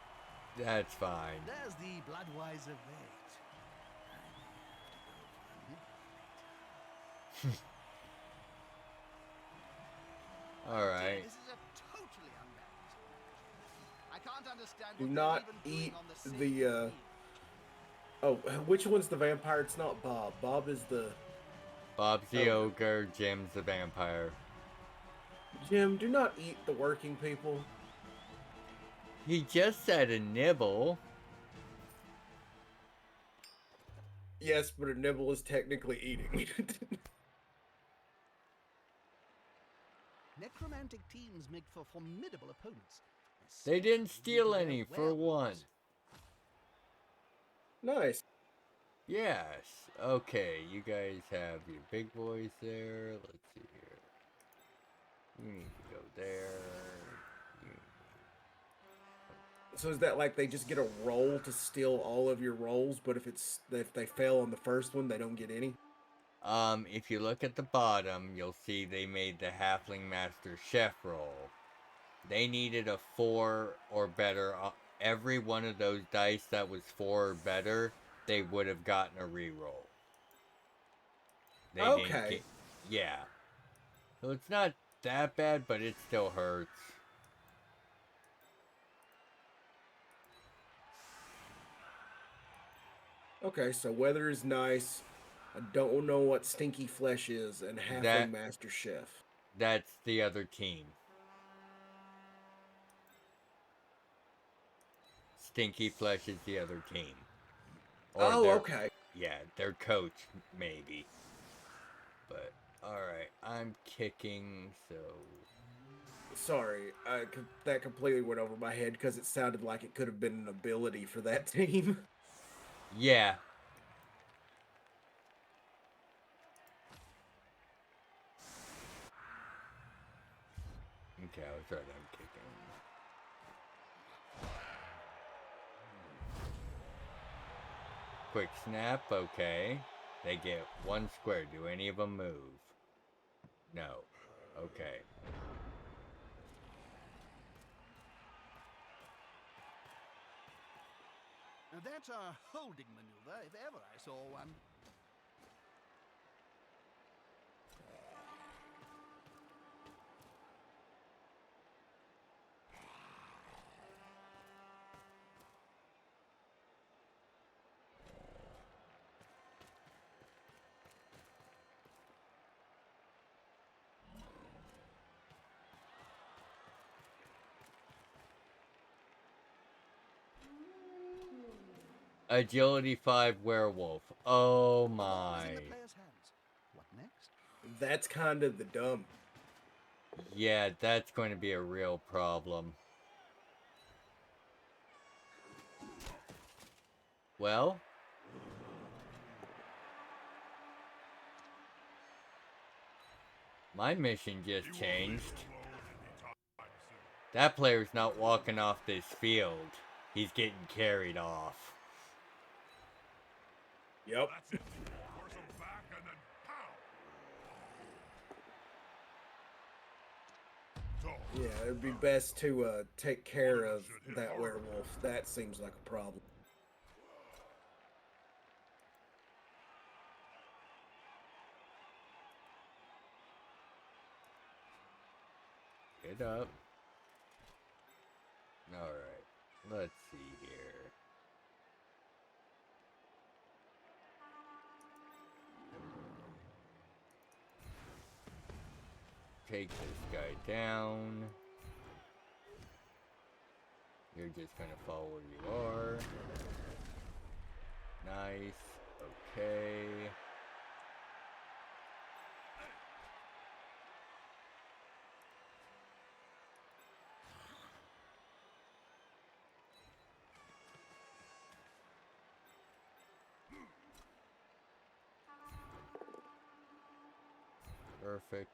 that's fine. There's the Bloodwise of Eight. Alright. This is a totally unbalanced match. I can't understand Do what not they're even eat doing on the same the, field. Oh, which one's the vampire? It's not Bob. Bob is the... Bob's the Oh. ogre, Jim's the vampire. Jim, do not eat the working people. He just said a nibble. Yes, but a nibble is technically eating. Necromantic teams make for formidable opponents. They didn't especially steal due to their any, for one. werewolves. Nice. Yes. Okay, you guys have your big boys there. Let's see here. You need to go there. So is that like they just get a roll to steal all of your rolls, but if they fail on the first one, they don't get any? If you look at the bottom, you'll see they made the Halfling Master Chef roll. They needed a 4 or better. Every one of those dice that was 4 or better, they would have gotten a reroll. They Okay. didn't get, yeah. So it's not that bad, but it still hurts. Okay, so weather is nice. I don't know what stinky flesh is, and halfling That- master chef. That's the other team. Stinky Flesh is the other team. Oh, their- okay. Yeah, their coach, maybe. But, alright, I'm kicking, so... Sorry, that completely went over my head because it sounded like it could have been an ability for that team. Yeah. Okay, I was right, I'm kicking. Quick snap, okay. They get 1 square. Do any of them move? No. Okay. Now that's a holding maneuver, if ever I saw one. Agility 5 werewolf. Oh The ball's my. in the player's hands. What next? That's kind of the dumb. Yeah, that's going to be a real problem. Well, my mission just changed. That player's not walking off this field. He's getting carried off. Yep. That's it. Force him back and then pow. So, Yeah, it'd be best to take care of that werewolf. That seems like a problem. Get up. Alright, let's see here. Take this guy down. You're just gonna fall where you are. Nice. Okay. Perfect.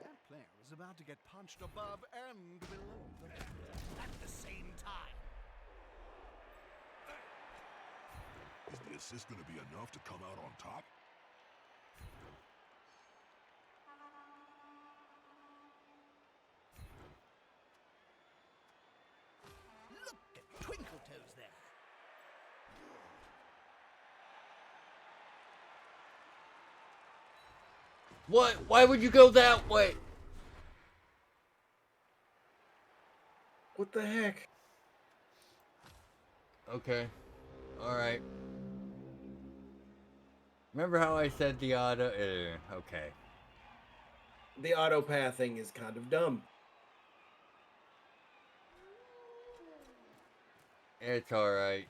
That player is about to get punched above and below the belt at the same time. Is the assist going to be enough to come out on top? Look at Twinkle Toes there. What? Why would you go that way? What the heck? Okay. Alright. Remember how I said the auto? Okay. The auto pathing is kind of dumb. It's alright.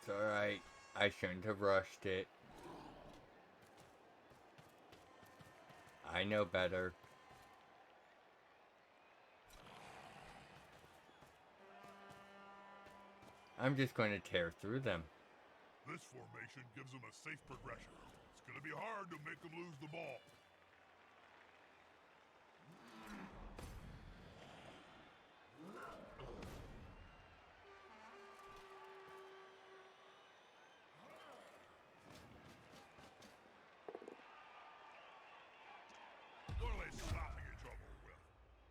It's alright. I shouldn't have rushed it. I know better. I'm just going to tear through them. This formation gives them a safe progression. It's going to be hard to make them lose the ball. What are they slapping each other with?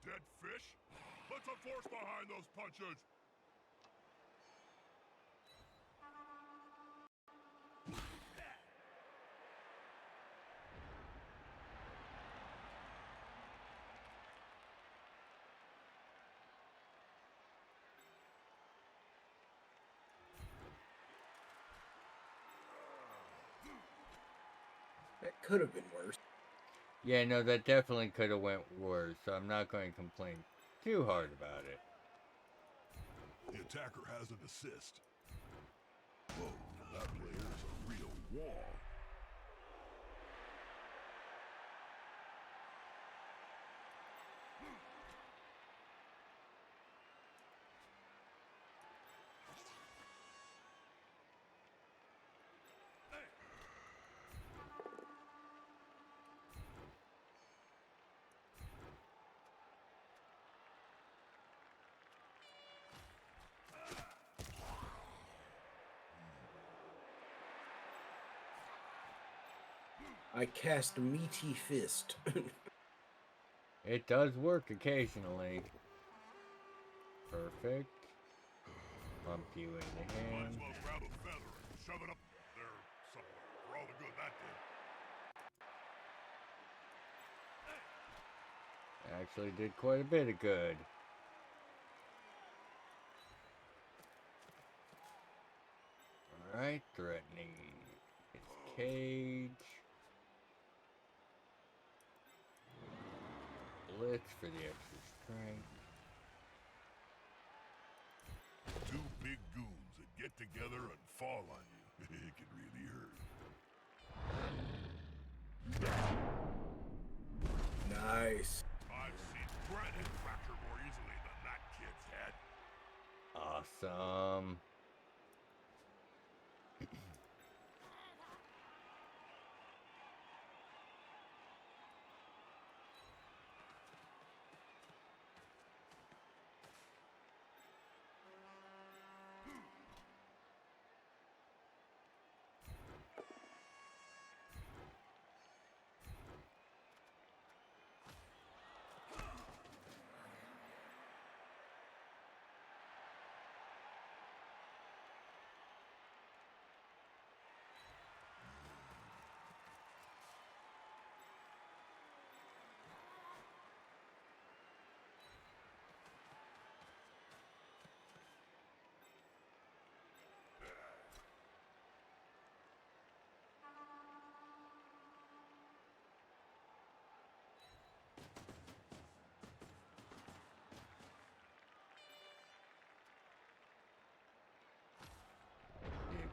Dead fish? Put some force behind those punches! That could have been worse. Yeah, no, that definitely could have went worse, so I'm not going to complain too hard about it. The attacker has an assist. Whoa, that player is a real wall. I cast Meaty Fist. It does work occasionally. Perfect. Bump you in the Might hand. as well grab a feather and shove it up there somewhere. For all the good that did. Actually did quite a bit of good. Alright, threatening his cage. Blitz for the extra strength. Two big goons that get together and fall on you. It can really hurt. Nice. I've seen granite fracture more easily than that kid's head. Awesome.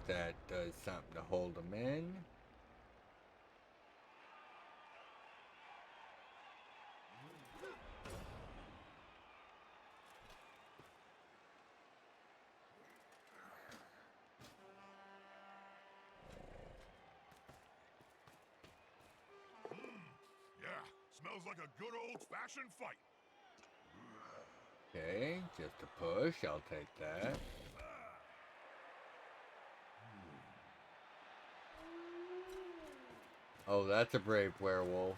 that does something to hold them in. Yeah, smells like a good old-fashioned fight. Okay, just a push. I'll take that. Oh, that's a brave werewolf.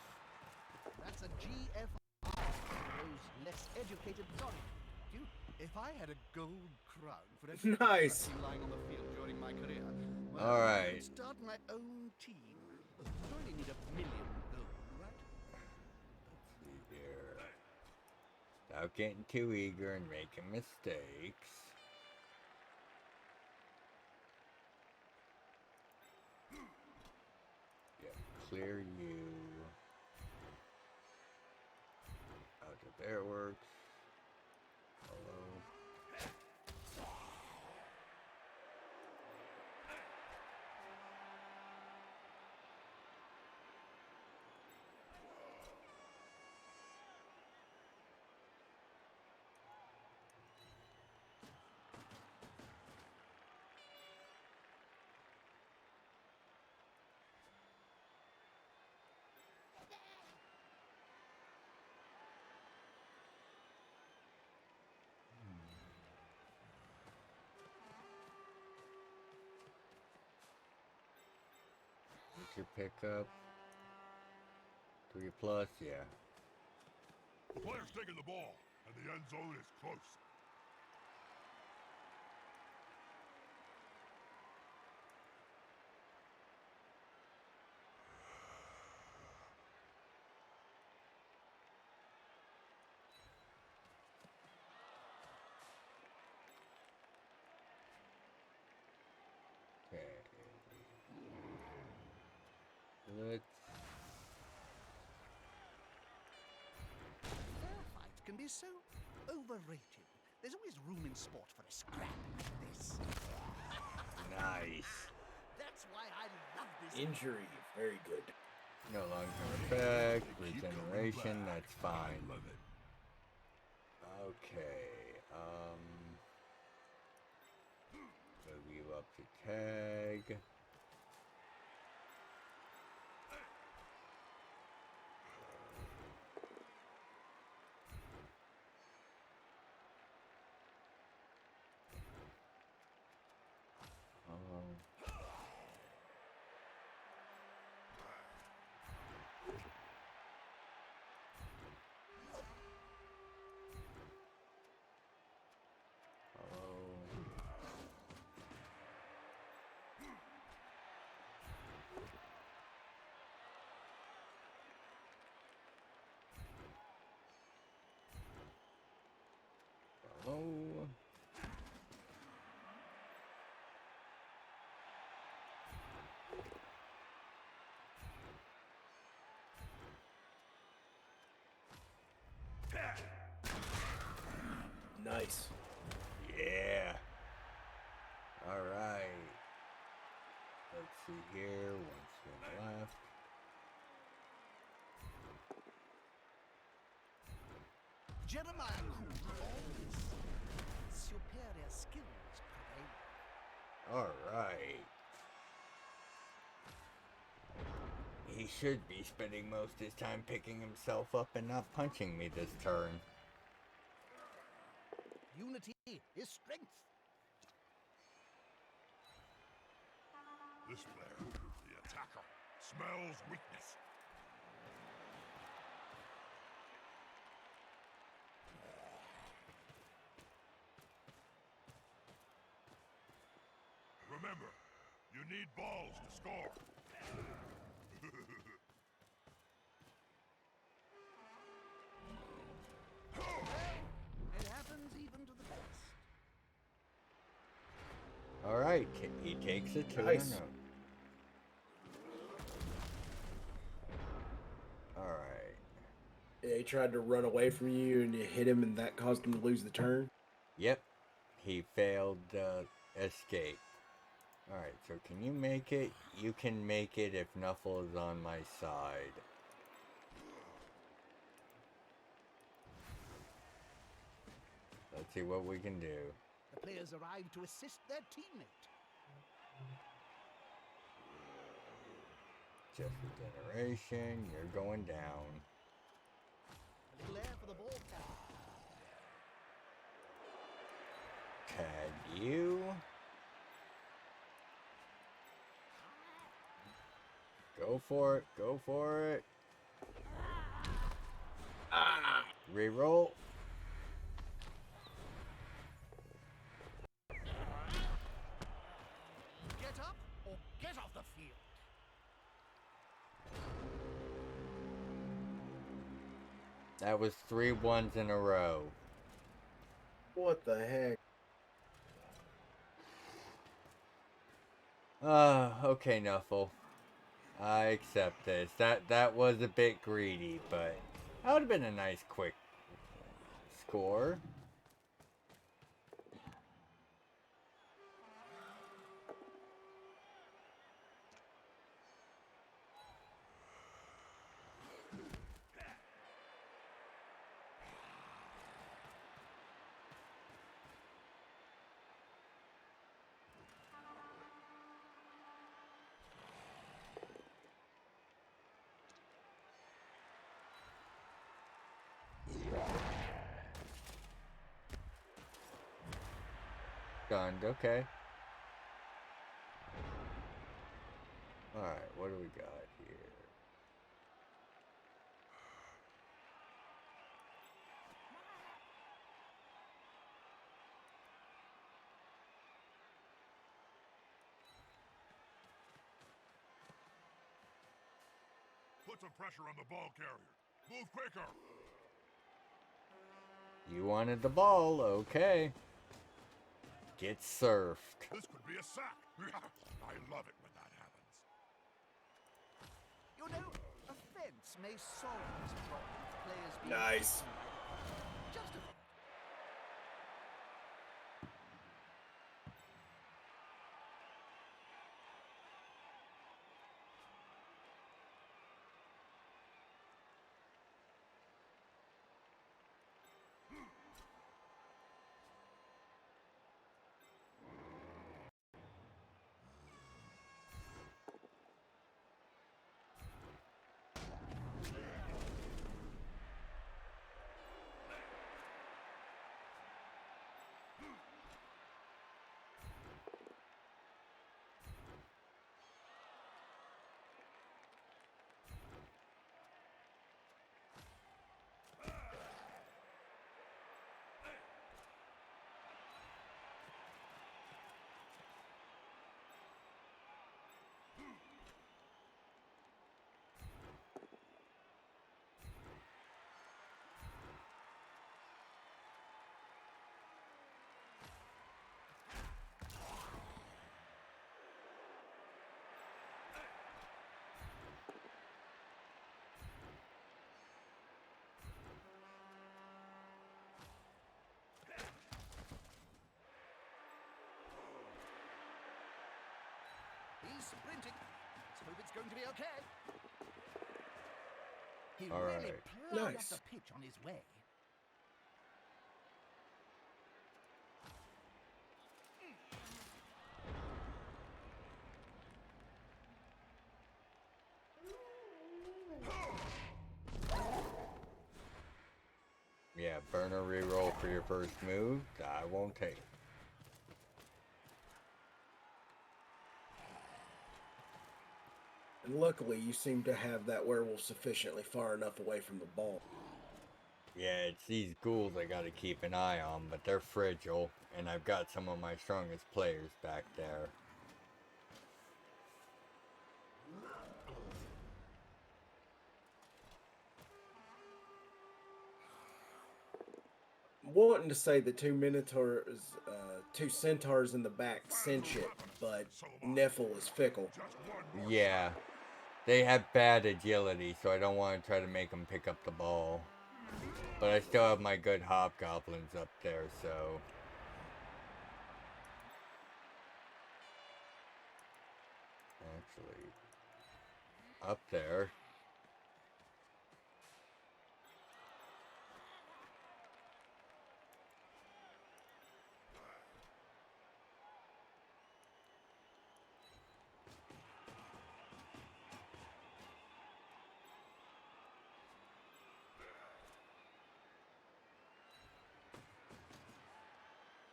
That's a GFI for those less educated. Sorry, you. If I had a gold crown for every Nice. person lying on the field during my career, well, All right. I'd start my own team. I'd only need 1 million gold, right? Let's see here. Without getting too eager and making mistakes. Yeah, clear you. Out of airworks. Hello. What's your pickup? 3 plus, yeah. The player's taking the ball, and the end zone is close. Okay. Let's. Fair fight can be so overrated. There's always room in sport for a scrap like this. Nice. That's why I love this. Injury, very good. No long-term effect, regeneration, that's fine. I love it. Okay, move you up to tag. Hello. Nice. Yeah. All right. Let's see here. One swing left. Jeremiah could always superior skills prevail. All right. He should be spending most of his time picking himself up and not punching me this turn. Unity is strength. This player, the attacker, smells weakness. Remember, you need balls to score. It happens even to the best. All right. He takes a turn. Nice. All right. Yeah, he tried to run away from you and you hit him and that caused him to lose the turn. Yep. He failed escape. Alright, so can you make it? You can make it if Nuffle is on my side. Let's see what we can do. The players arrive to assist their teammate. Just regeneration, you're going down. A little air for the ball carrier. Tag you. Go for it, go for it. Reroll. Get up or get off the field. That was 3 ones in a row. What the heck? Okay, Nuffle. I accept this. That was a bit greedy, but that would have been a nice quick score. Stunned, okay. Alright, what do we got here? Put some pressure on the ball carrier. Move quicker. You wanted the ball, okay. Get surfed. This could be a sack. I love it when that happens. You know, a fence may solve this problem if players be Nice. just a thought. He's sprinting. Let's hope it's going to be okay. He All really right. plowed Nice. up the pitch on his way. Yeah, burner reroll for your first move. I won't take. And luckily, you seem to have that werewolf sufficiently far enough away from the ball. Yeah, it's these ghouls I gotta keep an eye on, but they're fragile, and I've got some of my strongest players back there. I'm wanting to say the two minotaurs, two centaurs in the back cinch it, but Neffel is fickle. Just one more. Yeah, they have bad agility, so I don't want to try to make them pick up the ball. But I still have my good hobgoblins up there, so... actually up there.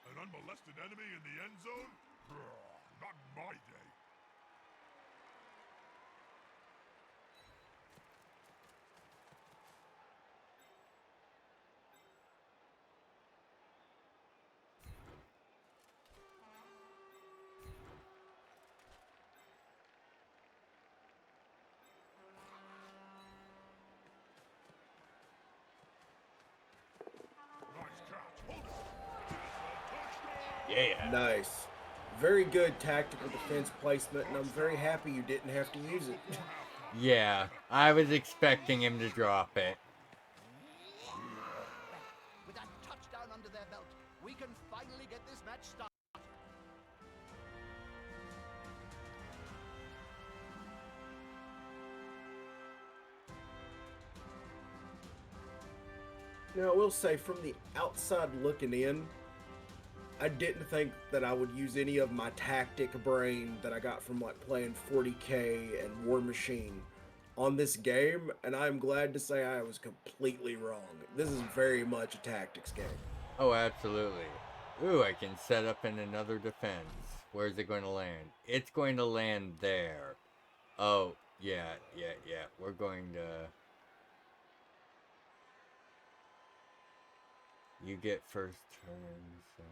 An unmolested enemy in the end zone? Not in my day. Nice catch. Hold it. Touchdown. Yeah. Nice. Very good tactical defense placement, and I'm very happy you didn't have to use it. Yeah, I was expecting him to drop it. With that touchdown under their belt, we can finally get this match started. Now, I will say, from the outside looking in, I didn't think that I would use any of my tactic brain that I got from like playing 40K and War Machine on this game, and I'm glad to say I was completely wrong. This is very much a tactics game. Oh, absolutely. Ooh, I can set up in another defense. Where's it going to land? It's going to land there. Oh, yeah. We're going to... You get first turn, so...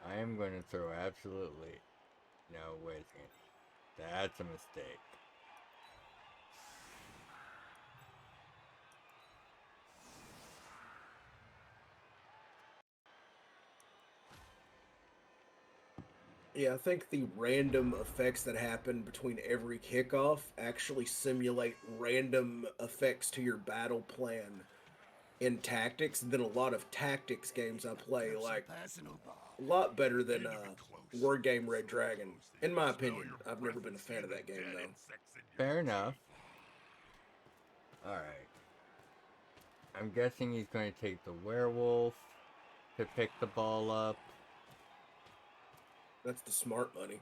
I am going to throw absolutely... No, wait a second. That's a mistake. Yeah, I think the random effects that happen between every kickoff actually simulate random effects to your battle plan in tactics than a lot of tactics games I play, like a lot better than War Game Red Dragon. In my opinion, I've never been a fan of that game though. Fair enough. Alright. I'm guessing he's going to take the werewolf to pick the ball up. That's the smart money.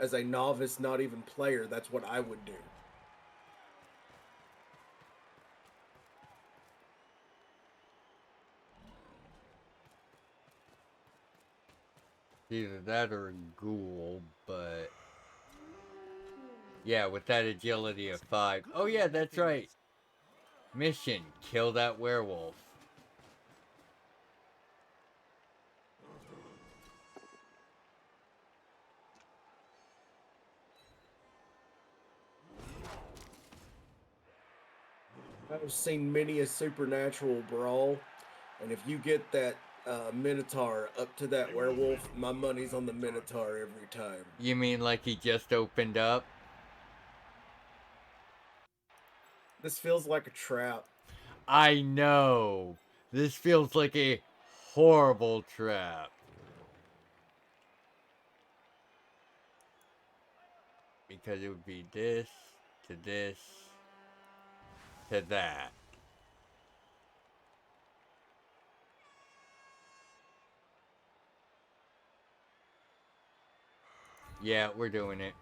As a novice, not even player, that's what I would do. Either that or a ghoul, but... Yeah, with that agility of 5. Oh yeah, that's right. Mission, kill that werewolf. I've seen many a supernatural brawl, and if you get that Minotaur up to that werewolf, my money's on the Minotaur every time. You mean like he just opened up? This feels like a trap. I know. This feels like a horrible trap. Because it would be this, to this, to that. Yeah, we're doing it.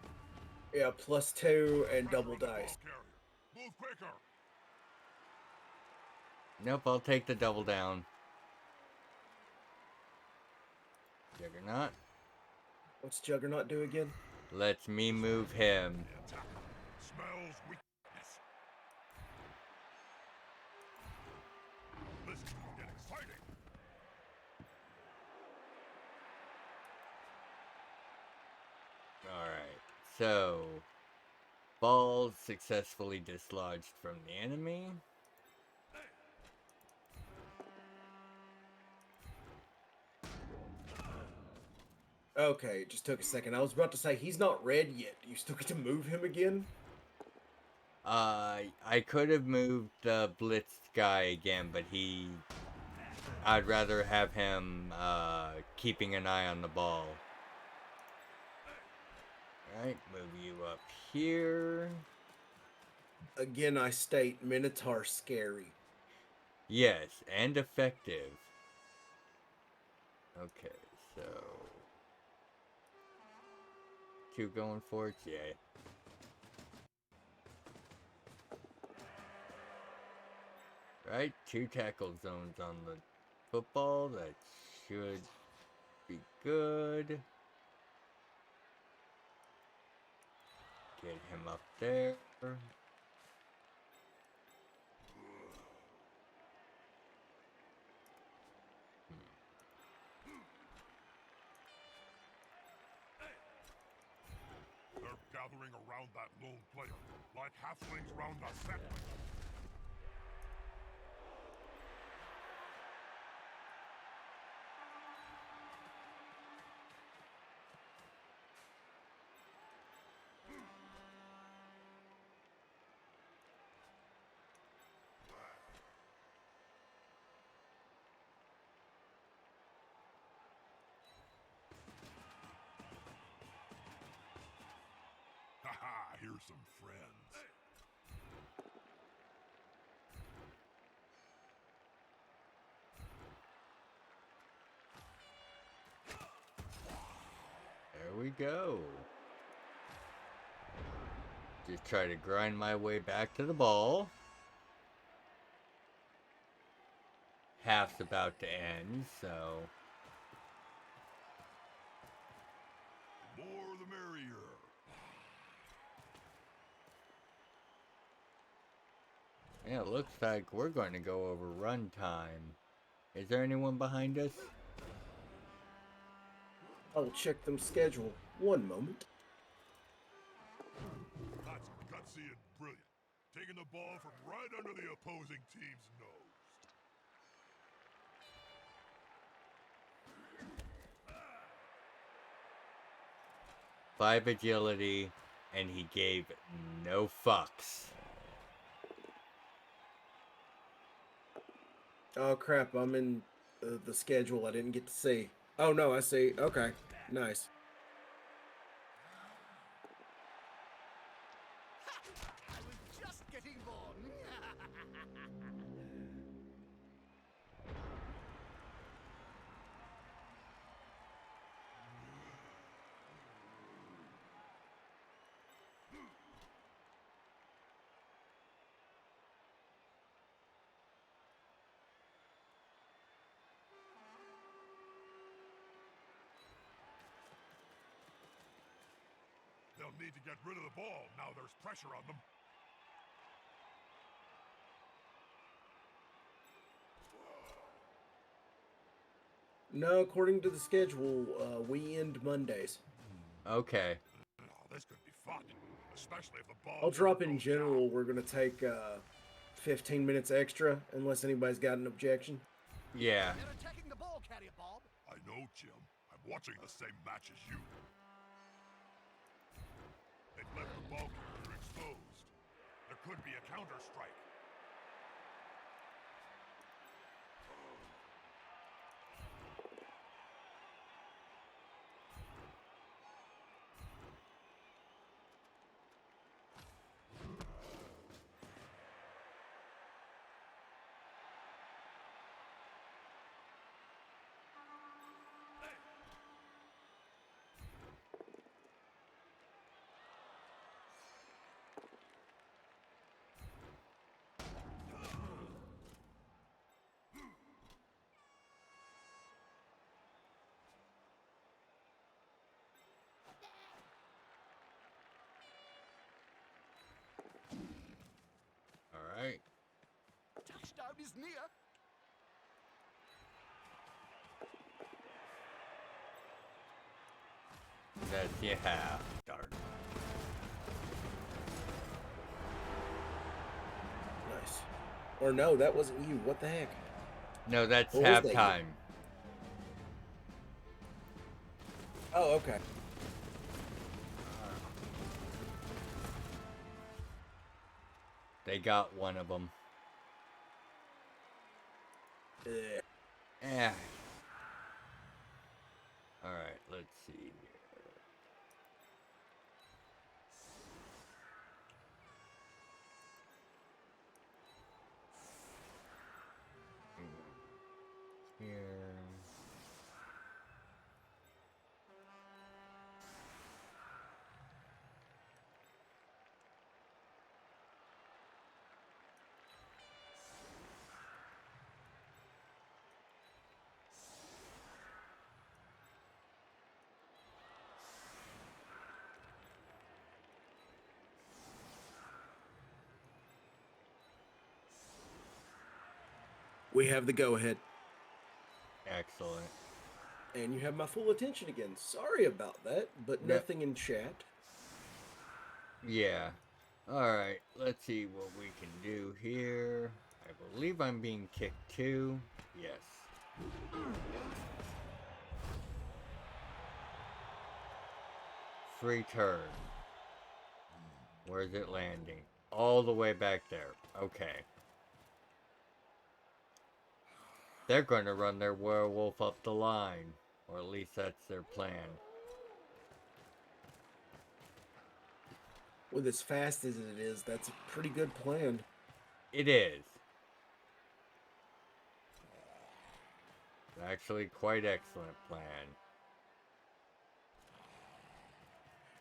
Yeah, +2 and double dice. Move quicker. Nope, I'll take the double down. Juggernaut. What's Juggernaut do again? Let's me move him. The attacker smells weakness. This is gonna get exciting. Alright, so... Balls successfully dislodged from the enemy. Okay, it just took a second. I was about to say he's not red yet. You still get to move him again? I could have moved the blitz guy again, but I'd rather have him keeping an eye on the ball. Alright, move you up here. Again, I state Minotaur scary. Yes, and effective. Okay, so 2 going for it, yeah. Right, 2 tackle zones on the football. That should be good. Get him up there. They're gathering around that lone player, like halflings round a sapling. Haha, here's some friends. There we go. Just try to grind my way back to the ball. Half's about to end, so... The more the merrier. Yeah, it looks like we're going to go over run time. Is there anyone behind us? I'll check them schedule. One moment. That's gutsy and brilliant. Taking the ball from right under the opposing team's nose. 5 agility, and he gave no fucks. Oh crap, I'm in the schedule I didn't get to see. Oh no, I see. Okay, nice. I was just getting born. They'll need to get rid of the ball now there's pressure on them. No, according to the schedule, we end Mondays. Okay. Oh, this could be fun, especially if the ball. I'll drop in goes general. down. We're gonna take 15 minutes extra, unless anybody's got an objection. Yeah. They're attacking the ball carrier, Bob. I know, Jim. I'm watching the same match as you. They've left the ball carrier exposed. There could be a counter strike. All right. Touchdown is near. That's your half. Darn. Nice. Or no, that wasn't you. What the heck? No, that's What was that? halftime. Oh, okay. They got one of them. Eh. Alright, let's see here. Here. We have the go-ahead. Excellent. And you have my full attention again. Sorry about that, but No. nothing in chat. Yeah. Alright, let's see what we can do here. I believe I'm being kicked too. Yes. Free turn. Where's it landing? All the way back there. Okay. They're going to run their werewolf up the line. Or at least that's their plan. With as fast as it is, that's a pretty good plan. It is. Actually, quite excellent plan.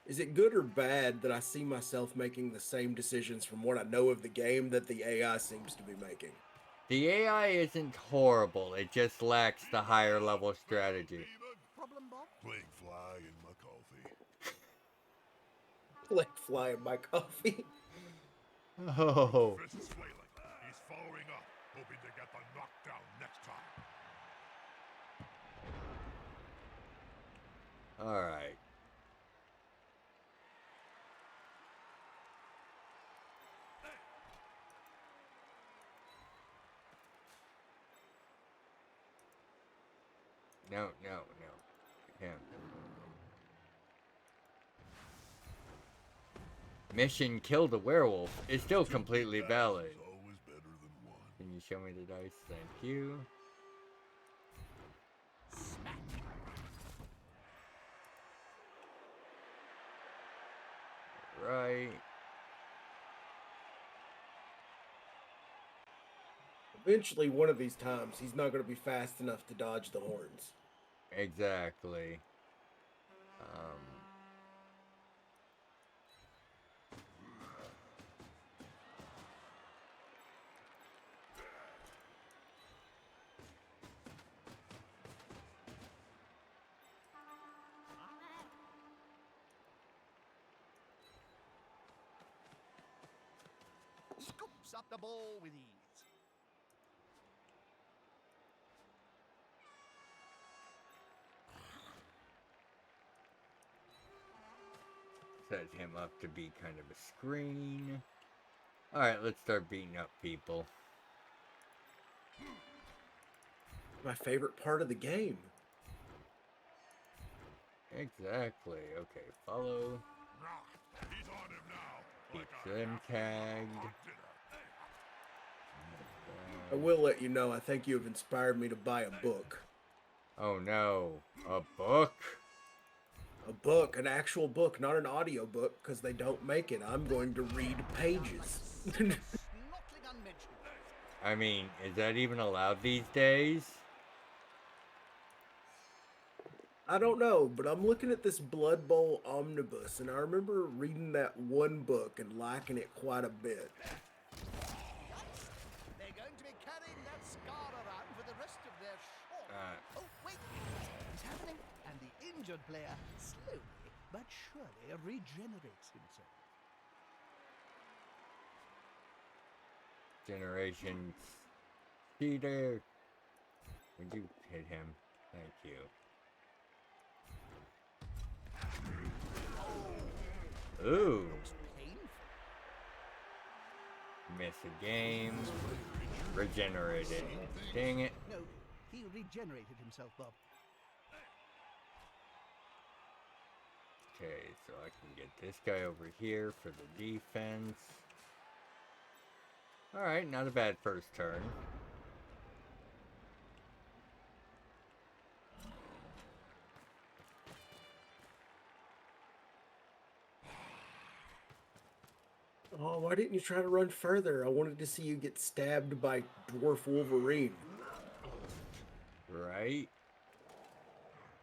Is it good or bad that I see myself making the same decisions from what I know of the game that the AI seems to be making? The AI isn't horrible, it just lacks the higher level strategy. Problem, Bob? Plague fly in my coffee. Let fly in my coffee. Oh. Fist is flailing. He's following up, hoping to get the knockdown next time. Alright. No. Him. Mission kill the werewolf is still completely valid. It's always better than one. Can you show me the dice? Thank you. Right. Eventually, one of these times, he's not going to be fast enough to dodge the horns. Exactly. Scoops up the ball with ease. Set him up to be kind of a screen. Alright, let's start beating up people. My favorite part of the game. Exactly. Okay, follow. He's on him now. Keep them tagged. I will let you know, I think you have inspired me to buy a book. Oh no. A book? A book, an actual book, not an audio book, because they don't make it. I'm going to read pages. Snortling unmentioned. I mean, is that even allowed these days? I don't know, but I'm looking at this Blood Bowl omnibus, and I remember reading that one book and liking it quite a bit. They're going to be carrying that scar around for the rest of their short. Oh, wait. It's happening. And the injured player slowly but surely regenerates himself. Generation Cedar. Would you hit him? Thank you. Ooh. Painful. Miss a game. Regenerated. Dang it. No, he regenerated himself, Bob. Okay, so I can get this guy over here for the defense. Alright, not a bad first turn. Oh, why didn't you try to run further? I wanted to see you get stabbed by Dwarf Wolverine. Right?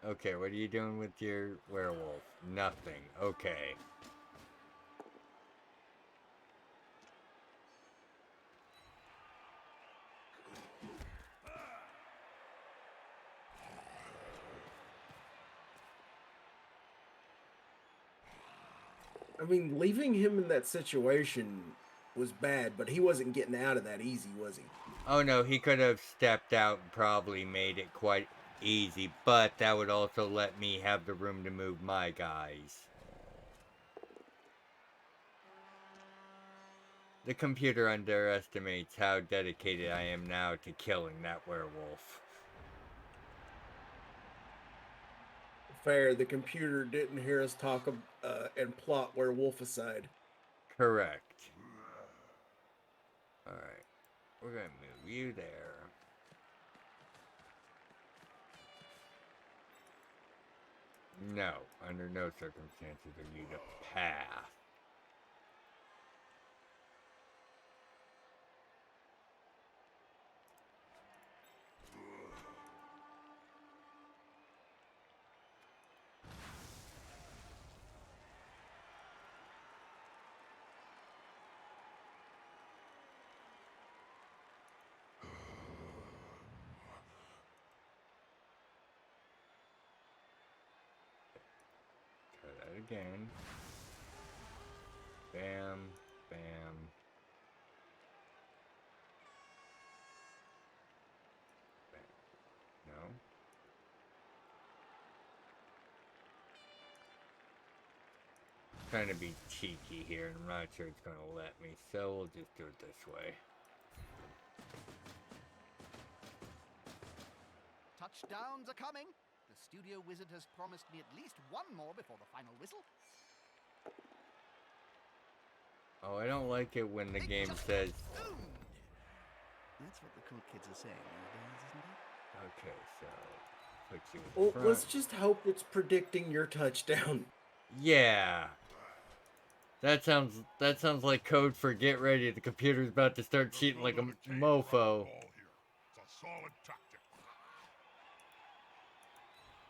Okay, what are you doing with your werewolf? Nothing. Okay. I mean, leaving him in that situation was bad, but he wasn't getting out of that easy, was he? Oh no, he could have stepped out and probably made it quite easy, but that would also let me have the room to move my guys. The computer underestimates how dedicated I am now to killing that werewolf. Fair, the computer didn't hear us talk and plot werewolficide. Correct. Alright, we're gonna move you there. No, under no circumstances are you to pass. Try that again. Bam, bam. Bam. No. Trying to be cheeky here, and I'm not sure it's gonna let me, so we'll just do it this way. Touchdowns are coming. The studio wizard has promised me at least one more before the final whistle. Oh, I don't like it when the They game just says... zoomed. That's what the cool kids are saying nowadays, isn't it? Okay, so... Put you in Well, front. let's just hope it's predicting your touchdown. Yeah. That sounds like code for get ready. The computer's about to start cheating like a mofo. It's a solid tactic.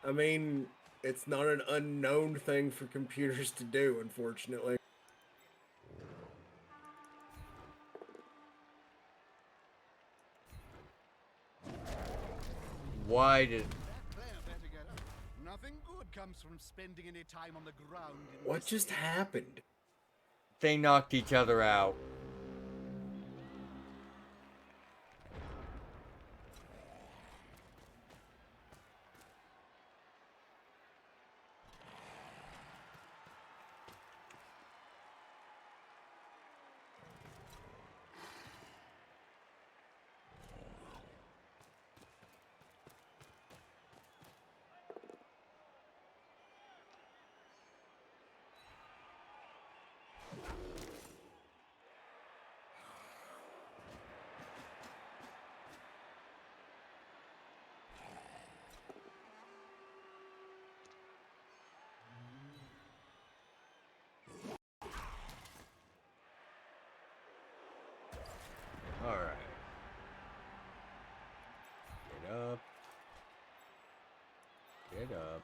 I mean, it's not an unknown thing for computers to do, unfortunately. Why did... That player better get up. Nothing good comes from spending any time on the ground. In What this just game. happened? They knocked each other out. Alright. Get up. Get up.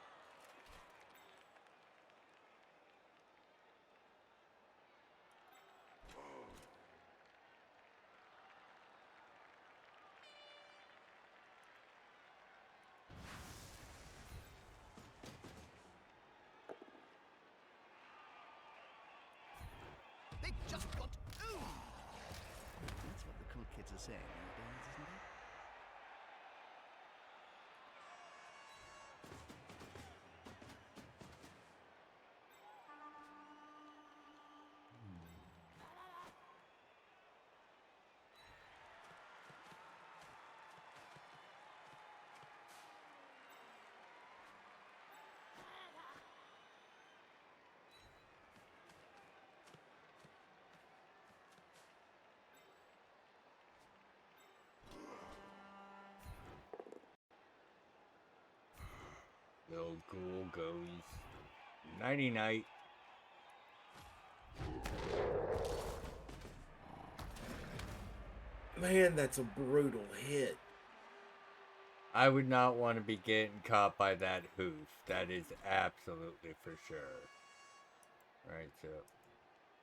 They just got ooh. That's what the cool kids are saying nowadays, isn't it? little ghoul goes. Nighty night. Man, that's a brutal hit. I would not want to be getting caught by that hoof. That is absolutely for sure. Right, so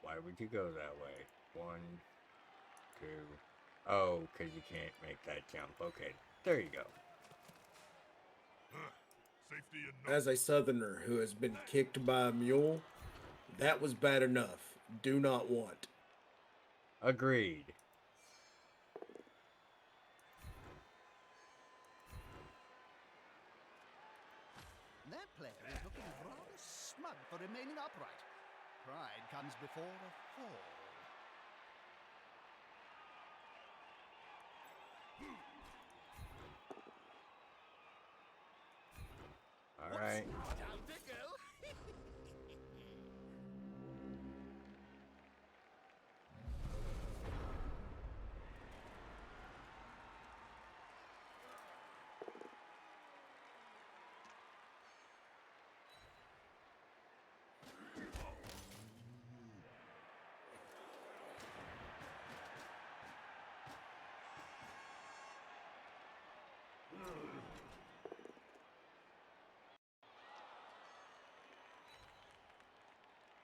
why would you go that way? 1, 2. Oh, because you can't make that jump. Okay, there you go. Safety and no. As a southerner who has been kicked by a mule, that was bad enough. Do not want. Agreed. That player is looking rather smug for remaining upright. Pride comes before a fall. All right. Down to go.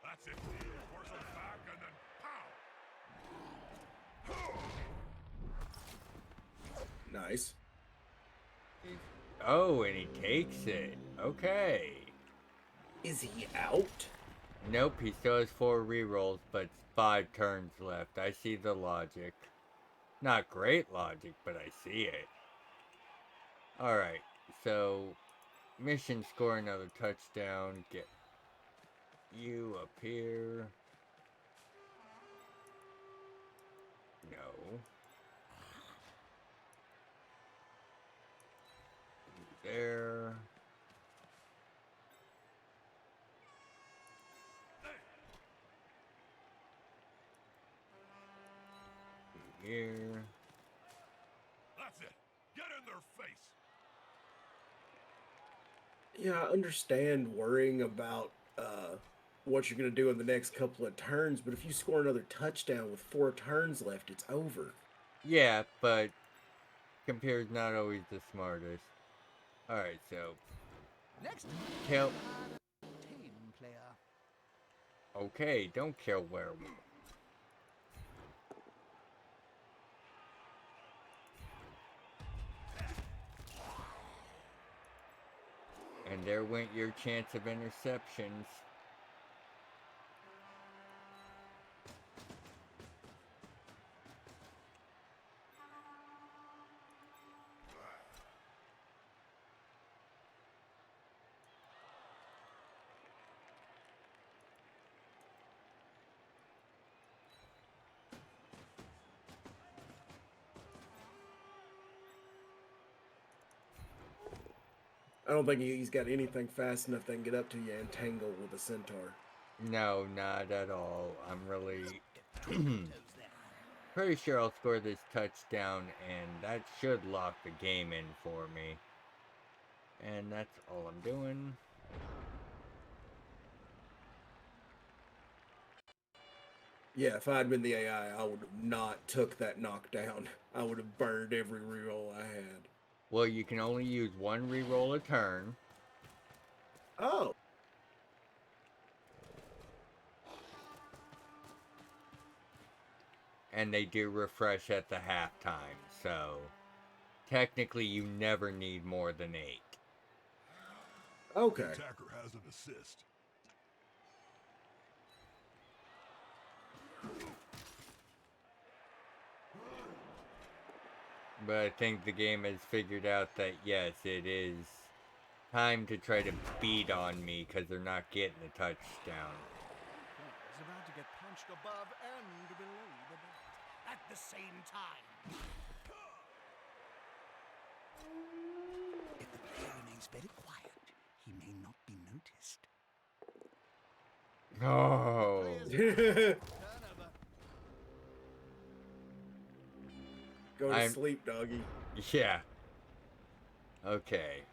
That's it. Force him back and then pow! Nice. Oh, and he takes it. Okay. Is he out? Nope, he still has 4 rerolls, but 5 turns left. I see the logic. Not great logic, but I see it. Alright, so mission score another touchdown. Get you up here. No. There. Here. That's it. Get in their face. Yeah, I understand worrying about what you're going to do in the next couple of turns, but if you score another touchdown with 4 turns left, it's over. Yeah, but computer's not always the smartest. Alright, so Next, kill. team player. Okay, don't kill werewolf. And there went your chance of interceptions. I don't think he's got anything fast enough that can get up to you and tangle with a centaur. No, not at all. I'm really Toes there. pretty sure I'll score this touchdown, and that should lock the game in for me. And that's all I'm doing. Yeah, if I'd been the AI, I would have not took that knockdown. I would have burned every reroll I had. Well, you can only use 1 reroll a turn. Oh. And they do refresh at the halftime, so technically you never need more than 8. Okay. The attacker has an assist. But I think the game has figured out that yes, it is time to try to beat on me because they're not getting a touchdown. Is about to get punched above and below the belt at the same time. If the player remains very quiet, he may not be noticed. Oh. Turnover. Go to I'm- sleep, doggy. Yeah. Okay.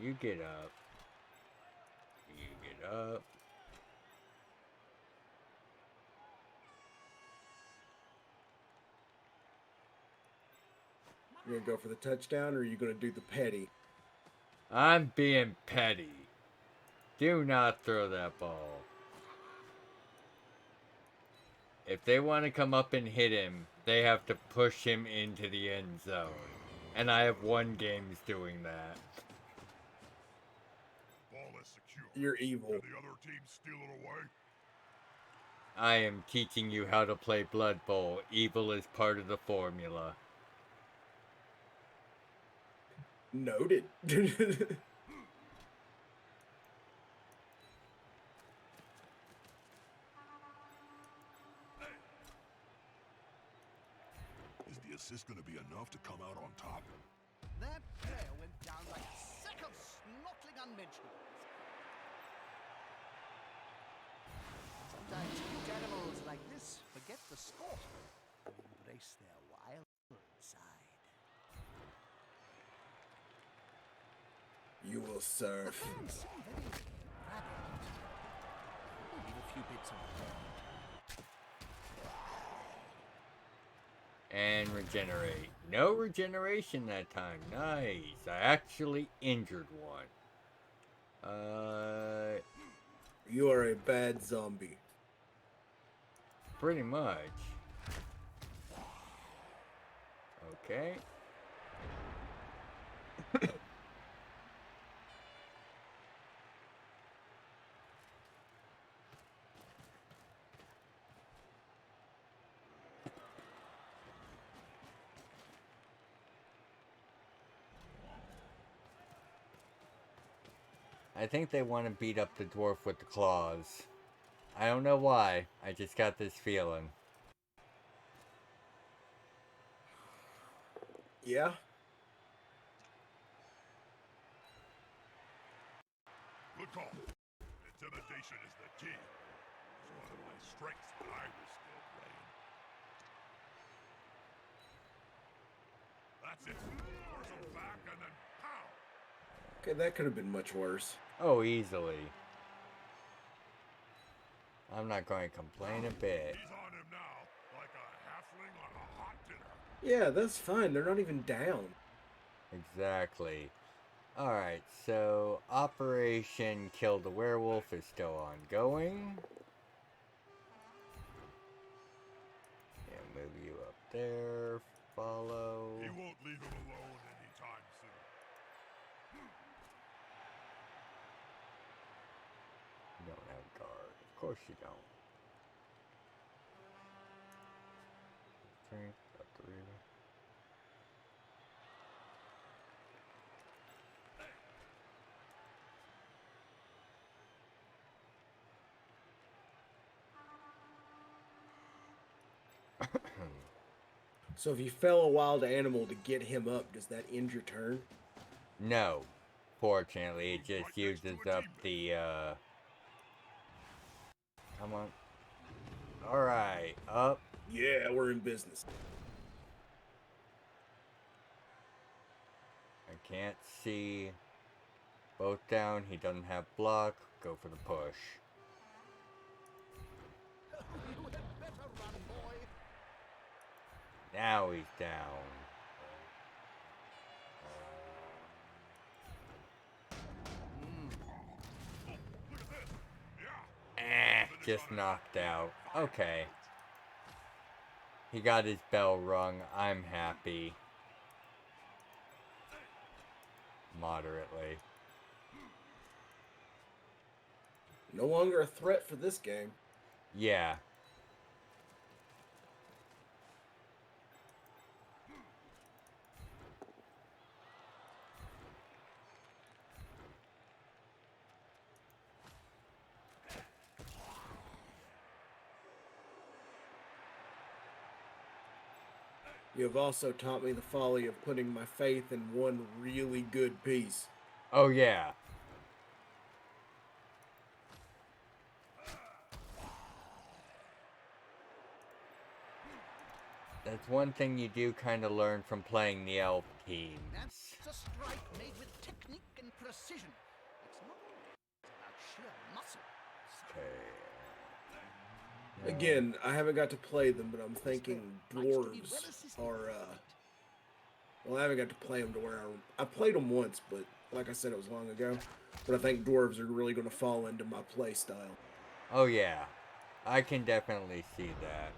You get up. You get up. You gonna go for the touchdown, or are you gonna do the petty? I'm being petty. Do not throw that ball. If they want to come up and hit him, they have to push him into the end zone. And I have won games doing that. Ball is secure. You're evil. Can the other team steal it away? I am teaching you how to play Blood Bowl. Evil is part of the formula. Noted. Is the assist going to be enough to come out on top? That player went down like a sack of snortling unmentionables. Sometimes cute animals like this forget the sport and embrace their wild side. You will The serve. fans seem very rabid. Leave a few bits on the ground. And regenerate. No regeneration that time. Nice. I actually injured one. You are a bad zombie. Pretty much. Okay. I think they want to beat up the dwarf with the claws. I don't know why. I just got this feeling. Yeah? Good call. Intimidation is the key. It's one of my strengths when I was still playing. That's it. Force him back and then pow! Okay, that could have been much worse. Oh, easily. I'm not going to complain a bit. He's on him now, like a halfling on a hot dinner. Yeah, that's fine. They're not even down. Exactly. Alright, so Operation Kill the Werewolf is still ongoing. Yeah, move you up there. Follow. He won't leave him alone anytime soon. You don't have guard. Of course you don't. Drink, got the reader. So if you fell a wild animal to get him up, does that end your turn? No. Fortunately, it just uses up the, Come on. Alright, up. Yeah, we're in business. I can't see. Both down. He doesn't have block. Go for the push. You had better run, boy. Now he's down. Just knocked out. Okay. He got his bell rung. I'm happy. Moderately. No longer a threat for this game. Yeah. You have also taught me the folly of putting my faith in one really good piece. Oh, yeah. That's one thing you do kind of learn from playing the elf teams. That's a strike made with technique and precision. It's not about sheer muscle. Okay. Again, I haven't got to play them, but I'm thinking dwarves are. Well, I haven't got to play them to where I played them once, but like I said, it was long ago. But I think dwarves are really going to fall into my play style. Oh yeah, I can definitely see that.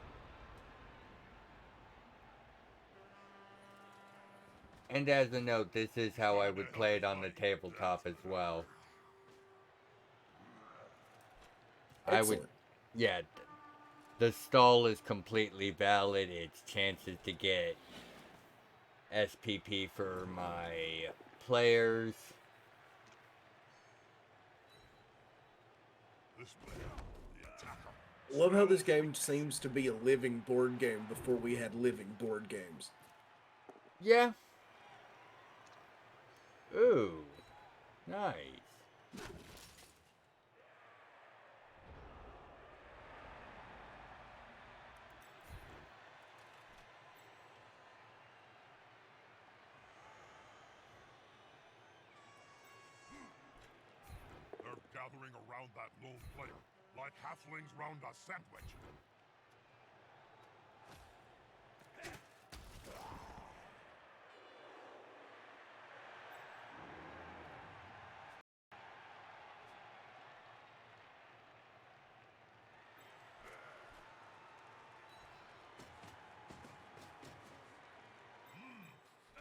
And as a note, this is how I would play it on the tabletop as well. Excellent. Yeah, the stall is completely valid. It's chances to get SPP for my players. This player, the attacker. Love how this game seems to be a living board game before we had living board games. Yeah. Ooh, nice. They're gathering around that lone player, like halflings round a sandwich.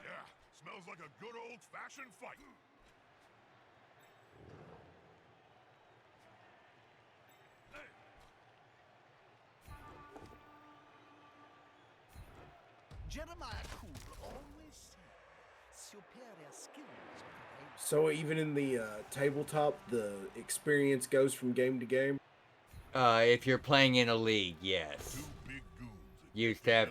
Yeah, smells like a good old-fashioned fight. Jeremiah Cool always said superior skills prevail. So even in the tabletop, the experience goes from game to game. If you're playing in a league, yes. Two big goons. Used to have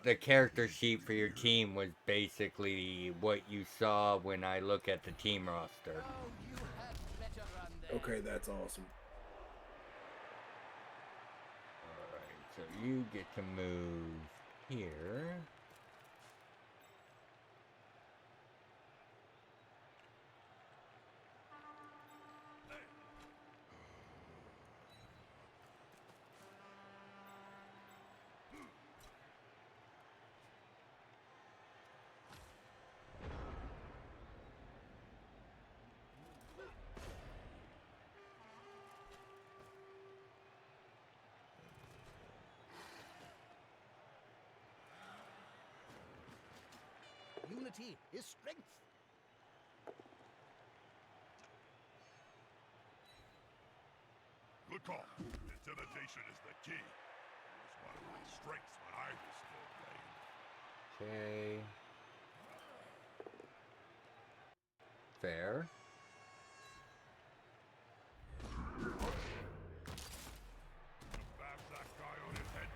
the character sheet for your team was basically what you saw when I look at the team roster. Oh, you had better run there. Okay, that's awesome. Alright, so you get to move here. Unity is strength. Good call. Intimidation is the key. It was one of my strengths when I was still playing. Okay. Fair. Bash that guy on his head,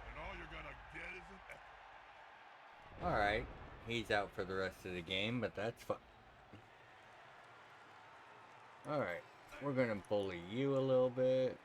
and all you're gonna get is an F. Alright. He's out for the rest of the game, but that's fine. Alright. We're gonna bully you a little bit.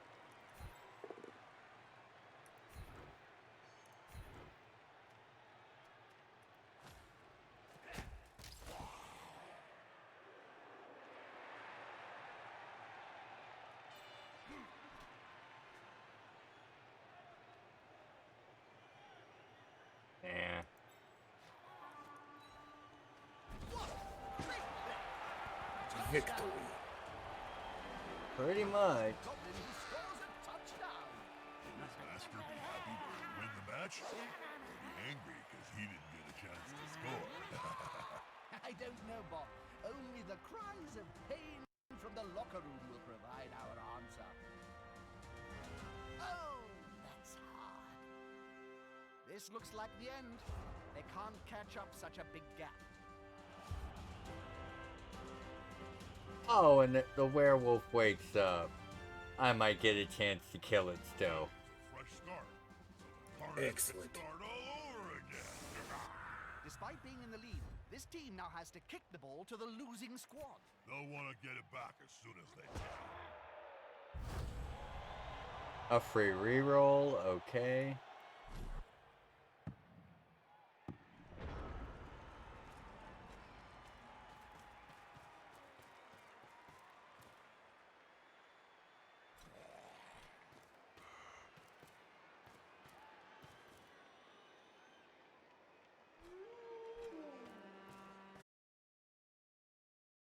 Yeah. Victory. Pretty much. Goblin who scores a touchdown. This master be happy to win the match, or be angry because he didn't get a chance to score. I don't know, Bob. Only the cries of pain from the locker room will provide our answer. Oh, that's hard. This looks like the end. They can't catch up such a big gap. Oh, and the werewolf wakes up. I might get a chance to kill it still. Fresh start. So the carnage Excellent. can start all over again. Despite being in the lead, this team now has to kick the ball to the losing squad. They'll want to get it back as soon as they can. A free reroll, okay.